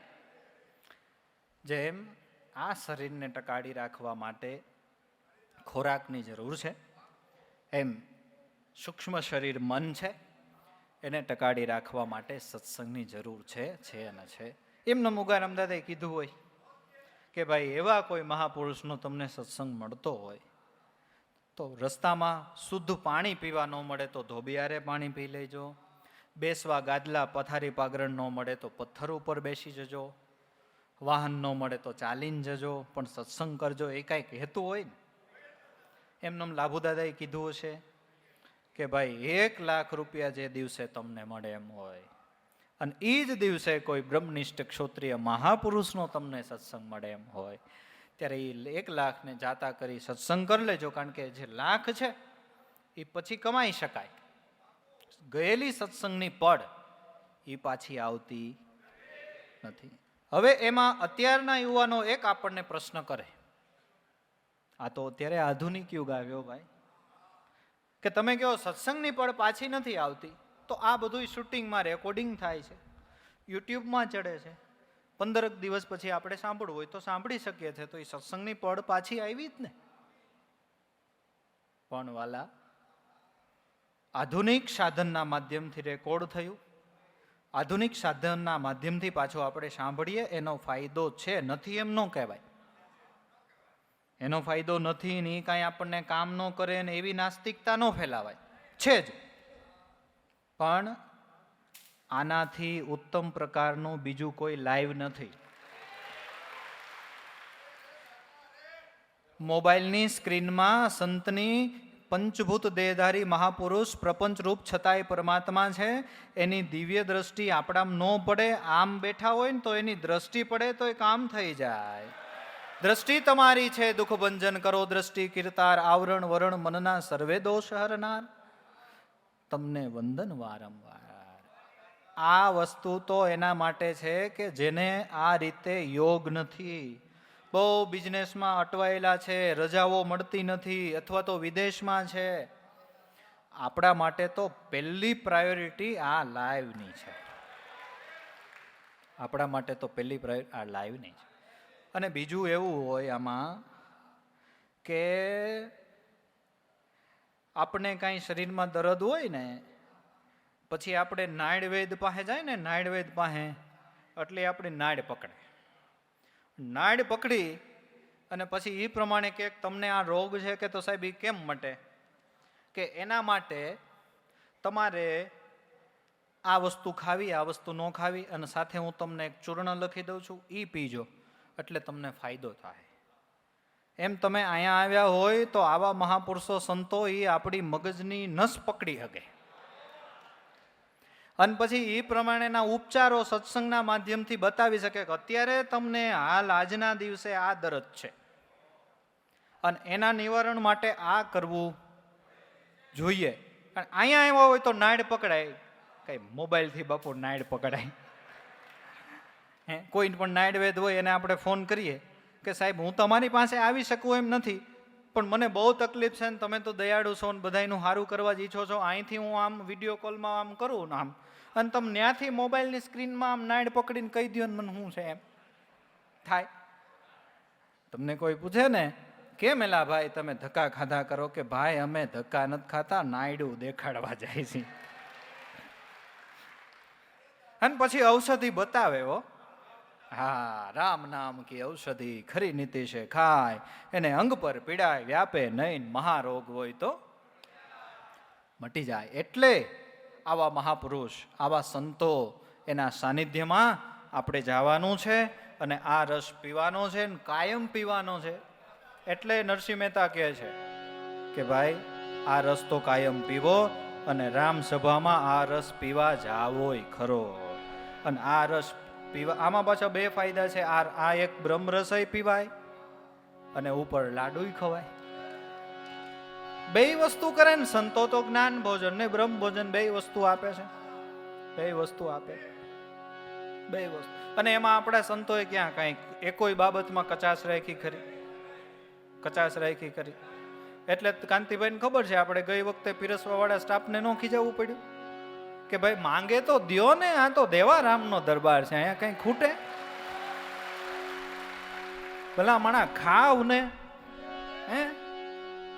જેમ આ શરીરને ટકાડી રાખવા માટે ખોરાકની જરૂર છે, એમ સૂક્ષ્મ શરીર મન છે એને ટકાડી રાખવા માટે સત્સંગની જરૂર છે અને છે. એમને મુગારામ દાદાએ કીધું હોય કે ભાઈ એવા કોઈ મહાપુરુષનો તમને સત્સંગ મળતો હોય તો રસ્તામાં શુદ્ધ પાણી પીવા ન મળે તો ધોબિયારે પાણી પી લેજો, બેસવા ગાદલા પથારી પાગરણ ન મળે તો પથ્થર ઉપર બેસી જજો, વાહન ન મળે તો ચાલીને જજો, પણ સત્સંગ કરજો. એ કાંઈક હેતુ હોય ને. એમનેમ લાભુ દાદાએ કીધું હશે કે ભાઈ 1 લાખ રૂપિયા જે દિવસે તમને મળે એમ હોય અને એ જ દિવસે કોઈ બ્રહ્મનિષ્ઠ ક્ષોત્રિય મહાપુરુષનો તમને સત્સંગ મળે એમ હોય, ત્યારે એ 1 લાખને જાતા કરી સત્સંગ કરી લેજો. કારણ કે જે લાખ છે એ પછી કમાઈ શકાય. ગયેલી સત્સંગની પડ એ પાછી આવતી નથી. હવે એમાં અત્યારના યુવાનો એક આપણને પ્રશ્ન કરે, આ તો અત્યારે આધુનિક યુગ આવ્યો ભાઈ, કે તમે કહો સત્સંગની પડ પાછી નથી આવતી, તો આ બધું શૂટિંગમાં રેકોર્ડિંગ થાય છે, યુટ્યુબમાં ચડે છે, 15 દિવસ પછી આપણે સાંભળવું હોય તો સાંભળી શકીએ છીએ, તો એ સત્સંગની પડ પાછી આવી જ ને. પણ વાલા, આધુનિક સાધનના માધ્યમથી રેકોર્ડ થયું, આધુનિક સાધનના માધ્યમથી પાછું આપણે સાંભળીએ, એનો ફાયદો છે, નથી એમ ન કહેવાય. એનો ફાયદો નથી ને એ કાંઈ આપણને કામ ન કરે ને એવી નાસ્તિકતા ન ફેલાવાય, છે જ. પણ આનાથી ઉત્તમ પ્રકારનું બીજું કોઈ લાઈવ નથી. મોબાઈલની સ્ક્રીનમાં સંતની પંચભૂત દેહધારી મહાપુરુષ પ્રપંચ રૂપ છતાંય પરમાત્મા છે, એની દિવ્ય દ્રષ્ટિ આપણામાં ન પડે. આમ બેઠા હોય ને તો એની દ્રષ્ટિ પડે તો એ કામ થઈ જાય. દ્રષ્ટિ તમારી છે દુઃખ ભંજન કરો દ્રષ્ટિ કીર્તાર, આવરણ વરણ મનના સર્વે દોષ હરનાર, તમને વંદન વારંવાર. આ વસ્તુ તો એના માટે છે કે જેને આ રીતે યોગ નથી, બહુ બિઝનેસમાં અટવાયેલા છે, રજાઓ મળતી નથી, અથવા તો વિદેશમાં છે. આપણા માટે તો પહેલી પ્રાયોરિટી આ લાઈવની છે. આપણા માટે તો પહેલી પ્રાયોરિટી આ લાઈવની છે. અને બીજું એવું હોય આમાં કે આપણે કાંઈ શરીરમાં દર્દ હોય ને, પછી આપણે નાડવેદ પાસે જાય ને, નાડવેદ પાસે એટલે આપણી નાડ પકડે. નાડ પકડી અને પછી એ પ્રમાણે કે તમને આ રોગ છે કે તો સાહેબ એ કેમ મટે, કે એના માટે તમારે આ વસ્તુ ખાવી, આ વસ્તુ ન ખાવી, અને સાથે હું તમને એક ચૂર્ણ લખી દઉં છું, એ પીજો એટલે તમને ફાયદો થાય. એમ તમે અહીંયા આવ્યા હોય તો આવા મહાપુરુષો સંતો એ આપણી મગજની નસ પકડી શકે અને પછી એ પ્રમાણેના ઉપચારો સત્સંગના માધ્યમથી બતાવી શકે કે અત્યારે તમને હાલ આજના દિવસે આ દર્દ છે અને એના નિવારણ માટે આ કરવું જોઈએ. કારણ અહીંયા આવ્યા હોય તો નાડ પકડાય, કઈ મોબાઈલથી બાપુ નાડ પકડાય? કોઈ પણ નાડવેદ હોય એને આપણે ફોન કરીએ કે સાહેબ હું તમારી પાસે આવી શકું એમ નથી, પણ મને બહુ તકલીફ છે ને તમે તો દયાળુ છો ને બધાનું સારું કરવા જ ઈચ્છો છો, અહીંથી હું આમ વિડીયો કોલમાં આમ કરું ને આમ, અને તમે ત્યાંથી મોબાઈલની સ્ક્રીનમાં આમ નાડ પકડીને કહી દો ને મને શું છે એમ થાય. તમને કોઈ પૂછે ને કેમ એલા ભાઈ તમે ધક્કા ખાધા કરો? કે ભાઈ અમે ધક્કા નથી ખાતા, નાયડું દેખાડવા જાય છે. અને પછી ઔષધિ બતાવે હો. હા, રામ નામ કી ઔષધિ ખરી નીતિ છે ખાય, એને અંગ પર પીડાય વ્યાપે નહીં, મહારોગ હોય તો મટી જાય. એટલે આવા મહાપુરુષ, આવા સંતો, એના સાનિધ્યમાં આપણે જવાનું છે અને આ રસ પીવાનો છે ને કાયમ પીવાનો છે. એટલે નરસિંહ મહેતા કહે છે કે ભાઈ આ રસ તો કાયમ પીવો અને રામ સભામાં આ રસ પીવા જાવોય ખરો. અને આ રસ પીવા, આમાં પાછા બે ફાયદા છે. આ એક બ્રહ્મરસય પીવાય અને ઉપર લાડુય ખવાય. બે વસ્તુ કરે ને સંતો તો જ્ઞાન ભોજન ને બ્રહ્મ ભોજન બે વસ્તુ આપે છે. બે વસ્તુ આપે, બે વસ્તુ. અને એમાં આપણા સંતોએ ક્યાં કઈ એકોય બાબતમાં કચાશ રાખી ખરી? કચાશ રાખી ખરી? એટલે કાંતિભાઈને ખબર છે, આપણે ગઈ વખતે પીરસવા વાળા સ્ટાફને નો ખીજાવવું પડ્યું કે ભાઈ માંગે તો દ્યો ને, આ તો દેવા રામનો દરબાર છે, અહીંયા કઈ ખૂટે? ભલા માણા ખાવ ને, હે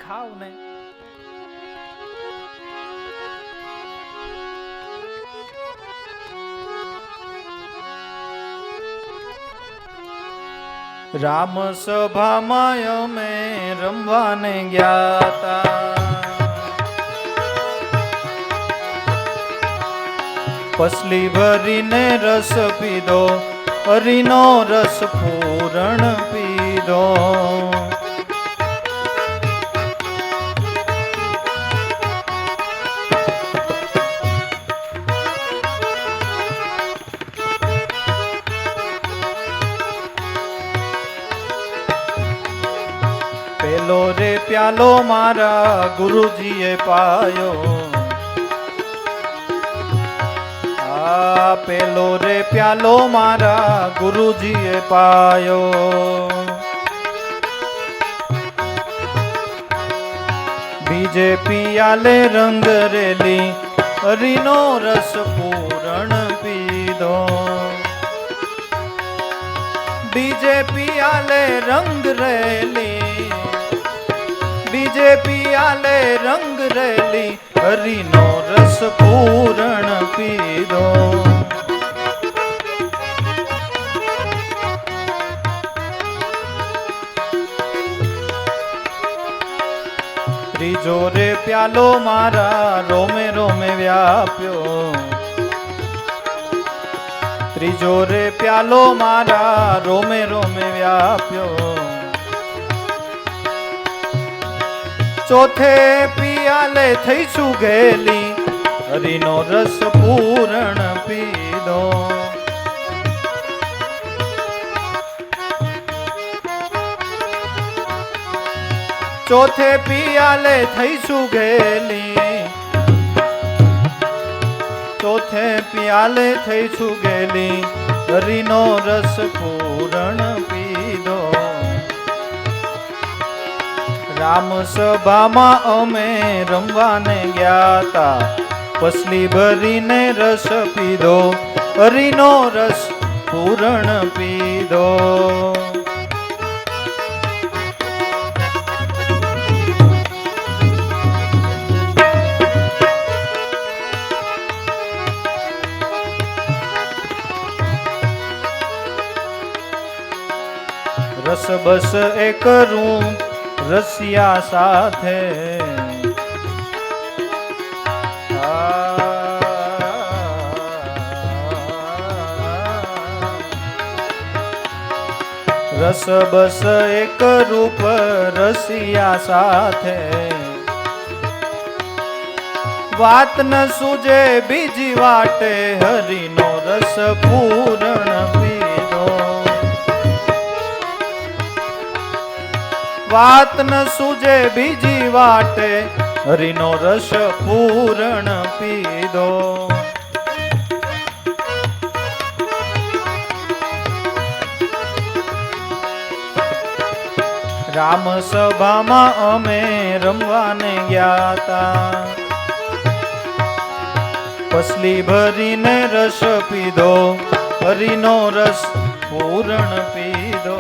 ખાવ ને. રામ સભામાં અમે રમવાને ગયા તા, પસલી ભરીને રસ પીધો, હરિનો રસ પૂરણ પીધો. પેલો રે પ્યાલો મારા ગુરુજીએ પાયો, આ પેલો રે પ્યાલો મારા ગુરુજીએ પાયો. બીજે પિયાલે રંગ રેલી, હરિનો રસ પૂરણ પીધો. બીજે પિયાલે રંગ રેલી, બીજે પિયાલે રંગ રેલી, હરિનો રસ પૂરણ પીધો. ત્રીજો રે પ્યાલો મારા રોમે રોમે વ્યાપ્યો, ત્રીજો રે પ્યાલો મારા રોમે રોમે વ્યાપ્યો. ચોથે પિયાલે થઈ સુગેલી, હરિનો રસ પૂરણ પીધો. ચોથે પિયાલે થઈ સુગેલી, ચોથે પિયાલે થઈ સુગેલી, હરિનો રસ પૂરણ પીધો. રામ સભામાં અમે રમવાને ગયા તા, પસલી ભરીને રસ પીધો, હરિનો રસ પૂરણ પીધો. રસ બસ એ કરું રસિયા સાથે, રસ બસ એક રૂપ રસિયા સાથે. વાત ન સૂજે બીજી વાટે, હરિનો રસ પૂરણ પીધો. વાત ન સૂજે બીજી વાટે, હરિનો રસ પૂરણ પીધો. રામ સભામાં અમે રમવાને ગયા તા, પસલી ભરીને રસ પીધો, હરિનો રસ પૂરણ પીધો.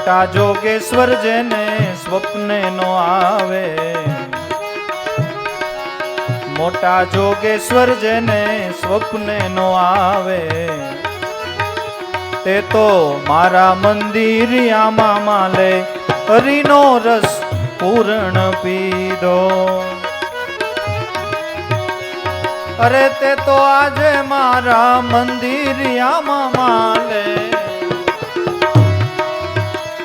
મોટા જોગેશ્વર જેને સ્વપ્ને નો આવે, મોટા જોગેશ્વર જેને સ્વપ્ને નો આવે, તે તો મારા મંદિરિયામાં માલે હરિનો રસ પૂર્ણ પીધો. અરે તે તો આજે મારા મંદિરિયામાં માલે,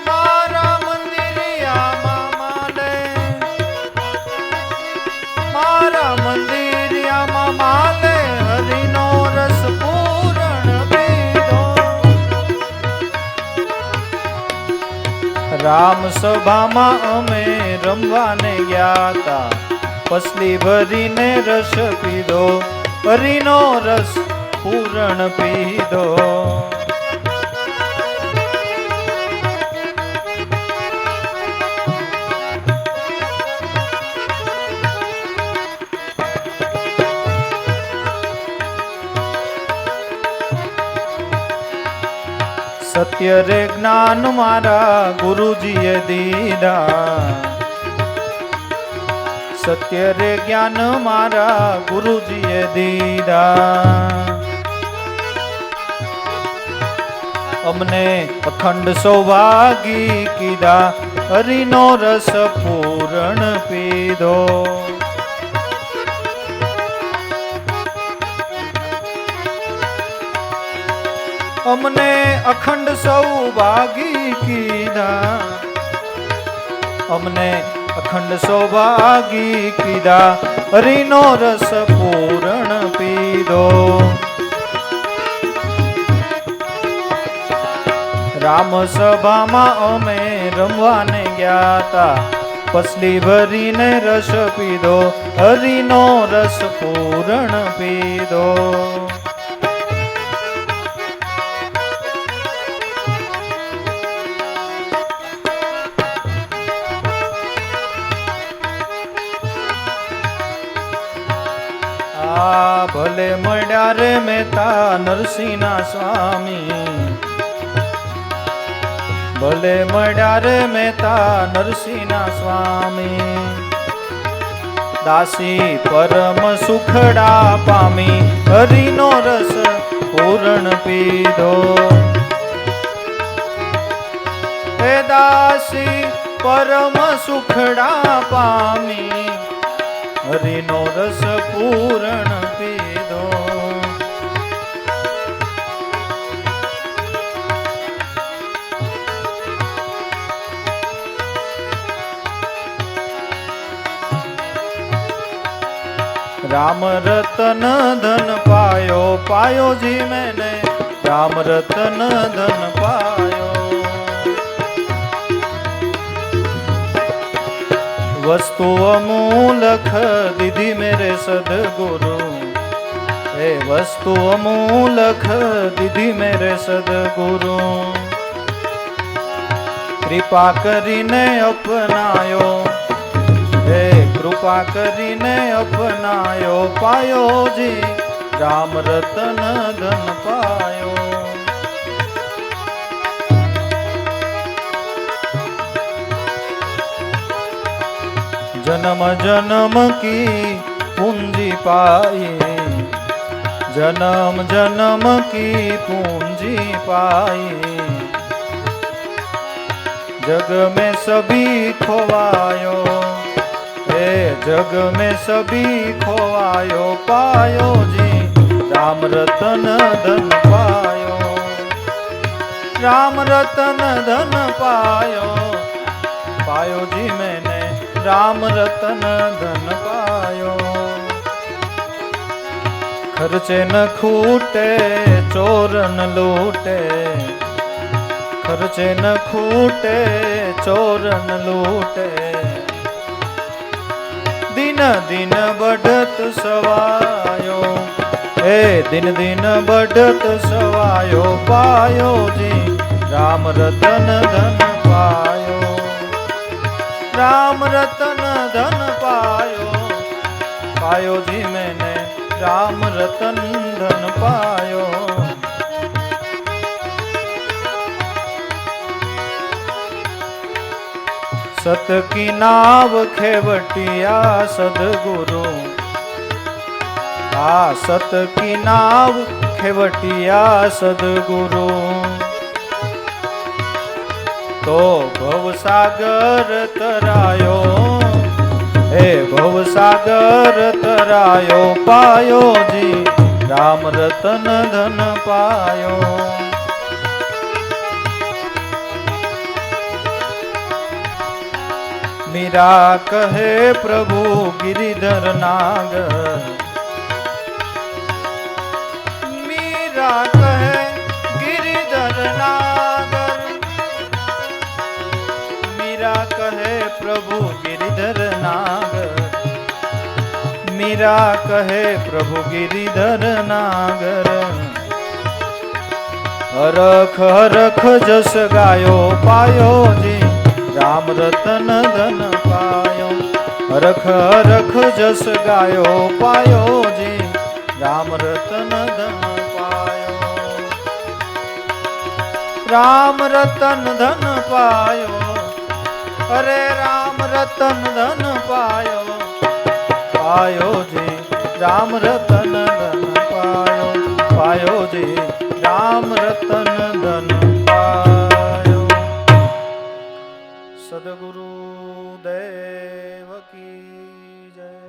મારા મંદિરિયામાં માલે, મારા મંદિરિયામાં માલે હરિનો રસ પૂર્ણ પીધો. રામ સભામાં અમે રમવાને ગયા તા, પસલી ભરીને રસ પીધો, હરિનો રસ પૂર્ણ પીધો. સત્ય રે જ્ઞાન મારા ગુરુજીએ દીધા, સત્ય રે જ્ઞાન મારા ગુરુજીએ દીધા. અમને અખંડ સૌભાગી કીધા, હરિનો રસ પૂર્ણ પીધો. અમને અખંડ સૌભાગી કીધા, અમને અખંડ સૌભાગી કીધા, હરિનો રસ પૂર્ણ પીધો. રામ સભામાં અમે રમવાને ગયા તા, પસલી ભરીને રસ પીધો, હરિનો રસ પૂર્ણ પીધો. ભલે મળ્યા રે મહેતા નરસિંહના સ્વામી, ભલે મળ્યા રે મહેતા નરસિંહના સ્વામી. દાસી પરમ સુખડા પામી, હરિનો રસ પૂર્ણ પીધો. હે દાસી પરમ સુખડા પામી, હરિનો રસ પૂર્ણ પીધો. રામ રતન ધન પાયો, પાયો જી મેને રામ રતન ધન પાયો. वस्तु अमूलख दीदी मेरे सदगुरु, हे वस्तु अमूलख दीदी मेरे सदगुरु. कृपा करीने अपनायो, हे कृपा करीने अपनायो, पायो जी राम रतन धन पायो. जन्म जन्म की पूंजी पाई, जन्म जन्म की पूंजी पाई. जग में सभी खोवायो, हे जग में सभी खोवायो, पायो जी राम रतन धन पायो. राम रतन धन पायो, पायो जी मैंने राम रतन धन पायो. खर्चे न खूटे चोर न लूटे, खर्चे न खूटे चोर न लूटे. दिन दिन बढ़त सवायो, हे दिन दिन बढ़त सवायो, पायो जी राम रतन धन पायो. राम रतन धन पायो, पायो जी मैंने राम रतन धन पायो. सत की नाव खेवटिया सदगुरु, आ सत की नाव खेवटिया सदगुरु। तो भवसागर तरायो, हे भवसागर तरायो पायो जी, राम रतन धन पायो। मीरा कहे प्रभु गिरिधर नागर, मीरा कहे गिरिधर नागर, मीरा कहे प्रभु गिरिधर नागर, मीरा कहे प्रभु गिरिधर नागर। हरख हरख जस गायो पायो जी, राम रतन धन पायो। हरख हरख जस गायो पायो जी, राम रतन धन पायो। राम रतन धन पायो, अरे राम रतन धन पायो, पायो जी राम रतन धन पायो, पायो जी राम रतन धन पायो। सद्गुरु देव की जय।